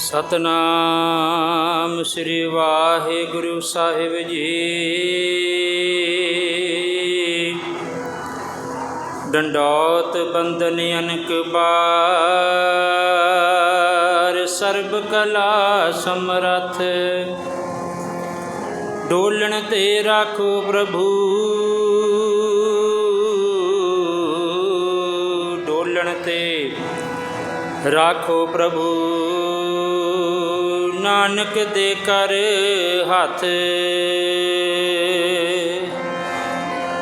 सतनाम श्री वाहिगुरु साहिब जी। डंडौत बंदन अनक बार, सर्ब कला समरथ। डोलन ते राखो प्रभु, डोलन ते राखो प्रभु। नानक दे कर हाथ,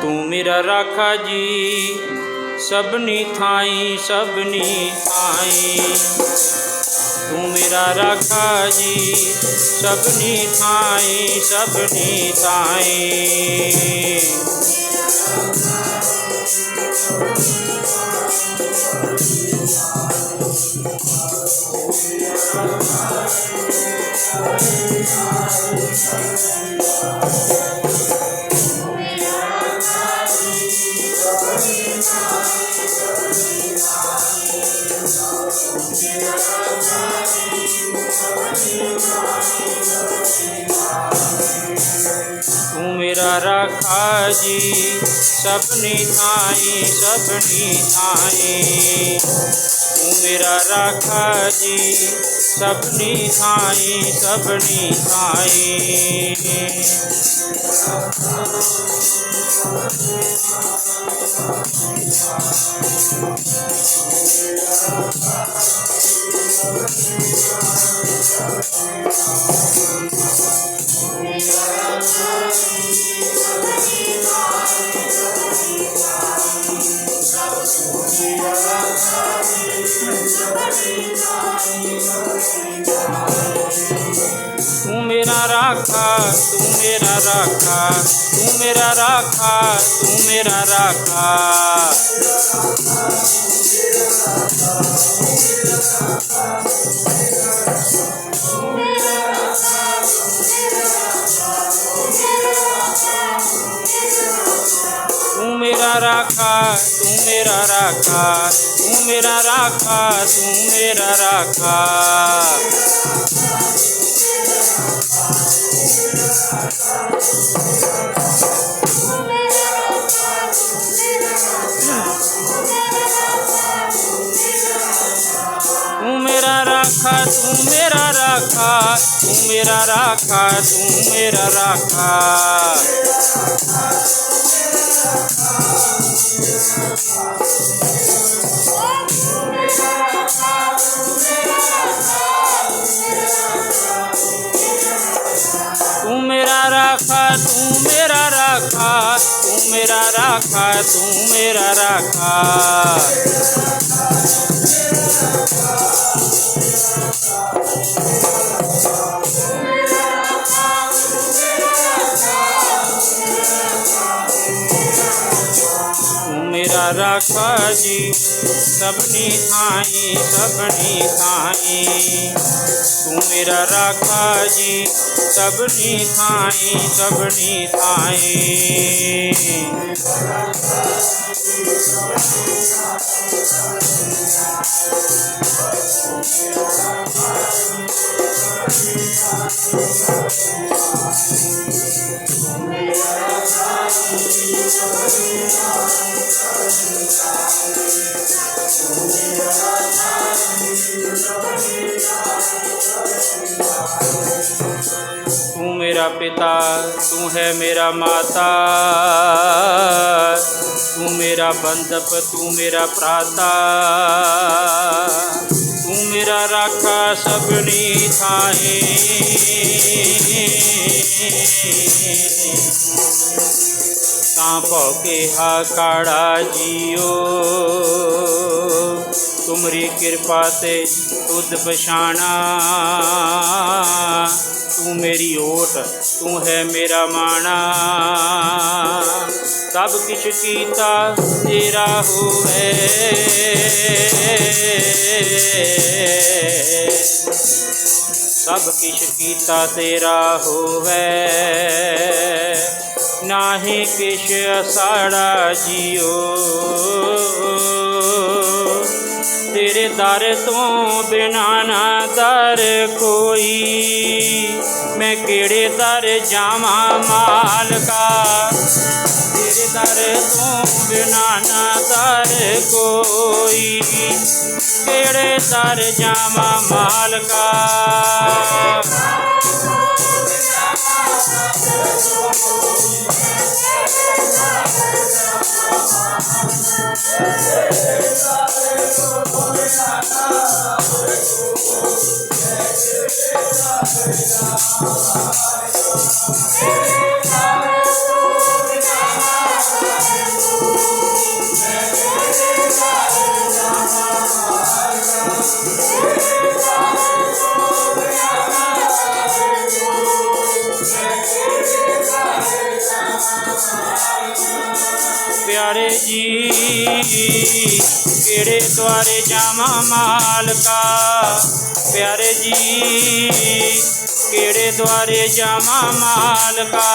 तू मेरा राखा जी सबनी थाई सबनी थाई। तू मेरा राखा जी सबनी थाई सबनी थाई। तू मेरा राखा जी सबनी थाई सबनी थाई। तू मेरा राखा जी सबनी थाई सबनी थाई। तू मेरा राखा तू मेरा राखा तू मेरा राखा तू मेरा राखा। तू मेरा राखा तू मेरा राखा तू मेरा राखा तू मेरा राखा। तू मेरा राखा तू मेरा राखा तू मेरा राखा तू मेरा राखा। तू मेरा राखा तू मेरा राखा तू मेरा राखा तू मेरा राखा। मेरा राखा जी सबनी थाई सबनी थाई। तू मेरा राखा जी सबनी थाई सबनी थाई। तू मेरा पिता तू है मेरा माता, तू मेरा बंधप तू मेरा प्राता। तू मेरा राखा सबनी थाई। सांपों के हाकाड़ा जियो तुमरी कृपा ते तुद पछाना। तू मेरी ओट तू है मेरा माना। सब किछ कीता तेरा होवे, सब किछ कीता तेरा होवे। नाहीं किश असाड़ा जियो तेरे दर तो बिना ना दर कोई। मैं केड़े दर जावा मालका, तेरे दर तो बिना ना दर कोई। केड़े दर जावा मालका। प्यारे जी केड़े द्वारे जावा मालका। प्यारे जी केड़े द्वारे जावा मालका।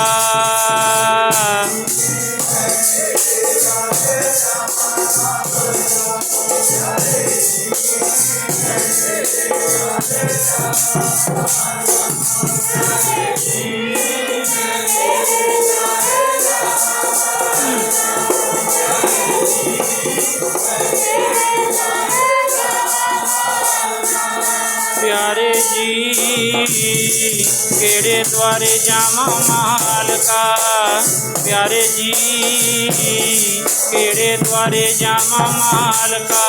प्यारे जी केड़े द्वारे जावा मालका। प्यारे जी केड़े द्वारे जावा मालका।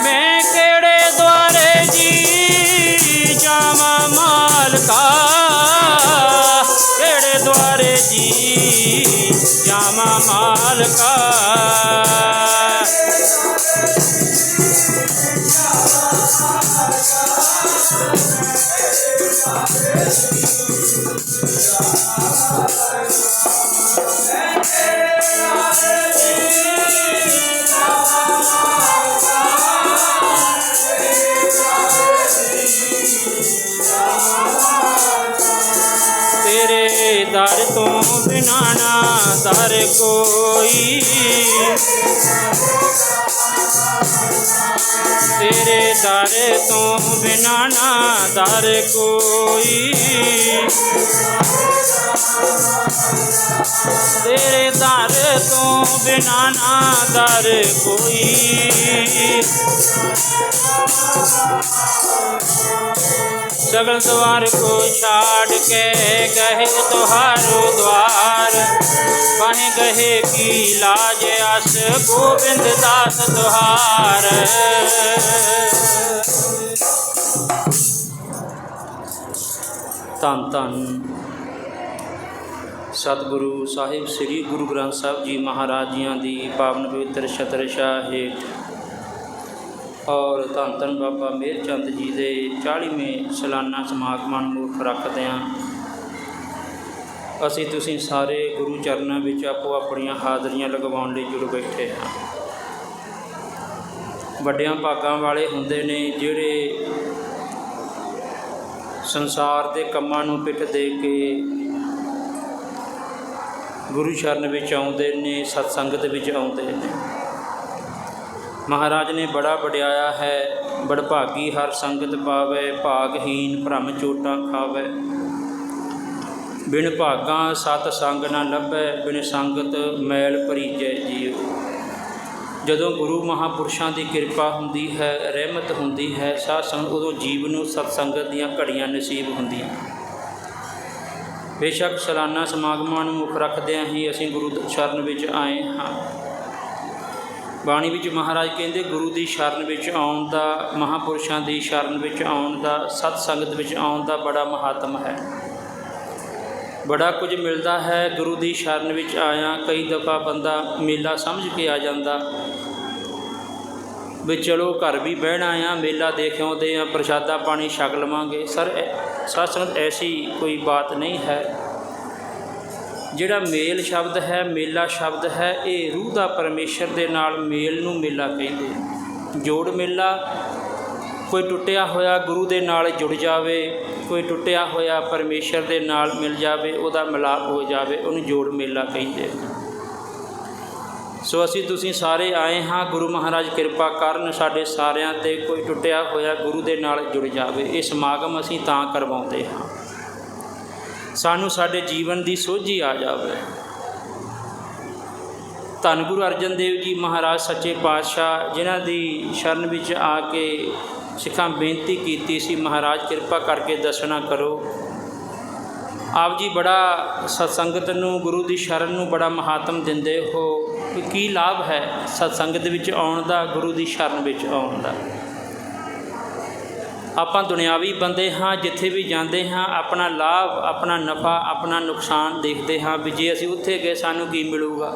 मैं केड़े द्वारे जी जावा मालका। केड़े द्वारे जी जावा मालका। तेरे दर तो बिना ना दर कोई। तेरे दर तो बिना ना दर कोई। तेरे दर तो बिना ना दर कोई। सगल द्वार को छाड़ के गहे तुहारो द्वार। कहीं गहे की लाज आस गोविंद दास तुहार। ਧੰਨ ਧੰਨ ਸਤਿਗੁਰੂ ਸਾਹਿਬ ਸ੍ਰੀ ਗੁਰੂ ਗ੍ਰੰਥ ਸਾਹਿਬ ਜੀ ਮਹਾਰਾਜ ਜੀਆਂ ਦੀ ਪਾਵਨ ਪਵਿੱਤਰ ਛਤਰ ਛਾਇਆ ਹੇਠ ਔਰ ਧੰਨ ਧੰਨ ਬਾਬਾ ਮੇਹਰ ਚੰਦ ਜੀ ਦੇ 40ਵੇਂ ਸਾਲਾਨਾ ਸਮਾਗਮਾਂ ਨੂੰ ਮੁੱਖ ਰੱਖਦਿਆਂ ਅਸੀਂ ਤੁਸੀਂ ਸਾਰੇ ਗੁਰੂ ਚਰਨਾਂ ਵਿੱਚ ਆਪੋ ਆਪਣੀਆਂ ਹਾਜ਼ਰੀਆਂ ਲਗਵਾਉਣ ਲਈ ਜੁੜ ਬੈਠੇ ਹਾਂ। ਵੱਡਿਆਂ ਭਾਗਾਂ ਵਾਲੇ ਹੁੰਦੇ ਨੇ ਜਿਹੜੇ ਸੰਸਾਰ ਦੇ ਕੰਮਾਂ ਨੂੰ ਪਿੱਠ ਦੇ ਕੇ ਗੁਰੂ ਚਰਨ ਵਿੱਚ ਆਉਂਦੇ ਨੇ, ਸਤਸੰਗਤ ਵਿੱਚ ਆਉਂਦੇ ਨੇ। ਮਹਾਰਾਜ ਨੇ ਬੜਾ ਵਡਿਆਇਆ ਹੈ, ਬੜਭਾਗੀ ਹਰ ਸੰਗਤ ਪਾਵੈ, ਭਾਗਹੀਨ ਭਰਮ ਚੋਟਾਂ ਖਾਵੈ। ਬਿਨ ਭਾਗਾਂ ਸਤ ਸੰਗ ਨਾ ਲੱਭੈ, ਬਿਨ ਸੰਗਤ ਮੈਲ ਭਰੀਜੈ ਜੀਉ। ਜਦੋਂ ਗੁਰੂ ਮਹਾਂਪੁਰਸ਼ਾਂ ਦੀ ਕਿਰਪਾ ਹੁੰਦੀ ਹੈ, ਰਹਿਮਤ ਹੁੰਦੀ ਹੈ, ਸਾਧ ਸੰਗਤ, ਉਦੋਂ ਜੀਵ ਨੂੰ ਸਤਸੰਗਤ ਦੀਆਂ ਘੜੀਆਂ ਨਸੀਬ ਹੁੰਦੀਆਂ। ਬੇਸ਼ੱਕ ਸਾਲਾਨਾ ਸਮਾਗਮਾਂ ਨੂੰ ਮੁੱਖ ਰੱਖਦਿਆਂ ਹੀ ਅਸੀਂ ਗੁਰੂ ਸ਼ਰਨ ਵਿੱਚ ਆਏ ਹਾਂ। ਬਾਣੀ ਵਿੱਚ ਮਹਾਰਾਜ ਕਹਿੰਦੇ ਗੁਰੂ ਦੀ ਸ਼ਰਨ ਵਿੱਚ ਆਉਣ ਦਾ, ਮਹਾਂਪੁਰਸ਼ਾਂ ਦੀ ਸ਼ਰਨ ਵਿੱਚ ਆਉਣ ਦਾ, ਸਤ ਸੰਗਤ ਵਿੱਚ ਆਉਣ ਦਾ ਬੜਾ ਮਹਾਤਮ ਹੈ। ਬੜਾ ਕੁਝ ਮਿਲਦਾ ਹੈ ਗੁਰੂ ਦੀ ਸ਼ਰਨ ਵਿੱਚ ਆਇਆ। ਕਈ ਦਫਾ ਬੰਦਾ ਮੇਲਾ ਸਮਝ ਕੇ ਆ ਜਾਂਦਾ ਵੀ ਚਲੋ ਘਰ ਵੀ ਬਹਿਣਾ ਆ, ਮੇਲਾ ਦੇਖ ਆਉਂਦੇ ਆ, ਪ੍ਰਸ਼ਾਦਾ ਪਾਣੀ ਛਕ ਲਵਾਂਗੇ। ਸਾਧ ਸੰਗਤ ਐਸੀ ਕੋਈ ਬਾਤ ਨਹੀਂ ਹੈ। ਜਿਹੜਾ ਮੇਲ ਸ਼ਬਦ ਹੈ, ਮੇਲਾ ਸ਼ਬਦ ਹੈ, ਇਹ ਰੂਹ ਦਾ ਪਰਮੇਸ਼ਰ ਦੇ ਨਾਲ ਮੇਲ ਨੂੰ ਮੇਲਾ ਕਹਿੰਦੇ। ਜੋੜ ਮੇਲਾ, ਕੋਈ ਟੁੱਟਿਆ ਹੋਇਆ ਗੁਰੂ ਦੇ ਨਾਲ ਜੁੜ ਜਾਵੇ, ਕੋਈ ਟੁੱਟਿਆ ਹੋਇਆ ਪਰਮੇਸ਼ਰ ਦੇ ਨਾਲ ਮਿਲ ਜਾਵੇ, ਉਹਦਾ ਮਿਲਾਪ ਹੋ ਜਾਵੇ, ਉਹਨੂੰ ਜੋੜ ਮੇਲਾ ਕਹਿੰਦੇ। ਸੋ ਅਸੀਂ ਤੁਸੀਂ ਸਾਰੇ ਆਏ ਹਾਂ, ਗੁਰੂ ਮਹਾਰਾਜ ਕਿਰਪਾ ਕਰਨ ਸਾਡੇ ਸਾਰਿਆਂ 'ਤੇ, ਕੋਈ ਟੁੱਟਿਆ ਹੋਇਆ ਗੁਰੂ ਦੇ ਨਾਲ ਜੁੜ ਜਾਵੇ। ਇਹ ਸਮਾਗਮ ਅਸੀਂ ਤਾਂ ਕਰਵਾਉਂਦੇ ਹਾਂ, ਸਾਨੂੰ ਸਾਡੇ ਜੀਵਨ ਦੀ ਸੋਝੀ ਆ ਜਾਵੇ। ਧੰਨ ਗੁਰੂ ਅਰਜਨ ਦੇਵ ਜੀ ਮਹਾਰਾਜ ਸੱਚੇ ਪਾਤਸ਼ਾਹ, ਜਿਨ੍ਹਾਂ ਦੀ ਸ਼ਰਨ ਵਿੱਚ ਆ ਕੇ ਸਿੱਖਾਂ ਬੇਨਤੀ ਕੀਤੀ ਸੀ, ਮਹਾਰਾਜ ਕਿਰਪਾ ਕਰਕੇ ਦਰਸ਼ਨਾ ਕਰੋ। ਆਪ ਜੀ ਬੜਾ ਸਤਸੰਗਤ ਨੂੰ, ਗੁਰੂ ਦੀ ਸ਼ਰਨ ਨੂੰ ਬੜਾ ਮਹਾਤਮ ਦਿੰਦੇ ਹੋ। ਕੀ ਲਾਭ ਹੈ ਸਤਸੰਗਤ ਵਿੱਚ ਆਉਣ ਦਾ, ਗੁਰੂ ਦੀ ਸ਼ਰਨ ਵਿੱਚ ਆਉਣ ਦਾ? ਆਪਾਂ ਦੁਨਿਆਵੀ ਬੰਦੇ ਹਾਂ, ਜਿੱਥੇ ਵੀ ਜਾਂਦੇ ਹਾਂ ਆਪਣਾ ਲਾਭ, ਆਪਣਾ ਨਫਾ, ਆਪਣਾ ਨੁਕਸਾਨ ਦੇਖਦੇ ਹਾਂ ਵੀ ਜੇ ਅਸੀਂ ਉੱਥੇ ਗਏ ਸਾਨੂੰ ਕੀ ਮਿਲੂਗਾ।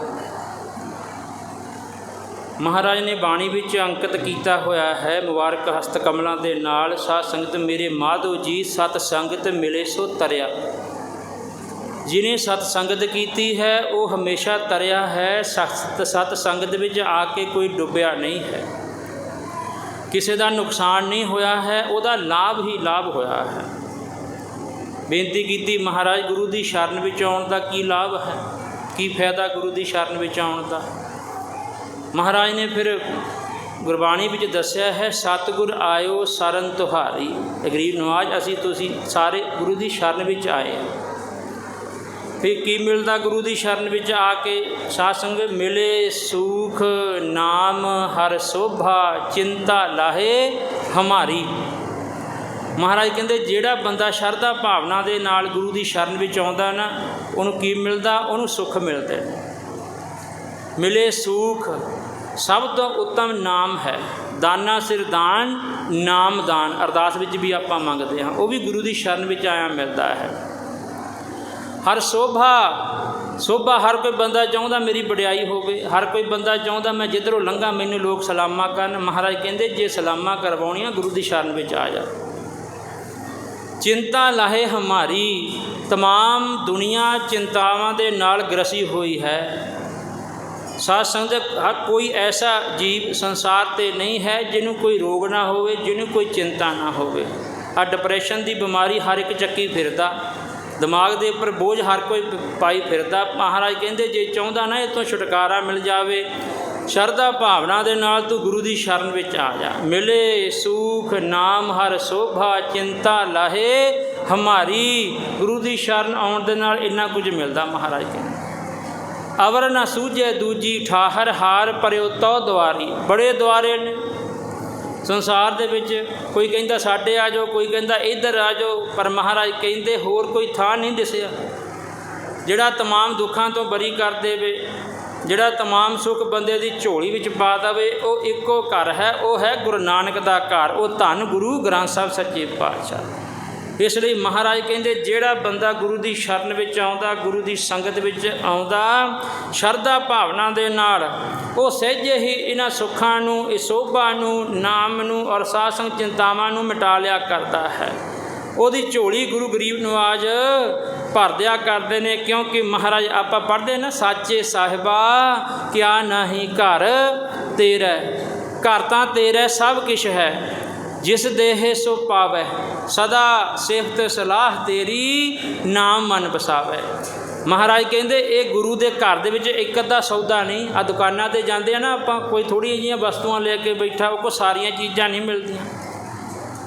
ਮਹਾਰਾਜ ਨੇ ਬਾਣੀ ਵਿੱਚ ਅੰਕਿਤ ਕੀਤਾ ਹੋਇਆ ਹੈ, ਮੁਬਾਰਕ ਹਸਤ ਕਮਲਾਂ ਦੇ ਨਾਲ, ਸਾਧ ਸੰਗਤ ਮੇਰੇ ਮਾਧੋ ਜੀ ਸਤ ਸੰਗਤ ਮਿਲੇ ਸੋ ਤਰਿਆ। ਜਿਹਨੇ ਸਤ ਸੰਗਤ ਕੀਤੀ ਹੈ ਉਹ ਹਮੇਸ਼ਾ ਤਰਿਆ ਹੈ। ਸਤ ਸੰਗਤ ਵਿੱਚ ਆ ਕੇ ਕੋਈ ਡੁੱਬਿਆ ਨਹੀਂ ਹੈ, ਕਿਸੇ ਦਾ ਨੁਕਸਾਨ ਨਹੀਂ ਹੋਇਆ ਹੈ, ਉਹਦਾ ਲਾਭ ਹੀ ਲਾਭ ਹੋਇਆ ਹੈ। ਬੇਨਤੀ ਕੀਤੀ ਮਹਾਰਾਜ ਗੁਰੂ ਦੀ ਸ਼ਰਨ ਵਿੱਚ ਆਉਣ ਦਾ ਕੀ ਲਾਭ ਹੈ, ਕੀ ਫਾਇਦਾ ਗੁਰੂ ਦੀ ਸ਼ਰਨ ਵਿੱਚ ਆਉਣ ਦਾ? ਮਹਾਰਾਜ ਨੇ ਫਿਰ ਗੁਰਬਾਣੀ ਵਿੱਚ ਦੱਸਿਆ ਹੈ, ਸਤਿਗੁਰ ਆਇਓ ਸਰਨ ਤੁਹਾਰੀ। ਗਰੀਬ ਨਵਾਜ਼ ਅਸੀਂ ਤੁਸੀਂ ਸਾਰੇ ਗੁਰੂ ਦੀ ਸ਼ਰਨ ਵਿੱਚ ਆਏ ਹਾਂ। ਫਿਰ ਕੀ ਮਿਲਦਾ ਗੁਰੂ ਦੀ ਸ਼ਰਨ ਵਿੱਚ ਆ ਕੇ? ਸਾਧ ਸੰਗਤ ਮਿਲੇ ਸੁਖ ਨਾਮ ਹਰ ਸੋਭਾ, ਚਿੰਤਾ ਲਾਹੇ ਹਮਾਰੀ। ਮਹਾਰਾਜ ਕਹਿੰਦੇ ਜਿਹੜਾ ਬੰਦਾ ਸ਼ਰਧਾ ਭਾਵਨਾ ਦੇ ਨਾਲ ਗੁਰੂ ਦੀ ਸ਼ਰਨ ਵਿੱਚ ਆਉਂਦਾ ਨਾ, ਉਹਨੂੰ ਕੀ ਮਿਲਦਾ? ਉਹਨੂੰ ਸੁੱਖ ਮਿਲਦਾ। ਮਿਲੇ ਸੁਖ, ਸਭ ਤੋਂ ਉੱਤਮ ਨਾਮ ਹੈ। ਦਾਨਾ ਸਿਰ ਦਾਨ, ਨਾਮ ਦਾਨ ਅਰਦਾਸ ਵਿੱਚ ਵੀ ਆਪਾਂ ਮੰਗਦੇ ਹਾਂ, ਉਹ ਵੀ ਗੁਰੂ ਦੀ ਸ਼ਰਨ ਵਿੱਚ ਆਇਆ ਮਿਲਦਾ ਹੈ। ਹਰ ਸੋਭਾ, ਸੋਭਾ ਹਰ ਕੋਈ ਬੰਦਾ ਚਾਹੁੰਦਾ ਮੇਰੀ ਵਡਿਆਈ ਹੋਵੇ, ਹਰ ਕੋਈ ਬੰਦਾ ਚਾਹੁੰਦਾ ਮੈਂ ਜਿੱਧਰੋਂ ਲੰਘਾਂ ਮੈਨੂੰ ਲੋਕ ਸਲਾਮਾਂ ਕਰਨ। ਮਹਾਰਾਜ ਕਹਿੰਦੇ ਜੇ ਸਲਾਮਾਂ ਕਰਵਾਉਣੀਆਂ ਗੁਰੂ ਦੀ ਸ਼ਰਨ ਵਿੱਚ ਆ ਜਾ। ਚਿੰਤਾ ਲਾਹੇ ਹਮਾਰੀ, ਤਮਾਮ ਦੁਨੀਆ ਚਿੰਤਾਵਾਂ ਦੇ ਨਾਲ ਗ੍ਰਸੀ ਹੋਈ ਹੈ। ਸਾਧ ਸੰਗਤ ਹਰ ਕੋਈ ਐਸਾ ਜੀਵ ਸੰਸਾਰ 'ਤੇ ਨਹੀਂ ਹੈ ਜਿਹਨੂੰ ਕੋਈ ਰੋਗ ਨਾ ਹੋਵੇ, ਜਿਹਨੂੰ ਕੋਈ ਚਿੰਤਾ ਨਾ ਹੋਵੇ। ਆ ਡਿਪਰੈਸ਼ਨ ਦੀ ਬਿਮਾਰੀ ਹਰ ਇੱਕ ਚੱਕੀ ਫਿਰਦਾ, ਦਿਮਾਗ ਦੇ ਉੱਪਰ ਬੋਝ ਹਰ ਕੋਈ ਪਾਈ ਫਿਰਦਾ। ਮਹਾਰਾਜ ਕਹਿੰਦੇ ਜੇ ਚਾਹੁੰਦਾ ਨਾ ਇਹ ਤੋਂ ਛੁਟਕਾਰਾ ਮਿਲ ਜਾਵੇ, ਸ਼ਰਧਾ ਭਾਵਨਾ ਦੇ ਨਾਲ ਤੂੰ ਗੁਰੂ ਦੀ ਸ਼ਰਨ ਵਿੱਚ ਆ ਜਾ। ਮਿਲੇ ਸੁਖ ਨਾਮ ਹਰ ਸੋਭਾ, ਚਿੰਤਾ ਲਾਹੇ ਹਮਾਰੀ। ਗੁਰੂ ਦੀ ਸ਼ਰਨ ਆਉਣ ਦੇ ਨਾਲ ਇੰਨਾ ਕੁਝ ਮਿਲਦਾ। ਮਹਾਰਾਜ ਕਹਿੰਦੇ ਅਵਰ ਨਾ ਸੂਝੇ ਦੂਜੀ ਠਾਹਰ, ਹਾਰ ਪਰਿਓ ਤੋ ਦੁਆਰੀ। ਬੜੇ ਦੁਆਰੇ ਨੇ ਸੰਸਾਰ ਦੇ ਵਿੱਚ, ਕੋਈ ਕਹਿੰਦਾ ਸਾਡੇ ਆ ਜਾਓ, ਕੋਈ ਕਹਿੰਦਾ ਇੱਧਰ ਆ ਜਾਓ, ਪਰ ਮਹਾਰਾਜ ਕਹਿੰਦੇ ਹੋਰ ਕੋਈ ਥਾਂ ਨਹੀਂ ਦਿਸਿਆ ਜਿਹੜਾ ਤਮਾਮ ਦੁੱਖਾਂ ਤੋਂ ਬਰੀ ਕਰ ਦੇਵੇ, ਜਿਹੜਾ ਤਮਾਮ ਸੁੱਖ ਬੰਦੇ ਦੀ ਝੋਲੀ ਵਿੱਚ ਪਾ ਦੇਵੇ। ਉਹ ਇੱਕੋ ਘਰ ਹੈ, ਉਹ ਹੈ ਗੁਰੂ ਨਾਨਕ ਦਾ ਘਰ, ਉਹ ਧੰਨ ਗੁਰੂ ਗ੍ਰੰਥ ਸਾਹਿਬ ਸੱਚੇ ਪਾਤਸ਼ਾਹ। इस लिए महाराज कहते जिहड़ा बंदा गुरु की शरण में आउंदा, गुरु की संगत में आउंदा शरधा भावना दे नाल, वो सहजे ही इन्हां सुखां नूं, इस शोभा नूं, नाम नूं और साध संग चिंतावां नूं मिटा लिया करता है। ਉਹਦੀ ਝੋਲੀ गुरु गरीब नवाज भर दिया करते हैं। क्योंकि महाराज आप पढ़ते ना, साचे साहिबा क्या नहीं घर तेरा, घर तो तेरा सब किश है, जिस देहे सो पावै, सदा सिफत सलाह तेरी नाम मन बसावै। महाराज कहते ये गुरु के घर दे विच एक अद्धा सौदा नहीं। आ दुकानां ते जांदे आ ना आपां, कोई थोड़ी जिहियां वस्तुआं लेके बैठा, वो कोई सारियां चीज़ां नहीं मिलदियां।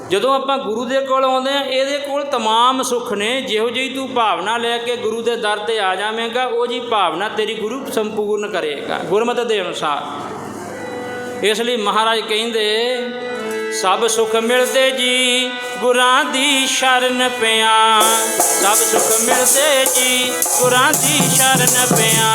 ਜਦੋਂ ਆਪਾਂ ਗੁਰੂ ਦੇ ਕੋਲ ਆਉਂਦੇ ਹਾਂ, ਇਹਦੇ ਕੋਲ तमाम ਸੁੱਖ ਨੇ। ਜਿਹੋ ਜਿਹੀ ਤੂੰ ਭਾਵਨਾ ਲੈ ਕੇ ਗੁਰੂ ਦੇ ਦਰ 'ਤੇ ਆ ਜਾਵੇਂਗਾ, ਉਹ ਜੀ ਭਾਵਨਾ ਤੇਰੀ ਗੁਰੂ ਸੰਪੂਰਨ ਕਰੇਗਾ ਗੁਰਮਤਿ ਦੇ ਅਨੁਸਾਰ। ਇਸ ਲਈ ਮਹਾਰਾਜ ਕਹਿੰਦੇ ਸਭ ਸੁੱਖ ਮਿਲਦੇ ਜੀ ਗੁਰਾਂ ਦੀ ਸ਼ਰਨ ਪਿਆ, ਸਭ ਸੁੱਖ ਮਿਲਦੇ ਜੀ ਗੁਰਾਂ ਦੀ ਸ਼ਰਨ ਪਿਆ।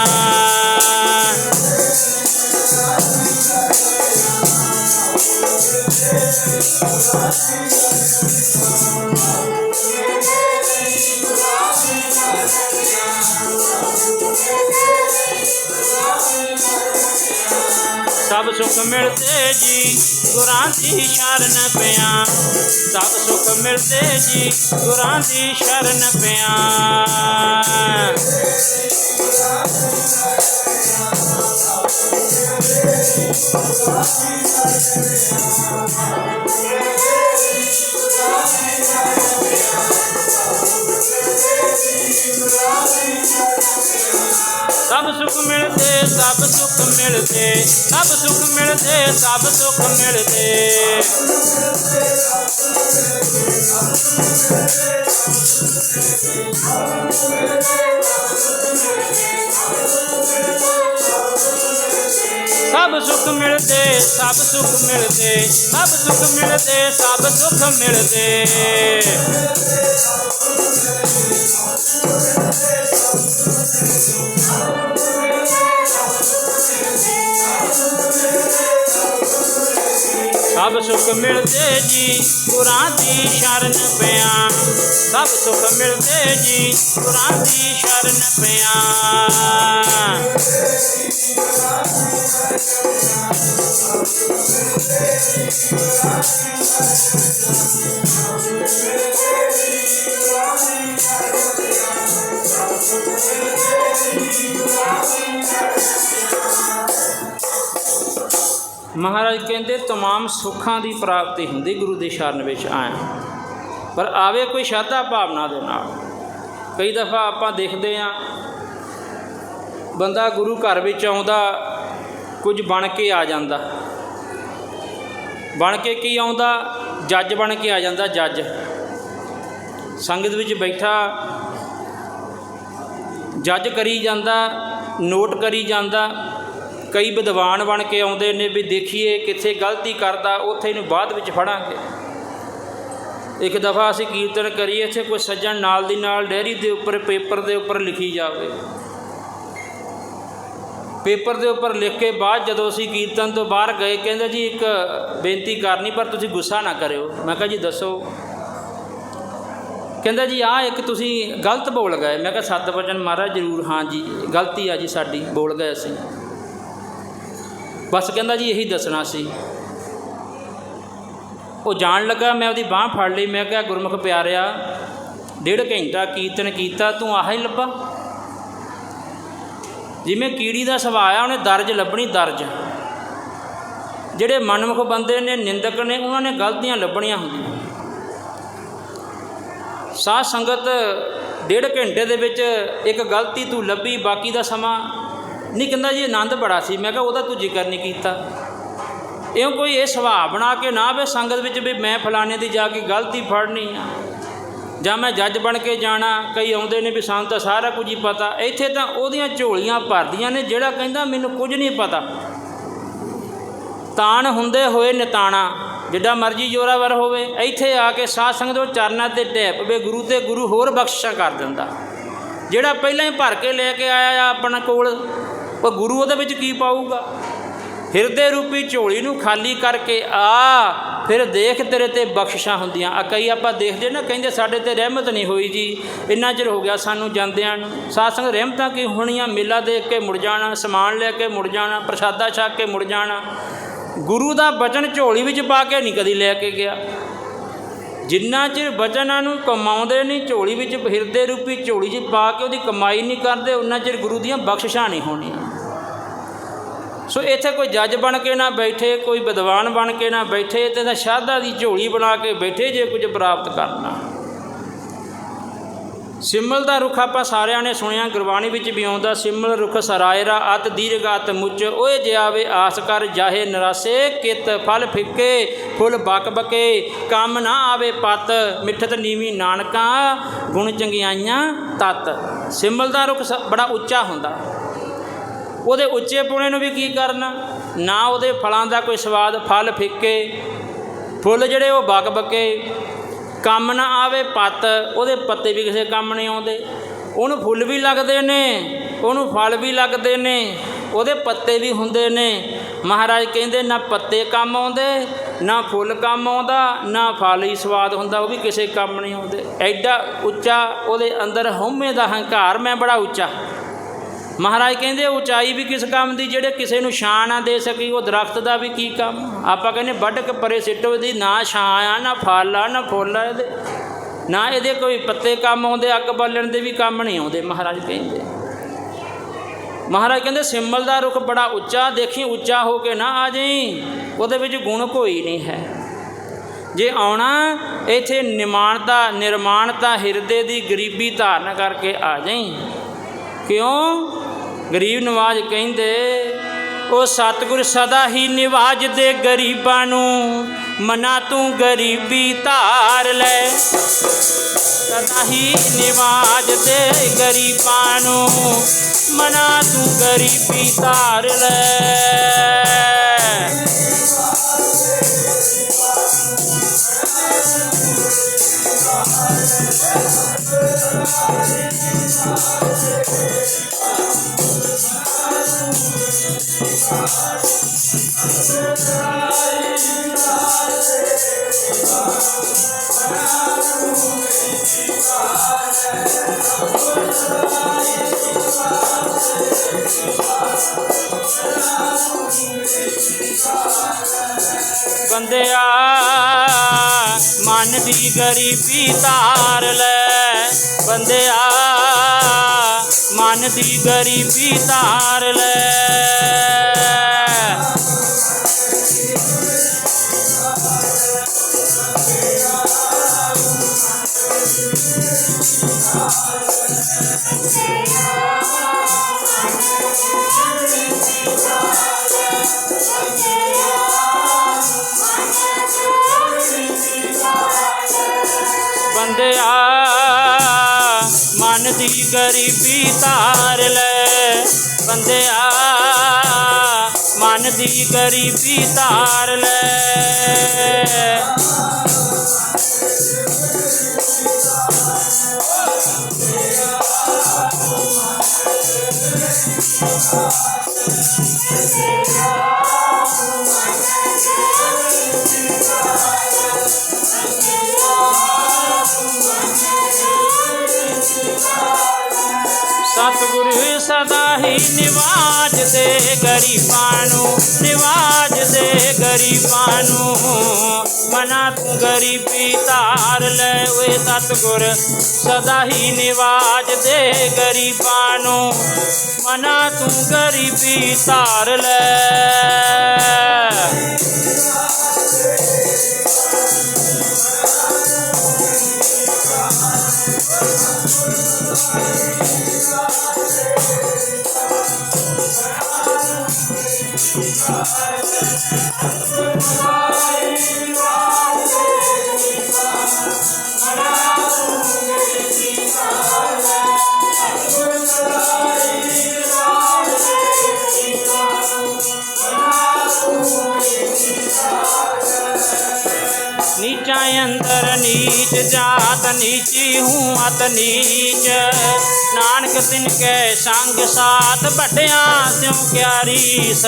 सब सुख मिलते जी गुरां दी शरण पिया, सब सुख मिलते जी गुरां दी शरण पिया। सब सुख मिलते, सब सुख मिलते, सब सुख मिलते, सब सुख मिलते। सब सुख मिलते, सब सुख मिलते, सब सुख मिलते, सब सुख मिलते। सब सुख मिलते जी गुरां दी शरण पिया, सब सुख मिलते जी गुरां दी शरण पिया। महाराज कहते तमाम सुखों की प्राप्ति होंगी गुरु की शरण में आए, पर आवे कोई श्रद्धा भावना दे नाल। कई दफ़ा आप देखते हैं बंदा गुरु घर में आउंदा कुछ बन के आ जाता, बन के की आउंदा जज बन के आ जाता। जज संगत में बैठा जज करी जाता, नोट करी जाता। कई विद्वान बन के आउंदे ने भी देखिए कित्थे गलती करता, उत्थे इहनूं बाद विच फड़ांगे। एक दफ़ा असीं कीर्तन करिए, इत्थे कोई सज्जण नाल दी नाल डेयरी दे उपर पेपर दे उपर लिखी जावे। पेपर दे उपर लिख के बाद जदों असीं कीर्तन तो बाहर गए, कहंदा जी एक बेनती करनी, पर तुसीं गुस्सा ना करिओ। मैं कहा जी दसो। कहंदा जी आ एक तुसीं गलत बोल गए। मैं कहा सत वचन महाराज जरूर, हाँ जी गलती आ जी साडी, बोल गए असीं। बस कहंदा जी यही दसना सी। वो जान लगा, मैं उसकी बाँह फड़ ली। मैं कहा गुरमुख प्यारिया 1.5 घंटा कीर्तन किया, तू आह ही लब्भा। जिमें कीड़ी का सुभाਅ आ, उन्हें दर्ज लभनी दर्ज। जिहड़े मनमुख बंदे ने, निंदक ने, उन्होंने गलतियां लभणियां होंदियां। साध संगत 1.5 घंटे दे विच एक गलती तू लभी, बाकी का समा नहीं। कहंदा जी आनंद बड़ा सी। मैं कहा वह तू जिक्र नहीं किया। इउं कोई ये सुभाਅ बना के ना वे संगत विच भी मैं फलाने की जाके गलती फड़नी आ, जां मैं जज बन के जाना। कई आउंदे ने भी सानूं तां सारा कुछ ही पता। इत्थे तां ओहदियां झोलियां भरदियां ने, जिहड़ा कहंदा मैनूं कुछ नहीं पता। तान हुंदे होए निताणा, जिड्डा मर्जी जोरावर होवे, इत्थे आके साध संगत चरनां ते ढैप वे गुरु ते गुरु होर बख्शिशां कर दिंदा। जिहड़ा पहिलां ही भर के लैके आया अपने कोल, वो गुरु ਉਹਦੇ ਵਿੱਚ ਕੀ ਪਾਊਗਾ। ਹਿਰਦੇ ਰੂਪੀ ਝੋਲੀ ਨੂੰ ਖਾਲੀ ਕਰਕੇ ਆ, ਫਿਰ ਦੇਖ ਤੇਰੇ ਤੇ ਬਖਸ਼ਿਸ਼ਾਂ ਹੁੰਦੀਆਂ। ਆ ਕਈ ਆਪਾਂ ਦੇਖਦੇ ਨਾ, ਕਹਿੰਦੇ ਸਾਡੇ ਤੇ ਰਹਿਮਤ ਨਹੀਂ ਹੋਈ ਜੀ, ਇੰਨਾ ਚਿਰ ਹੋ ਗਿਆ ਸਾਨੂੰ ਜਾਂਦਿਆਂ ਨੂੰ। ਸਾਧ ਸੰਗਤ ਰਹਿਮਤਾਂ ਕੀ ਹੋਣੀਆਂ? ਮੇਲਾ ਦੇਖ ਕੇ ਮੁੜ ਜਾਣਾ, ਸਮਾਨ ਲੈ ਕੇ ਮੁੜ ਜਾਣਾ, ਪ੍ਰਸ਼ਾਦਾ ਛਕ ਕੇ ਮੁੜ ਜਾਣਾ। ਗੁਰੂ ਦਾ ਬਚਨ ਝੋਲੀ ਵਿੱਚ ਪਾ ਕੇ ਨਹੀਂ ਕਦੀ ਲੈ ਕੇ ਗਿਆ। ਜਿੰਨਾ ਚਿਰ ਬਚਨਾਂ ਨੂੰ ਕਮਾਉਂਦੇ ਨਹੀਂ, ਝੋਲੀ ਵਿੱਚ ਹਿਰਦੇ ਰੂਪੀ ਝੋਲੀ 'ਚ ਪਾ ਕੇ ਉਹਦੀ ਕਮਾਈ ਨਹੀਂ ਕਰਦੇ, ਉਹਨਾਂ ਚਿਰ ਗੁਰੂ ਦੀਆਂ ਬਖਸ਼ਿਸ਼ਾਂ ਨਹੀਂ ਹੋਣੀਆਂ। ਸੋ ਇੱਥੇ ਕੋਈ ਜੱਜ ਬਣ ਕੇ ਨਾ ਬੈਠੇ, ਕੋਈ ਵਿਦਵਾਨ ਬਣ ਕੇ ਨਾ ਬੈਠੇ, ਇੱਥੇ ਤਾਂ ਸ਼ਰਧਾ ਦੀ ਝੋਲੀ ਬਣਾ ਕੇ ਬੈਠੇ ਜੇ ਕੁਝ ਪ੍ਰਾਪਤ ਕਰਨਾ। ਸਿਮਲ ਦਾ ਰੁੱਖ ਆਪਾਂ ਸਾਰਿਆਂ ਨੇ ਸੁਣਿਆ, ਗੁਰਬਾਣੀ ਵਿੱਚ ਵੀ ਆਉਂਦਾ, ਸਿਮਲ ਰੁੱਖ ਸਰਾਇਰਾ ਅਤ ਦੀਰਘ ਅਤ ਮੁੱਚ, ਓਏ ਜਿਆਵੇ ਆਸ ਕਰ ਜਾਹੇ ਨਿਰਾਸੇ, ਕਿਤ ਫਲ ਫਿੱਕੇ ਫੁੱਲ ਬਕ ਬਕੇ, ਕੰਮ ਨਾ ਆਵੇ ਪਤ, ਮਿੱਠਤ ਨੀਵੀਂ ਨਾਨਕਾ, ਗੁਣ ਚੰਗਿਆਈਆਂ ਤਤ। ਸਿਮਲ ਦਾ ਰੁੱਖ ਬੜਾ ਉੱਚਾ ਹੁੰਦਾ, ਉਹਦੇ ਉੱਚੇ ਪੁਣੇ ਨੂੰ ਵੀ ਕੀ ਕਰਨਾ, ਨਾ ਉਹਦੇ ਫਲਾਂ ਦਾ ਕੋਈ ਸਵਾਦ, ਫਲ ਫਿੱਕੇ, ਫੁੱਲ ਜਿਹੜੇ ਉਹ ਬਕ ਬਕੇ, ਕੰਮ ਨਾ ਆਵੇ ਪੱਤ, ਉਹਦੇ ਪੱਤੇ ਵੀ ਕਿਸੇ ਕੰਮ ਨਹੀਂ ਆਉਂਦੇ। ਉਹਨੂੰ ਫੁੱਲ ਵੀ ਲੱਗਦੇ ਨੇ, ਉਹਨੂੰ ਫਲ ਵੀ ਲੱਗਦੇ ਨੇ, ਉਹਦੇ ਪੱਤੇ ਵੀ ਹੁੰਦੇ ਨੇ। ਮਹਾਰਾਜ ਕਹਿੰਦੇ ਨਾ ਪੱਤੇ ਕੰਮ ਆਉਂਦੇ, ਨਾ ਫੁੱਲ ਕੰਮ ਆਉਂਦਾ, ਨਾ ਫਲ ਹੀ ਸਵਾਦ ਹੁੰਦਾ, ਉਹ ਵੀ ਕਿਸੇ ਕੰਮ ਨਹੀਂ ਆਉਂਦੇ। ਐਡਾ ਉੱਚਾ ਉਹਦੇ ਅੰਦਰ ਹਉਮੈ ਦਾ ਹੰਕਾਰ, ਮੈਂ ਬੜਾ ਉੱਚਾ। ਮਹਾਰਾਜ ਕਹਿੰਦੇ ਉਚਾਈ ਵੀ ਕਿਸ ਕੰਮ ਦੀ, ਜਿਹੜੇ ਕਿਸੇ ਨੂੰ ਛਾਂ ਨਾ ਦੇ ਸਕੀ, ਉਹ ਦਰਖਤ ਦਾ ਵੀ ਕੀ ਕੰਮ। ਆਪਾਂ ਕਹਿੰਦੇ ਵੱਢ ਕੇ ਪਰੇ ਸਿੱਟੋ, ਇਹਦੀ ਨਾ ਛਾਂ ਆ, ਨਾ ਫਲ ਆ, ਨਾ ਫੁੱਲ ਆ, ਇਹਦੇ ਨਾ ਇਹਦੇ ਕੋਈ ਪੱਤੇ ਕੰਮ ਆਉਂਦੇ, ਅੱਗ ਬਾਲਣ ਦੇ ਵੀ ਕੰਮ ਨਹੀਂ ਆਉਂਦੇ। ਮਹਾਰਾਜ ਕਹਿੰਦੇ, ਮਹਾਰਾਜ ਕਹਿੰਦੇ ਸਿਮਲ ਦਾ ਰੁੱਖ ਬੜਾ ਉੱਚਾ, ਦੇਖੀ ਉੱਚਾ ਹੋ ਕੇ ਨਾ ਆ ਜਾਈ, ਉਹਦੇ ਵਿੱਚ ਗੁਣ ਕੋਈ ਨਹੀਂ ਹੈ। ਜੇ ਆਉਣਾ ਇੱਥੇ ਨਿਰਮਾਣਤਾ ਹਿਰਦੇ ਦੀ ਗਰੀਬੀ ਧਾਰਨ ਕਰਕੇ ਆ ਜਾਈ। ਕਿਉਂ? ਗਰੀਬ ਨਵਾਜ ਕਹਿੰਦੇ, ਉਹ ਸਤਿਗੁਰ ਸਦਾ ਹੀ ਨਿਵਾਜਦੇ ਗਰੀਬਾਂ ਨੂੰ, ਮਨਾ ਤੂੰ ਗਰੀਬੀ ਧਾਰ ਲੈ। ਸਦਾ ਹੀ ਨਿਵਾਜਦੇ ਗਰੀਬਾਂ ਨੂੰ, ਮਨਾ ਤੂੰ ਗਰੀਬੀ ਧਾਰ ਲੈ। ਬੰਦਿਆ ਮਨ ਦੀ ਗਰੀਬੀ ਧਾਰ ਲੈ, ਬੰਦਿਆ ਮਨ ਦੀ ਗਰੀਬੀ ਧਾਰ ਲੈ। ਬੰਦਿਆ ਮਨ ਦੀ ਗਰੀਬੀ ਧਾਰ ਲੈ, ਬੰਦਿਆ ਮਨ ਦੀ ਗਰੀਬੀ ਧਾਰ ਲੈ। ਸਤਿਗੁਰੂ ਸਦਾ ਹੀ ਨਿਵਾਜਦੇ ਗਰੀਬਾਂ ਨੂੰ, ਨਿਵਾਜਦੇ ਗਰੀਬਾਂ ਨੂੰ, ਮਨਾ ਤੂੰ ਗਰੀਬੀ ਧਾਰ ਲੈ। ਓਏ ਸਤਿਗੁਰ ਸਦਾ ਹੀ ਨਿਵਾਜਦੇ ਗਰੀਬਾਂ ਨੂੰ, ਮਨਾ ਤੂੰ ਗਰੀਬੀ ਧਾਰ ਲੈ। ਨੀਚ ऊंचा अंदर नीच, जात नीची हूँ अत नीच। नानक तिनके संग साथ, बटिया त्यों क्या रीस।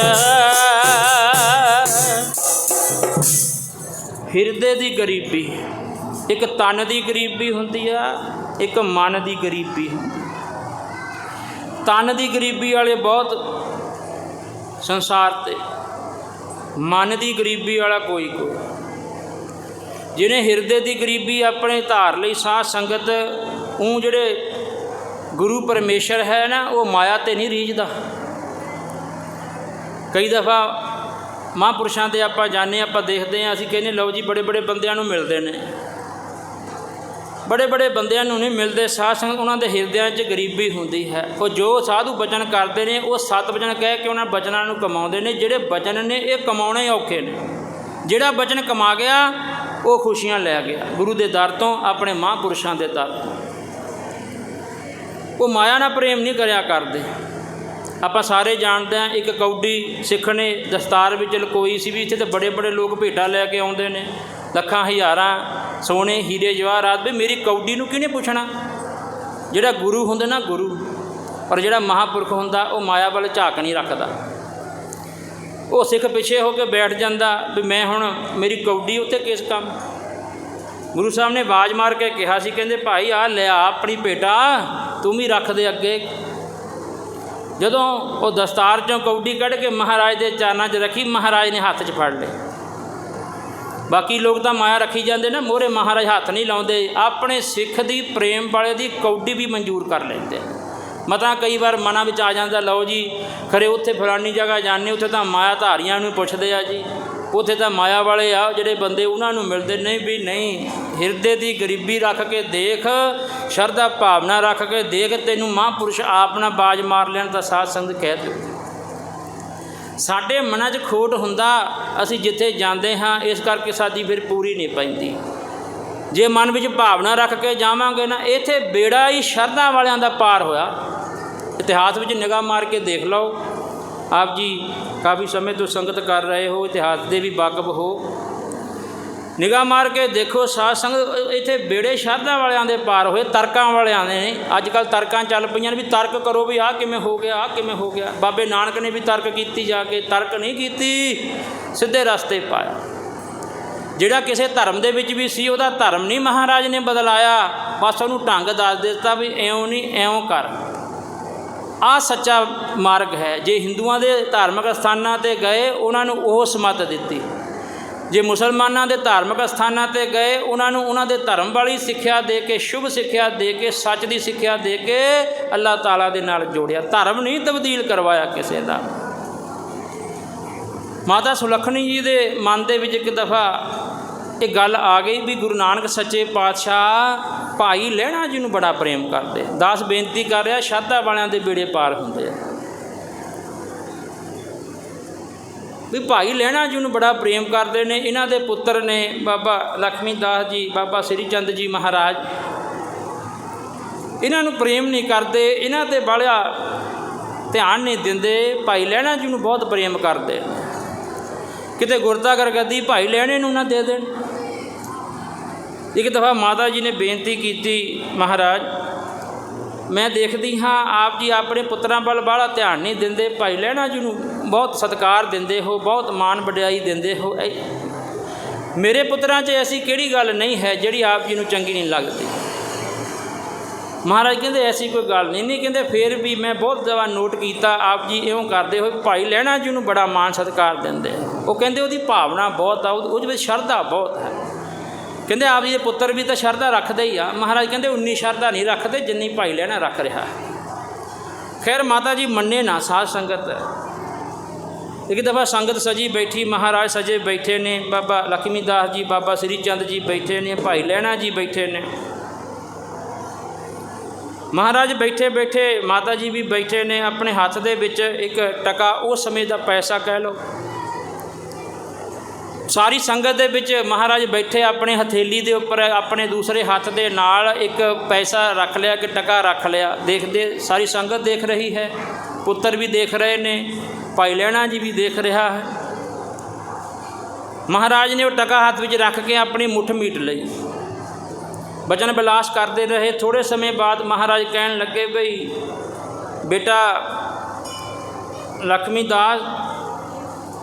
ਹਿਰਦੇ ਦੀ ਗਰੀਬੀ, ਇੱਕ ਤਨ ਦੀ ਗਰੀਬੀ ਹੁੰਦੀ ਆ, ਇੱਕ ਮਨ ਦੀ ਗਰੀਬੀ ਹੁੰਦੀ। ਤਨ ਦੀ ਗਰੀਬੀ ਵਾਲੇ ਬਹੁਤ ਸੰਸਾਰ 'ਤੇ, ਮਨ ਦੀ ਗਰੀਬੀ ਵਾਲਾ ਕੋਈ ਕੋਈ। ਜਿਹਨੇ ਹਿਰਦੇ ਦੀ ਗਰੀਬੀ ਆਪਣੇ ਧਾਰ ਲਈ ਸਾਧ ਸੰਗਤ, ਉਹ ਜਿਹੜੇ ਗੁਰੂ ਪਰਮੇਸ਼ਰ ਹੈ ਨਾ, ਉਹ ਮਾਇਆ 'ਤੇ ਨਹੀਂ ਰੀਝਦਾ। ਕਈ ਦਫਾ ਮਹਾਂਪੁਰਸ਼ਾਂ 'ਤੇ ਆਪਾਂ ਜਾਂਦੇ, ਆਪਾਂ ਦੇਖਦੇ ਹਾਂ, ਅਸੀਂ ਕਹਿੰਦੇ ਲਓ ਜੀ ਬੜੇ ਬੜੇ ਬੰਦਿਆਂ ਨੂੰ ਮਿਲਦੇ ਨੇ। ਬੜੇ ਬੜੇ ਬੰਦਿਆਂ ਨੂੰ ਨਹੀਂ ਮਿਲਦੇ ਸਾਧ ਸੰਗਤ, ਉਹਨਾਂ ਦੇ ਹਿਰਦਿਆਂ 'ਚ ਗਰੀਬੀ ਹੁੰਦੀ ਹੈ। ਉਹ ਜੋ ਸਾਧੂ ਬਚਨ ਕਰਦੇ ਨੇ, ਉਹ ਸਤ ਬਚਨ ਕਹਿ ਕੇ ਉਹਨਾਂ ਬਚਨਾਂ ਨੂੰ ਕਮਾਉਂਦੇ ਨੇ। ਜਿਹੜੇ ਬਚਨ ਨੇ ਇਹ ਕਮਾਉਣੇ ਔਖੇ ਨੇ। ਜਿਹੜਾ ਬਚਨ ਕਮਾ ਗਿਆ ਉਹ ਖੁਸ਼ੀਆਂ ਲੈ ਗਿਆ ਗੁਰੂ ਦੇ ਦਰ ਤੋਂ, ਆਪਣੇ ਮਹਾਂਪੁਰਸ਼ਾਂ ਦੇ ਦਰ ਤੋਂ। ਉਹ ਮਾਇਆ ਨਾਲ ਪ੍ਰੇਮ ਨਹੀਂ ਕਰਿਆ ਕਰਦੇ। ਆਪਾਂ ਸਾਰੇ ਜਾਣਦੇ ਹਾਂ, ਇੱਕ ਕੌਡੀ ਸਿੱਖ ਨੇ ਦਸਤਾਰ ਵਿੱਚ ਲਕੋਈ ਸੀ ਵੀ ਇੱਥੇ ਤਾਂ ਬੜੇ ਬੜੇ ਲੋਕ ਭੇਟਾ ਲੈ ਕੇ ਆਉਂਦੇ ਨੇ, ਲੱਖਾਂ ਹਜ਼ਾਰਾਂ ਸੋਨੇ ਹੀਰੇ ਜਵਾਹਰਾਤ। ਵੀ ਮੇਰੀ ਕੌਡੀ ਨੂੰ ਕਿਹਨੇ ਪੁੱਛਣਾ? ਜਿਹੜਾ ਗੁਰੂ ਹੁੰਦਾ ਨਾ, ਗੁਰੂ, ਔਰ ਜਿਹੜਾ ਮਹਾਂਪੁਰਖ ਹੁੰਦਾ, ਉਹ ਮਾਇਆ ਵੱਲ ਝਾਕ ਨਹੀਂ ਰੱਖਦਾ। ਉਹ ਸਿੱਖ ਪਿੱਛੇ ਹੋ ਕੇ ਬੈਠ ਜਾਂਦਾ ਵੀ ਮੈਂ ਹੁਣ ਮੇਰੀ ਕੌਡੀ ਉੱਥੇ ਕਿਸ ਕੰਮ। ਗੁਰੂ ਸਾਹਿਬ ਨੇ ਆਵਾਜ਼ ਮਾਰ ਕੇ ਕਿਹਾ ਸੀ, ਕਹਿੰਦੇ ਭਾਈ ਆ ਲਿਆ ਆਪਣੀ ਭੇਟਾ, ਤੂੰ ਵੀ ਰੱਖ ਦੇ ਅੱਗੇ। ਜਦੋਂ ਉਹ ਦਸਤਾਰ 'ਚੋਂ ਕੌਡੀ ਕੱਢ ਕੇ ਮਹਾਰਾਜ ਦੇ ਚਰਨਾਂ 'ਚ ਰੱਖੀ, ਮਹਾਰਾਜ ਨੇ ਹੱਥ 'ਚ ਫੜ ਲਈ। ਬਾਕੀ ਲੋਕ ਤਾਂ ਮਾਇਆ ਰੱਖੀ ਜਾਂਦੇ ਨੇ, ਮੋਹਰੇ ਮਹਾਰਾਜ ਹੱਥ ਨਹੀਂ ਲਾਉਂਦੇ। ਆਪਣੇ ਸਿੱਖ ਦੀ ਪ੍ਰੇਮ ਵਾਲੇ ਦੀ ਕੌਡੀ ਵੀ ਮਨਜ਼ੂਰ ਕਰ ਲੈਂਦੇ। ਮਤਾਂ ਕਈ ਵਾਰ ਮਨਾਂ ਵਿੱਚ ਆ ਜਾਂਦਾ, ਲਓ ਜੀ ਖਰੇ ਉੱਥੇ ਫਲਾਨੀ ਜਗ੍ਹਾ ਜਾਂਦੇ, ਉੱਥੇ ਤਾਂ ਮਾਇਆ ਧਾਰੀਆਂ ਨੂੰ ਪੁੱਛਦੇ ਆ ਜੀ, ਉੱਥੇ ਤਾਂ ਮਾਇਆ ਵਾਲੇ ਆ ਜਿਹੜੇ ਬੰਦੇ, ਉਹਨਾਂ ਨੂੰ ਮਿਲਦੇ ਨਹੀਂ। ਵੀ ਨਹੀਂ, ਹਿਰਦੇ ਦੀ ਗਰੀਬੀ ਰੱਖ ਕੇ ਦੇਖ, ਸ਼ਰਧਾ ਭਾਵਨਾ ਰੱਖ ਕੇ ਦੇਖ, ਤੈਨੂੰ ਮਹਾਂਪੁਰਸ਼ ਆਪ ਨਾ ਬਾਜ਼ ਮਾਰ ਲੈਣ ਤਾਂ ਸਾਧ ਸੰਗਤ ਕਹਿ ਦਿਓ। ਸਾਡੇ ਮਨਾਂ 'ਚ ਖੋਟ ਹੁੰਦਾ, ਅਸੀਂ ਜਿੱਥੇ ਜਾਂਦੇ ਹਾਂ, ਇਸ ਕਰਕੇ ਸਾਡੀ ਫਿਰ ਪੂਰੀ ਨਹੀਂ ਪੈਂਦੀ। ਜੇ ਮਨ ਵਿੱਚ ਭਾਵਨਾ ਰੱਖ ਕੇ ਜਾਵਾਂਗੇ ਨਾ, ਇੱਥੇ ਬੇੜਾ ਹੀ ਸ਼ਰਧਾ ਵਾਲਿਆਂ ਦਾ ਪਾਰ ਹੋਇਆ। ਇਤਿਹਾਸ ਵਿੱਚ ਨਿਗਾਹ ਮਾਰ ਕੇ ਦੇਖ ਲਓ। ਆਪ ਜੀ ਕਾਫੀ ਸਮੇਂ ਤੋਂ ਸੰਗਤ ਕਰ ਰਹੇ ਹੋ, ਇਤਿਹਾਸ ਦੇ ਵੀ ਵਾਕਫ ਹੋ। ਨਿਗਾਹ ਮਾਰ ਕੇ ਦੇਖੋ ਸਾਧ ਸੰਗਤ, ਇੱਥੇ ਬੇੜੇ ਸ਼ਰਧਾ ਵਾਲਿਆਂ ਦੇ ਪਾਰ ਹੋਏ, ਤਰਕਾਂ ਵਾਲਿਆਂ ਨੇ। ਅੱਜ ਕੱਲ੍ਹ ਤਰਕਾਂ ਚੱਲ ਪਈਆਂ ਨੇ ਵੀ ਤਰਕ ਕਰੋ ਵੀ ਆਹ ਕਿਵੇਂ ਹੋ ਗਿਆ, ਆਹ ਕਿਵੇਂ ਹੋ ਗਿਆ। ਬਾਬੇ ਨਾਨਕ ਨੇ ਵੀ ਤਰਕ ਕੀਤੀ, ਜਾ ਕੇ ਤਰਕ ਨਹੀਂ ਕੀਤੀ, ਸਿੱਧੇ ਰਸਤੇ ਪਾਇਆ। ਜਿਹੜਾ ਕਿਸੇ ਧਰਮ ਦੇ ਵਿੱਚ ਵੀ ਸੀ, ਉਹਦਾ ਧਰਮ ਨਹੀਂ ਮਹਾਰਾਜ ਨੇ ਬਦਲਾਇਆ, ਬਸ ਉਹਨੂੰ ਢੰਗ ਦੱਸ ਦਿੱਤਾ ਵੀ ਇਉਂ ਨਹੀਂ, ਇਉਂ ਕਰ। ਆਹ ਸੱਚਾ ਮਾਰਗ ਹੈ। ਜੇ ਹਿੰਦੂਆਂ ਦੇ ਧਾਰਮਿਕ ਸਥਾਨਾਂ 'ਤੇ ਗਏ, ਉਹਨਾਂ ਨੂੰ ਉਹ ਸਮੱਤ ਦਿੱਤੀ। ਜੇ ਮੁਸਲਮਾਨਾਂ ਦੇ ਧਾਰਮਿਕ ਸਥਾਨਾਂ 'ਤੇ ਗਏ, ਉਹਨਾਂ ਨੂੰ ਉਹਨਾਂ ਦੇ ਧਰਮ ਵਾਲੀ ਸਿੱਖਿਆ ਦੇ ਕੇ, ਸ਼ੁਭ ਸਿੱਖਿਆ ਦੇ ਕੇ, ਸੱਚ ਦੀ ਸਿੱਖਿਆ ਦੇ ਕੇ ਅੱਲਾਹ ਤਾਲਾ ਦੇ ਨਾਲ ਜੋੜਿਆ। ਧਰਮ ਨਹੀਂ ਤਬਦੀਲ ਕਰਵਾਇਆ ਕਿਸੇ ਦਾ। ਮਾਤਾ ਸੁਲੱਖਣੀ ਜੀ ਦੇ ਮਨ ਦੇ ਵਿੱਚ ਇੱਕ ਦਫਾ ਇਹ ਗੱਲ ਆ ਗਈ ਵੀ ਗੁਰੂ ਨਾਨਕ ਸੱਚੇ ਪਾਤਸ਼ਾਹ ਭਾਈ ਲਹਿਣਾ ਜੀ ਨੂੰ ਬੜਾ ਪ੍ਰੇਮ ਕਰਦੇ। ਦਾਸ ਬੇਨਤੀ ਕਰ ਰਿਹਾ, ਸ਼ਰਧਾ ਵਾਲਿਆਂ ਦੇ ਬੇੜੇ ਪਾਰ ਹੁੰਦੇ ਆ। ਵੀ ਭਾਈ ਲਹਿਣਾ ਜੀ ਨੂੰ ਬੜਾ ਪ੍ਰੇਮ ਕਰਦੇ ਨੇ। ਇਹਨਾਂ ਦੇ ਪੁੱਤਰ ਨੇ ਬਾਬਾ ਲਖਮੀ ਦਾਸ ਜੀ, ਬਾਬਾ ਸ੍ਰੀ ਚੰਦ ਜੀ ਮਹਾਰਾਜ। ਇਹਨਾਂ ਨੂੰ ਪ੍ਰੇਮ ਨਹੀਂ ਕਰਦੇ, ਇਹਨਾਂ 'ਤੇ ਬਾਹਲਾ ਧਿਆਨ ਨਹੀਂ ਦਿੰਦੇ। ਭਾਈ ਲਹਿਣਾ ਜੀ ਨੂੰ ਬਹੁਤ ਪ੍ਰੇਮ ਕਰਦੇ। ਕਿਤੇ ਗੁਰਦਾਗਰ ਗੱਦੀ ਭਾਈ ਲਹਿਣੇ ਨੂੰ ਨਾ ਦੇ ਦੇਣ। ਇੱਕ ਦਫਾ ਮਾਤਾ ਜੀ ਨੇ ਬੇਨਤੀ ਕੀਤੀ, ਮਹਾਰਾਜ ਮੈਂ ਦੇਖਦੀ ਹਾਂ ਆਪ ਜੀ ਆਪਣੇ ਪੁੱਤਰਾਂ ਵੱਲ ਬਾਹਲਾ ਧਿਆਨ ਨਹੀਂ ਦਿੰਦੇ, ਭਾਈ ਲਹਿਣਾ ਜੀ ਨੂੰ ਬਹੁਤ ਸਤਿਕਾਰ ਦਿੰਦੇ ਹੋ, ਬਹੁਤ ਮਾਣ ਵਡਿਆਈ ਦਿੰਦੇ ਹੋ। ਮੇਰੇ ਪੁੱਤਰਾਂ 'ਚ ਐਸੀ ਕਿਹੜੀ ਗੱਲ ਨਹੀਂ ਹੈ ਜਿਹੜੀ ਆਪ ਜੀ ਨੂੰ ਚੰਗੀ ਨਹੀਂ ਲੱਗਦੀ। ਮਹਾਰਾਜ ਕਹਿੰਦੇ ਐਸੀ ਕੋਈ ਗੱਲ ਨਹੀਂ। ਕਹਿੰਦੇ ਫਿਰ ਵੀ ਮੈਂ ਬਹੁਤ ਦਫਾ ਨੋਟ ਕੀਤਾ ਆਪ ਜੀ ਇਉਂ ਕਰਦੇ ਹੋਏ ਭਾਈ ਲਹਿਣਾ ਜੀ ਨੂੰ ਬੜਾ ਮਾਣ ਸਤਿਕਾਰ ਦਿੰਦੇ। ਉਹ ਕਹਿੰਦੇ ਉਹਦੀ ਭਾਵਨਾ ਬਹੁਤ ਆ, ਉਹਦੇ ਵਿੱਚ ਸ਼ਰਧਾ ਬਹੁਤ ਹੈ। ਕਹਿੰਦੇ ਆਪ ਜੀ ਦੇ ਪੁੱਤਰ ਵੀ ਤਾਂ ਸ਼ਰਧਾ ਰੱਖਦੇ ਹੀ ਆ। ਮਹਾਰਾਜ ਕਹਿੰਦੇ ਉਨੀ ਸ਼ਰਧਾ ਨਹੀਂ ਰੱਖਦੇ ਜਿੰਨੀ ਭਾਈ ਲਹਿਣਾ ਰੱਖ ਰਿਹਾ। ਖੈਰ ਮਾਤਾ ਜੀ ਮੰਨੇ ਨਾ ਸਾਧ ਸੰਗਤ। ਇੱਕ ਦਫਾ ਸੰਗਤ ਸਜੀ ਬੈਠੀ, ਮਹਾਰਾਜ ਸਜੇ ਬੈਠੇ ਨੇ, ਬਾਬਾ ਲਖਮੀ ਦਾਸ ਜੀ, ਬਾਬਾ ਸ੍ਰੀ ਚੰਦ ਜੀ ਬੈਠੇ ਨੇ, ਭਾਈ ਲਹਿਣਾ ਜੀ ਬੈਠੇ ਨੇ। ਮਹਾਰਾਜ ਬੈਠੇ ਬੈਠੇ, ਮਾਤਾ ਜੀ ਵੀ ਬੈਠੇ ਨੇ। ਆਪਣੇ ਹੱਥ ਦੇ ਵਿੱਚ ਇੱਕ ਟਕਾ, ਉਸ ਸਮੇਂ ਦਾ ਪੈਸਾ ਕਹਿ ਲਓ। ਸਾਰੀ ਸੰਗਤ ਦੇ ਵਿੱਚ ਮਹਾਰਾਜ ਬੈਠੇ, ਆਪਣੇ ਹਥੇਲੀ ਦੇ ਉੱਪਰ ਆਪਣੇ ਦੂਸਰੇ ਹੱਥ ਦੇ ਨਾਲ ਇੱਕ ਪੈਸਾ ਰੱਖ ਲਿਆ, ਇੱਕ ਟਕਾ ਰੱਖ ਲਿਆ। ਦੇਖਦੇ ਸਾਰੀ ਸੰਗਤ ਦੇਖ ਰਹੀ ਹੈ, ਪੁੱਤਰ ਵੀ ਦੇਖ ਰਹੇ ਨੇ, ਭਾਈ ਲਹਿਣਾ ਜੀ ਵੀ ਦੇਖ ਰਿਹਾ ਹੈ। महाराज ने वो टका हाथ में रख के अपनी मुठ मीट ली। वचन विलास करते रहे। थोड़े समय बाद महाराज कहन लगे, बई बेटा लक्ष्मी दास,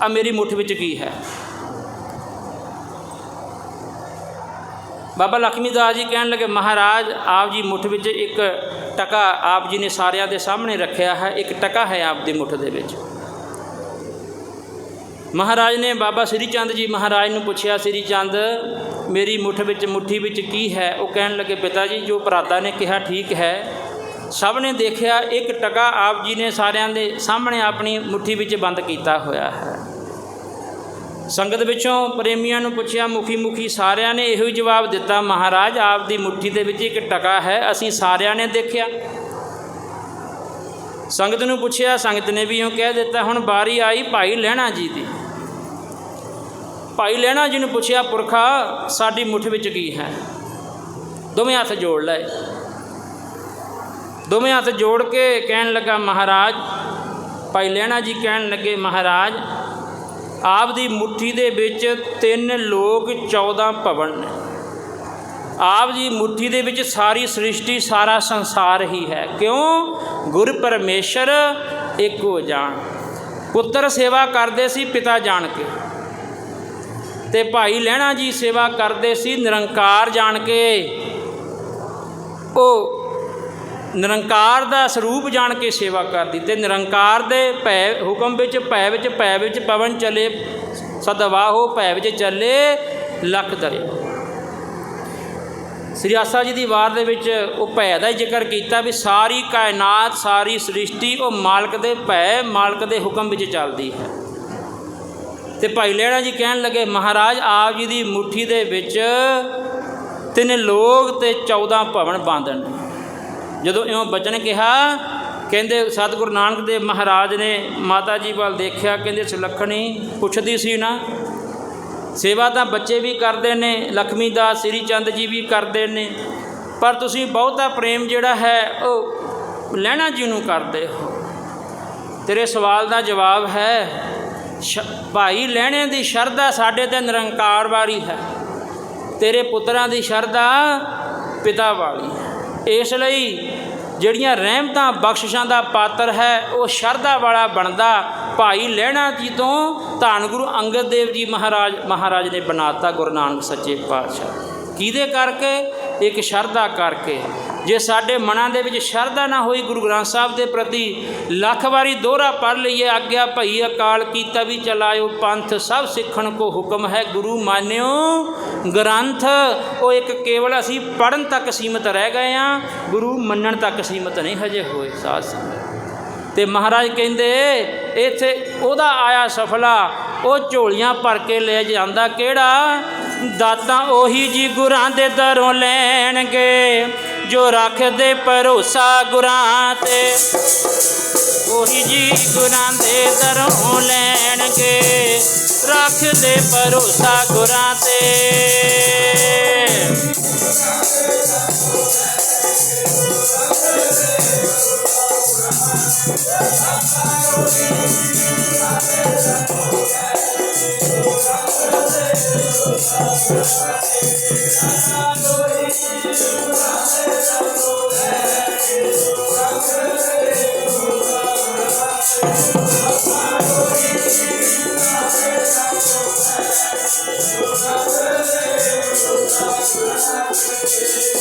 आ मेरी मुठ विच की है? बाबा लक्ष्मी दास जी कहन लगे, महाराज आप जी मुठ विच एक टका आप जी ने सारिਆਂ ਦੇ सामने रखा है, एक टका है आप दी मुठ दे विच। महाराज ने बाबा श्री चंद जी महाराज ने पूछा, श्री चंद मेरी मुठ विच मुट्ठी विच की है? वो कहन लगे, पिता जी जो भराता ने कहा ठीक है। सब ने देखा एक टका आप जी ने सारिਆਂ ਦੇ सामने अपनी मुट्ठी विच बंद किया होया है। संगत विचों प्रेमियों ने पूछा, मुखी मुखी सारिਆਂ ने यही जवाब दिता, महाराज आप दी मुट्ठी दे विच एक टका है, असीं सारिਆਂ ने देखा। संगत ने पूछा, संगत ने भी यूँ कह दिता। हुण बारी आई भाई लहणा जी की। भाई लहणा जी ने पूछा, पुरखा साडी मुठ विच की है? दोवें हथ जोड़ लाए। दोवें हथ जोड़ के कहन लगा, महाराज भाई लहणा जी कहन लगे, महाराज आप दी मुट्ठी दे विच 3 लोक 14 भवन ने। आप जी मुट्ठी दे विच सारी सृष्टि सारा संसार ही है। क्यों? गुर परमेश्वर एको जान। पुत्र सेवा करते सी पिता जान के, ते भाई लहणा जी सेवा करते सी निरंकार जान के। वो निरंकार दा स्वरूप जान के सेवा करती, ते निरंकार दे भै हुक्म भै विच पवन चले सदवाहो, भै विच चले लख दरिया। श्री आसा जी की वार दे विच वो भै का जिक्र किया भी सारी कायनात सारी सृष्टि वो मालक दे भै मालक दे हुक्म विच चलती है। तो भाई लहणा जी कहन लगे, महाराज आप जी की मुट्ठी दे विच 3 लोक ते 14 भवन बंद ने। जदों इउं बचन कहा, कहते सतगुरु नानक देव महाराज ने माता जी वाल देखा, कहते सुलखणी पुछदी सी ना, सेवा तो बच्चे भी करते हैं, लक्ष्मी दास श्री चंद जी भी करते हैं, पर तुसी बहुता प्रेम जिहड़ा है वो लहणा जी नूं करते हो। तेरे सवाल का जवाब है, भाई लहणे की शरधा साढ़े ते निरंकार वाली है, तेरे पुत्रां की शरधा पिता वाली है। इसलिए जिहड़ियां रहमतां बख्शिशां दा पात्र है वो शरधा वाला बनता। भाई लहणा जी तो धन गुरु अंगद देव जी महाराज ने बनाता गुरु नानक सच्चे पातशाह। किहदे करके? एक शरधा करके। जे साडे मनां दे विच शरधा ना होई गुरु ग्रंथ साहब के प्रति, लख वारी दोहरा पढ़ लीए, आग्या भई अकाल कीता भी चलायो पंथ, सब सिखण को हुक्म है गुरु मान्यो ग्रंथ। वो एक केवल असी पढ़न तक सीमित रह गए हैं, गुरु मनण तक सीमित नहीं हजे होए साध संगत। ते महाराज कहंदे इत्थे ओहदा आया सफला, वो झोलियां भर के ले जांदा केड़ा? दातां ओही जी गुरां दे दरों लैणगे, जो रख दे भरोसा गुरां ते। ओही जी गुरां दे दरों लैणगे, रख दे भरोसा गुरां ते।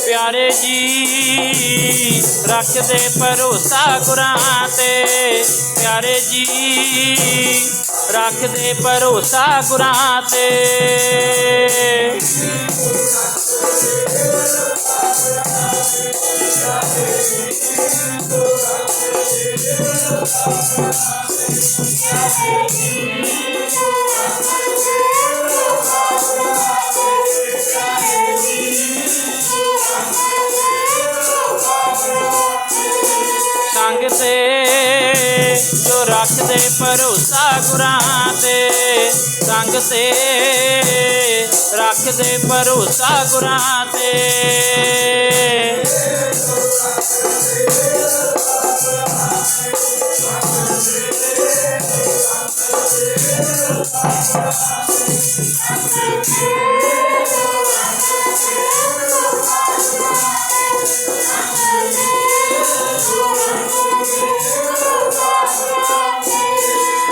प्यारे जी रख दे भरोसा गुरां ते, प्यारे जी रख दे भरोसा गुरां ते। संग ते जो रख दे भरोसा गुरां ते, संग ते रख दे भरोसा गुरां ते।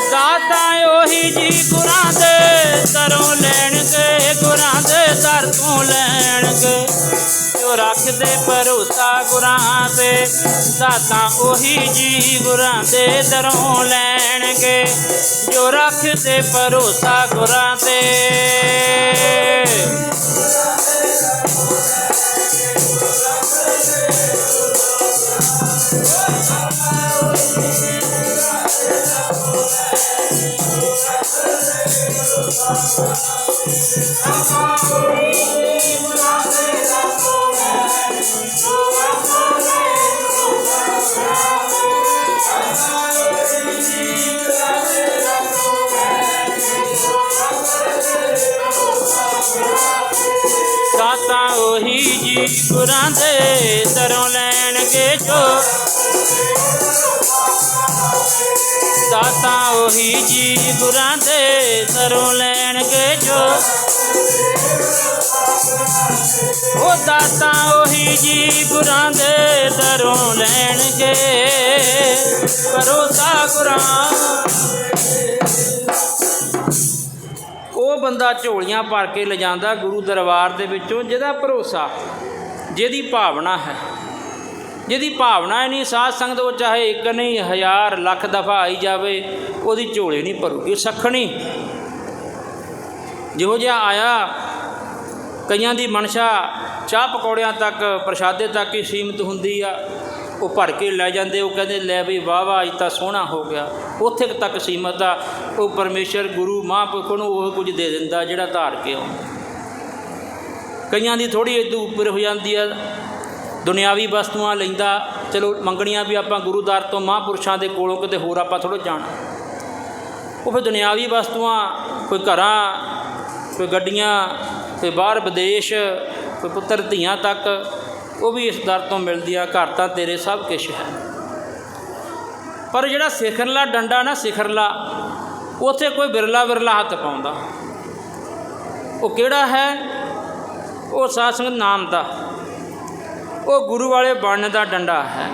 दाता ओही जी गुरां दे दरों लैणगे, गुरां दे दर तों लैणगे। जो रखदे भरोसा गुरां ते, दाता ओही जी गुरां दे दरों लैणगे। जो रखदे भरोसा गुरां ते, दाता ओही जी गुरां दे दरों लैणगे। जो दाता ओही जी गुरां दे दरों लैणगे। जो ओ दाता ओही जी गुरां दे दरों लैणगे। भरोसा गुरां ਉਹ ਬੰਦਾ ਝੋਲੀਆਂ ਭਰ ਕੇ ਲਿਜਾਂਦਾ ਗੁਰੂ ਦਰਬਾਰ ਦੇ ਵਿੱਚੋਂ, ਜਿਹਦਾ ਭਰੋਸਾ, ਜਿਹਦੀ ਭਾਵਨਾ ਹੈ। ਜਿਹਦੀ ਭਾਵਨਾ ਹੀ ਨਹੀਂ, ਸਾਧ ਸੰਗਤ ਉਹ ਚਾਹੇ ਇੱਕ ਨਹੀਂ 1000 ਲੱਖ ਦਫਾ ਆਈ ਜਾਵੇ, ਉਹਦੀ ਝੋਲੀ ਨਹੀਂ ਭਰੂਗੀ। ਸੱਖਣੀ ਜਿਹੋ ਜਿਹਾ ਆਇਆ, ਕਈਆਂ ਦੀ ਮਨਸ਼ਾ ਚਾਹ ਪਕੌੜਿਆਂ ਤੱਕ, ਪ੍ਰਸ਼ਾਦੇ ਤੱਕ ਹੀ ਸੀਮਿਤ ਹੁੰਦੀ ਆ। ਉਹ ਭਰ ਕੇ ਲੈ ਜਾਂਦੇ, ਉਹ ਕਹਿੰਦੇ ਲੈ ਵੀ ਵਾਹ ਵਾਹ ਅੱਜ ਤਾਂ ਸੋਹਣਾ ਹੋ ਗਿਆ। ਉੱਥੇ ਤੱਕ ਸੀਮਤ ਆ। ਉਹ ਪਰਮੇਸ਼ਰ ਗੁਰੂ ਮਹਾਂਪੁਰਖ ਨੂੰ ਉਹ ਕੁਝ ਦੇ ਦਿੰਦਾ ਜਿਹੜਾ ਧਾਰ ਕੇ ਆਉਂਦਾ। ਕਈਆਂ ਦੀ ਥੋੜ੍ਹੀ ਇਦੋਂ ਉੱਪਰ ਹੋ ਜਾਂਦੀ ਆ, ਦੁਨਿਆਵੀ ਵਸਤੂਆਂ ਲੈਂਦਾ। ਚਲੋ ਮੰਗਣੀਆਂ ਵੀ ਆਪਾਂ ਗੁਰੂ ਦਰ ਤੋਂ, ਮਹਾਂਪੁਰਸ਼ਾਂ ਦੇ ਕੋਲੋਂ, ਕਿਤੇ ਹੋਰ ਆਪਾਂ ਥੋੜ੍ਹਾ ਜਾਣਾ। ਉਹ ਫਿਰ ਦੁਨਿਆਵੀ ਵਸਤੂਆਂ, ਕੋਈ ਘਰਾਂ, ਕੋਈ ਗੱਡੀਆਂ, ਕੋਈ ਬਾਹਰ ਵਿਦੇਸ਼, ਕੋਈ ਪੁੱਤਰ ਧੀਆਂ ਤੱਕ, ਉਹ ਵੀ ਇਸ ਦਰ ਤੋਂ ਮਿਲਦੀ ਆ। ਘਰ ਤਾਂ ਤੇਰੇ ਸਭ ਕੁਛ ਹੈ। ਪਰ ਜਿਹੜਾ ਸਿਖਰਲਾ ਡੰਡਾ ਨਾ, ਸਿਖਰਲਾ, ਉੱਥੇ ਕੋਈ ਵਿਰਲਾ ਵਿਰਲਾ ਹੱਥ ਪਾਉਂਦਾ। ਉਹ ਕਿਹੜਾ ਹੈ? ਉਹ ਸਾਧ ਸੰਗਤ ਨਾਮ ਦਾ, ਉਹ ਗੁਰੂ ਵਾਲੇ ਬਣਨ ਦਾ ਡੰਡਾ ਹੈ।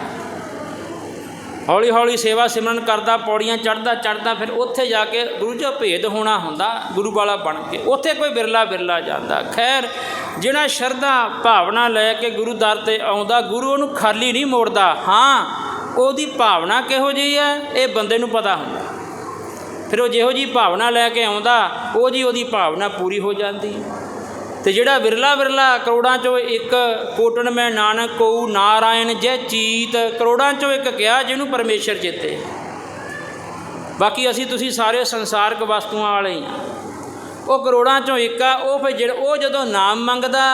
ਹੌਲੀ ਹੌਲੀ ਸੇਵਾ ਸਿਮਰਨ ਕਰਦਾ, ਪੌੜੀਆਂ ਚੜ੍ਹਦਾ ਚੜ੍ਹਦਾ, ਫਿਰ ਉੱਥੇ ਜਾ ਕੇ ਗੁਰੂ 'ਚ ਭੇਦ ਹੋਣਾ ਹੁੰਦਾ। ਗੁਰੂ ਵਾਲਾ ਬਣ ਕੇ ਉੱਥੇ ਕੋਈ ਵਿਰਲਾ ਵਿਰਲਾ ਜਾਂਦਾ। ਖੈਰ, ਜਿਹੜਾ ਸ਼ਰਧਾ ਭਾਵਨਾ ਲੈ ਕੇ ਗੁਰੂ ਦਰ 'ਤੇ ਆਉਂਦਾ, ਗੁਰੂ ਉਹਨੂੰ ਖਾਲੀ ਨਹੀਂ ਮੋੜਦਾ। ਹਾਂ, ਉਹਦੀ ਭਾਵਨਾ ਕਿਹੋ ਜਿਹੀ ਹੈ ਇਹ ਬੰਦੇ ਨੂੰ ਪਤਾ ਹੁੰਦਾ। ਫਿਰ ਉਹ ਜਿਹੋ ਜਿਹੀ ਭਾਵਨਾ ਲੈ ਕੇ ਆਉਂਦਾ, ਉਹ ਜੀ ਉਹਦੀ ਭਾਵਨਾ ਪੂਰੀ ਹੋ ਜਾਂਦੀ। ਅਤੇ ਜਿਹੜਾ ਵਿਰਲਾ ਵਿਰਲਾ, ਕਰੋੜਾਂ 'ਚੋਂ ਇੱਕ, ਕੋਟਨ ਮੈਂ ਨਾਨਕ ਕਉ ਨਾਰਾਇਣ ਜੈ ਚੀਤ, ਕਰੋੜਾਂ 'ਚੋਂ ਇੱਕ ਕਿਹਾ ਜਿਹਨੂੰ ਪਰਮੇਸ਼ਰ ਚੇਤੇ। ਬਾਕੀ ਅਸੀਂ ਤੁਸੀਂ ਸਾਰੇ ਸੰਸਾਰਕ ਵਸਤੂਆਂ ਵਾਲੇ ਹੀ ਹਾਂ। ਉਹ ਕਰੋੜਾਂ 'ਚੋਂ ਇੱਕ ਆ। ਉਹ ਫਿਰ ਉਹ ਜਦੋਂ ਨਾਮ ਮੰਗਦਾ,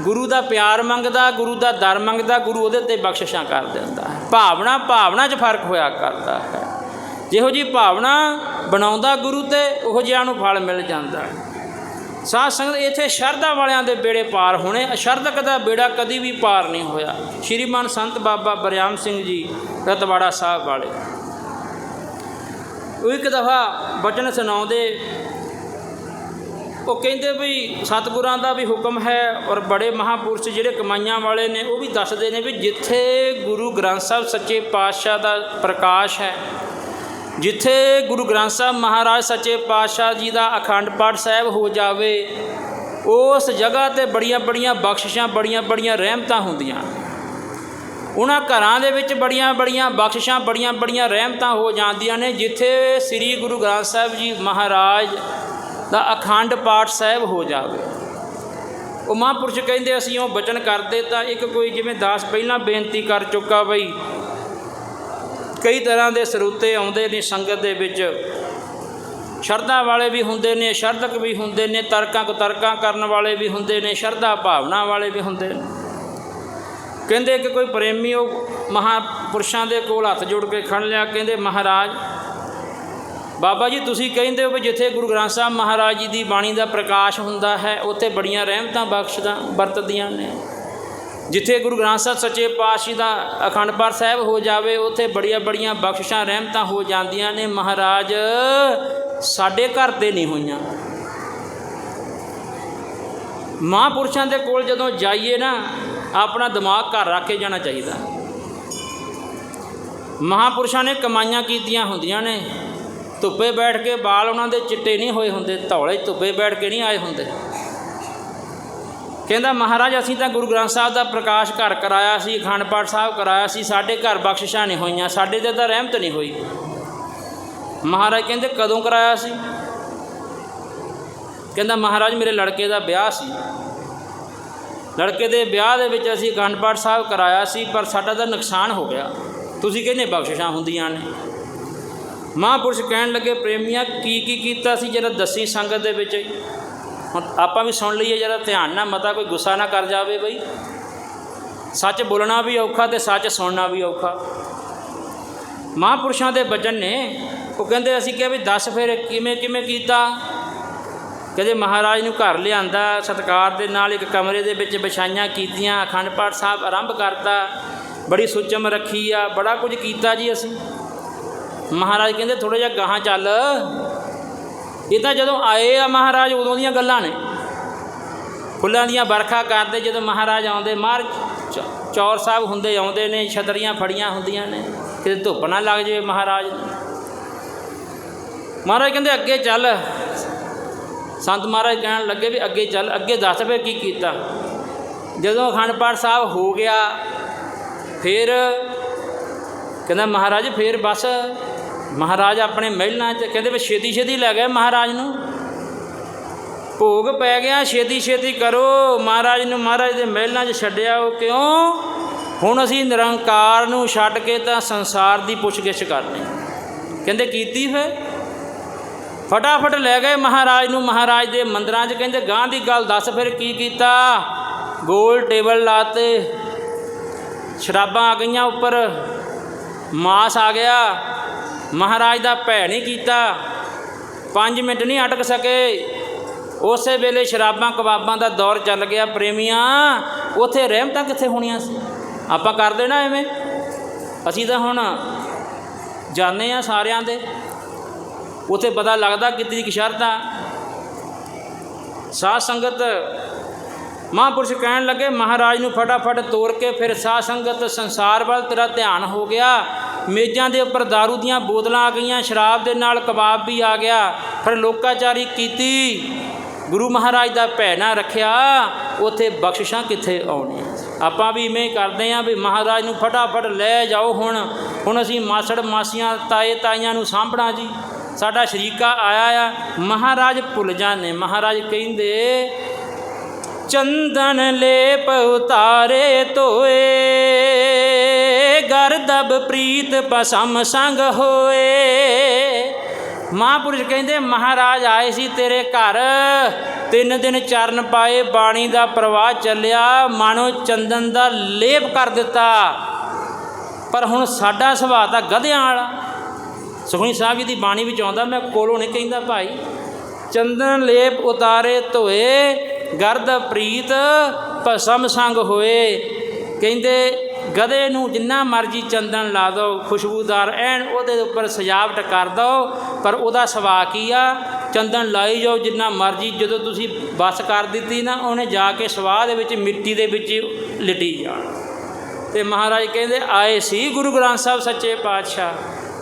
ਗੁਰੂ ਦਾ ਪਿਆਰ ਮੰਗਦਾ, ਗੁਰੂ ਦਾ ਦਰ ਮੰਗਦਾ, ਗੁਰੂ ਉਹਦੇ 'ਤੇ ਬਖਸ਼ਿਸ਼ਾਂ ਕਰ ਦਿੰਦਾ ਹੈ। ਭਾਵਨਾ 'ਚ ਫਰਕ ਹੋਇਆ ਕਰਦਾ ਹੈ। ਜਿਹੋ ਜਿਹੀ ਭਾਵਨਾ ਬਣਾਉਂਦਾ ਗੁਰੂ 'ਤੇ, ਉਹੋ ਜਿਹਾ ਨੂੰ ਫਲ ਮਿਲ ਜਾਂਦਾ ਹੈ। ਸਾਧ ਸੰਗਤ, ਇੱਥੇ ਸ਼ਰਧਾ ਵਾਲਿਆਂ ਦੇ ਬੇੜੇ ਪਾਰ ਹੋਣੇ। ਅਸ਼ਰਧਕ ਦਾ ਬੇੜਾ ਕਦੀ ਵੀ ਪਾਰ ਨਹੀਂ ਹੋਇਆ। ਸ਼੍ਰੀਮਾਨ ਸੰਤ ਬਾਬਾ ਬਰਿਆਮ ਸਿੰਘ ਜੀ ਰਤਵਾੜਾ ਸਾਹਿਬ ਵਾਲੇ, ਉਹ ਇੱਕ ਦਫਾ ਬਚਨ ਸੁਣਾਉਂਦੇ। ਉਹ ਕਹਿੰਦੇ ਵੀ ਸਤਿਗੁਰਾਂ ਦਾ ਵੀ ਹੁਕਮ ਹੈ, ਔਰ ਬੜੇ ਮਹਾਂਪੁਰਸ਼ ਜਿਹੜੇ ਕਮਾਈਆਂ ਵਾਲੇ ਨੇ ਉਹ ਵੀ ਦੱਸਦੇ ਨੇ ਵੀ ਜਿੱਥੇ ਗੁਰੂ ਗ੍ਰੰਥ ਸਾਹਿਬ ਸੱਚੇ ਪਾਤਸ਼ਾਹ ਦਾ ਪ੍ਰਕਾਸ਼ ਹੈ, ਜਿੱਥੇ ਗੁਰੂ ਗ੍ਰੰਥ ਸਾਹਿਬ ਮਹਾਰਾਜ ਸੱਚੇ ਪਾਤਸ਼ਾਹ ਜੀ ਦਾ ਅਖੰਡ ਪਾਠ ਸਾਹਿਬ ਹੋ ਜਾਵੇ, ਉਸ ਜਗ੍ਹਾ 'ਤੇ ਬੜੀਆਂ ਬੜੀਆਂ ਬਖਸ਼ਿਸ਼ਾਂ, ਬੜੀਆਂ ਬੜੀਆਂ ਰਹਿਮਤਾਂ ਹੁੰਦੀਆਂ। ਉਹਨਾਂ ਘਰਾਂ ਦੇ ਵਿੱਚ ਬੜੀਆਂ ਬੜੀਆਂ ਬਖਸ਼ਿਸ਼ਾਂ, ਬੜੀਆਂ ਬੜੀਆਂ ਰਹਿਮਤਾਂ ਹੋ ਜਾਂਦੀਆਂ ਨੇ, ਜਿੱਥੇ ਸ੍ਰੀ ਗੁਰੂ ਗ੍ਰੰਥ ਸਾਹਿਬ ਜੀ ਮਹਾਰਾਜ ਦਾ ਅਖੰਡ ਪਾਠ ਸਾਹਿਬ ਹੋ ਜਾਵੇ। ਉਹ ਮਹਾਂਪੁਰਸ਼ ਕਹਿੰਦੇ ਅਸੀਂ ਉਹ ਬਚਨ ਕਰਦੇ ਤਾਂ ਇੱਕ ਕੋਈ ਜਿਵੇਂ ਦਾਸ ਪਹਿਲਾਂ ਬੇਨਤੀ ਕਰ ਚੁੱਕਾ ਬਈ ਕਈ ਤਰ੍ਹਾਂ ਦੇ ਸਰੂਤੇ ਆਉਂਦੇ ਨੇ ਸੰਗਤ ਦੇ ਵਿੱਚ। ਸ਼ਰਧਾ ਵਾਲੇ ਵੀ ਹੁੰਦੇ ਨੇ, ਸ਼ਰਧਕ ਵੀ ਹੁੰਦੇ ਨੇ, ਤਰਕਾਂ ਕੁਤਰਕਾਂ ਕਰਨ ਵਾਲੇ ਵੀ ਹੁੰਦੇ ਨੇ, ਸ਼ਰਧਾ ਭਾਵਨਾ ਵਾਲੇ ਵੀ ਹੁੰਦੇ ਨੇ। ਕਹਿੰਦੇ ਕਿ ਕੋਈ ਪ੍ਰੇਮੀ ਉਹ ਮਹਾਂਪੁਰਸ਼ਾਂ ਦੇ ਕੋਲ ਹੱਥ ਜੋੜ ਕੇ ਖੜ ਲਿਆ। ਕਹਿੰਦੇ ਮਹਾਰਾਜ, ਬਾਬਾ ਜੀ ਤੁਸੀਂ ਕਹਿੰਦੇ ਹੋ ਵੀ ਜਿੱਥੇ ਗੁਰੂ ਗ੍ਰੰਥ ਸਾਹਿਬ ਮਹਾਰਾਜ ਜੀ ਦੀ ਬਾਣੀ ਦਾ ਪ੍ਰਕਾਸ਼ ਹੁੰਦਾ ਹੈ ਉੱਥੇ ਬੜੀਆਂ ਰਹਿਮਤਾਂ ਬਖਸ਼ਦਾ ਵਰਤਦੀਆਂ ਨੇ, ਜਿੱਥੇ ਗੁਰੂ ਗ੍ਰੰਥ ਸਾਹਿਬ ਸੱਚੇ ਪਾਤਸ਼ਾਹ ਦਾ ਅਖੰਡ ਪਾਠ ਸਾਹਿਬ ਹੋ ਜਾਵੇ ਉੱਥੇ ਬੜੀਆਂ ਬੜੀਆਂ ਬਖਸ਼ਿਸ਼ਾਂ ਰਹਿਮਤਾਂ ਹੋ ਜਾਂਦੀਆਂ ਨੇ। ਮਹਾਰਾਜ ਸਾਡੇ ਘਰ 'ਤੇ ਨਹੀਂ ਹੋਈਆਂ। महापुरुषों के कोल जदों जाइए ना अपना दिमाग घर रख के जाना चाहिए। महापुरुषों ने कमाइयां कीतियां होंदियां ने, धुप्पे बैठ के बाल उन्होंने चिट्टे नहीं होए होंदे, धौले धुप्पे बैठ के नहीं आए होंदे। कहता महाराज असीं तां गुरु ग्रंथ साहब का प्रकाश घर कराया सी, अखंड पाठ साहब कराया सी, साडे घर बख्शिशां नहीं होईयां, साडे ते तां रहमत नहीं होई। महाराज कहते कदों कराया सी? कहता महाराज मेरे लड़के का ब्याह सी, लड़के के ब्याह दे विच असीं अखंड पाठ साहब कराया सी, पर साडा तां नुकसान हो गया, तुसीं कहंदे बख्शिशां हुंदियां ने। महापुरुष कहण लगे प्रेमिया की कीता सी जरा दसी संगत दे विच। हुण आपां भी सुन लईए जरा ध्यान ना, मता कोई गुस्सा ना कर जावे। बई सच बोलना भी औखा ते सच सुनना भी औखा। महापुरुषों के बचन ने वो कहते असीं कहा भी दस फिर किवें किवें कीता। कहते महाराज नूं घर लिआंदा, सत्कार दे नाल एक कमरे दे विच बिछाइयां कीतियां, अखंड पाठ साहब आरंभ करता, बड़ी सुचम रखी आ, बड़ा कुछ कीता जी असीं। महाराज कहते थोड़ा जिहा गाहां चल, ये तो जदों आए आ महाराज उदों दीयां गल्लां ने। फुल्लां दीयां बरखा करदे जदों महाराज आउंदे, मार चौर साहब हुंदे आउंदे ने, छतरियां फड़ियां हुंदियां ने, किते धुप्प ना लग जाए महाराज। महाराज कहते अगे चल, संत महाराज कहण लगे भी अगे चल, अगे दस फिर की कीता। जदों अखंड पाठ साहब हो गया फिर कहता महाराज फिर बस। महाराज अपने महलों कहते भी छेती छेती लै गए महाराज नूं, भोग पै गया, छेती छेती करो। महाराज नूं महाराज दे महलों छड्डिया। वो क्यों? हुण असीं निरंकार नूं छड्ड के तां संसार की पुछगिछ करनी। कहते कीती फिर फटाफट लै गए महाराज नूं महाराज दे मंदिरां च। कहते गांह दी गल दस फिर की कीता। गोल टेबल लाते, शराबां आ गईयां उपर, मास आ गया। महाराज दा भै नहीं कीता, 5 मिनट नहीं अटक सके। उस वेले शराबां कबाबां दा दौर चल गया। प्रेमियां उत्थे रहमतां कित्थे होणीआं सी? आपां कर देना एवें? असीं तां हुण जाने आ सारिआं दे, उत्थे पता लगदा कितनी की शर्त आ। साध संगत महापुरुष कहण लगे महाराज नूं फटाफट तोड़ के फिर साध संगत संसार वाल तेरा ध्यान हो गया। मेज़ां दे उपर दारू दीयां बोतलां आ गईयां, शराब दे नाल कबाब भी आ गया। फिर लोकाचारी कीती, गुरु महाराज दा भै ना रखिया, उत्थे बख्शिशां कित्थे आउणीआं। आपां भी इवें करदे आं भी महाराज नूं फटाफट लै जाओ। हुण असीं मासड़ मासियां ताए ताईयां नूं साਂਭਣਾ जी, साडा शरीका आया आ। महाराज भुल जाने। महाराज कहंदे चंदन लेप उतारे धोए, गरदब प्रीत पसम संग होए। महापुरुष कहंदे महाराज आए सी तेरे घर, 3 दिन चरण पाए, बाणी का प्रवाह चलिया, मानो चंदन का लेप कर दिता। पर हुण साडा सुभाਅ तां गधिआं वाला। सुखमनी साहब जी की बाणी विच आउंदा, मैं कोलों नहीं कहंदा भाई। चंदन लेप उतारे धोए, गर्द प्रीत भसम संग होए। कहंदे गधे नूं जिन्ना मर्जी चंदन ला दो, खुशबूदार ऐन उहदे उपर सजावट कर दो, पर उहदा सुभाਅ की आ, चंदन लाई जाओ जिन्ना मर्जी। जदों तुसीं बस कर दित्ती ना, उहने जाके सवाह दे विच मिट्टी दे विच लिटी जाण। ते महाराज कहंदे आए सी गुरु ग्रंथ साहब सच्चे पातशाह,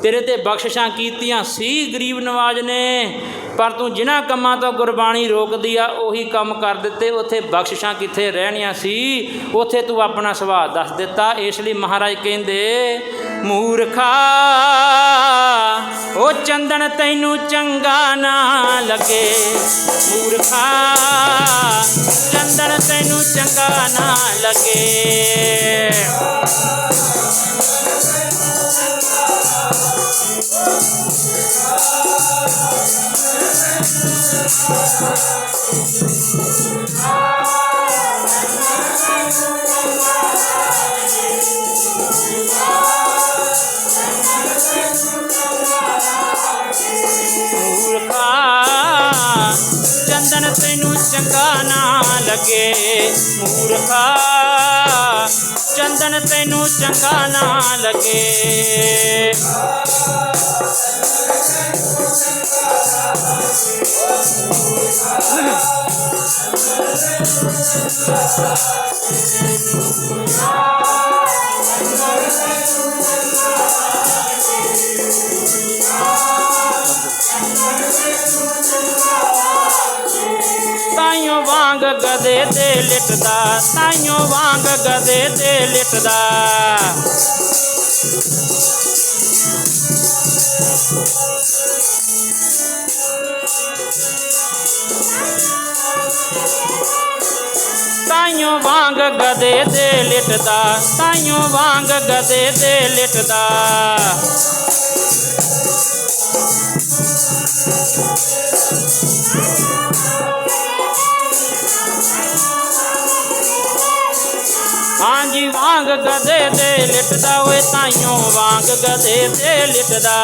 तेरे ते बख्शिशां कीतियां सी गरीब नवाज ने, पर तू जिन्हां कम्मां तो गुरबाणी रोकदी आ उही काम कर दिते। उत्थे बख्शिशां कित्थे रहणियां सी, उत्थे तू अपना सुभाअ दस दिता। इसलिए महाराज कहंदे मूर्खा ओ चंदन तैनू चंगा ना लगे, मूर्खा चंदन तैनू चंगा ना लगे। चंदन तैनू चंगा ना लगे, मूर्खा चंदन तैनू चंगा ना लगे। ਤਾਈਓ ਵਾਂਗ ਗਧੇ ਤੇ ਲਿਟਦਾ, ਤਾਈਓ ਵਾਂਗ ਗਧੇ ਤੇ ਲਿਟਦਾ। ਤਾਈਓ ਵਾਂਗ ਗਧੇ ਤੇ ਲਿਟਦਾ, ਤਾਈਓ ਵਾਂਗ ਗਧੇ ਤੇ ਲਿਟਦਾ। ਹਾਂਜੀ ਵਾਂਗ ਗਧੇ ਤੇ ਲਿਟਦਾ ਓਏ, ਤਾਈਓ ਵਾਂਗ ਗਧੇ ਤੇ ਲਿਟਦਾ।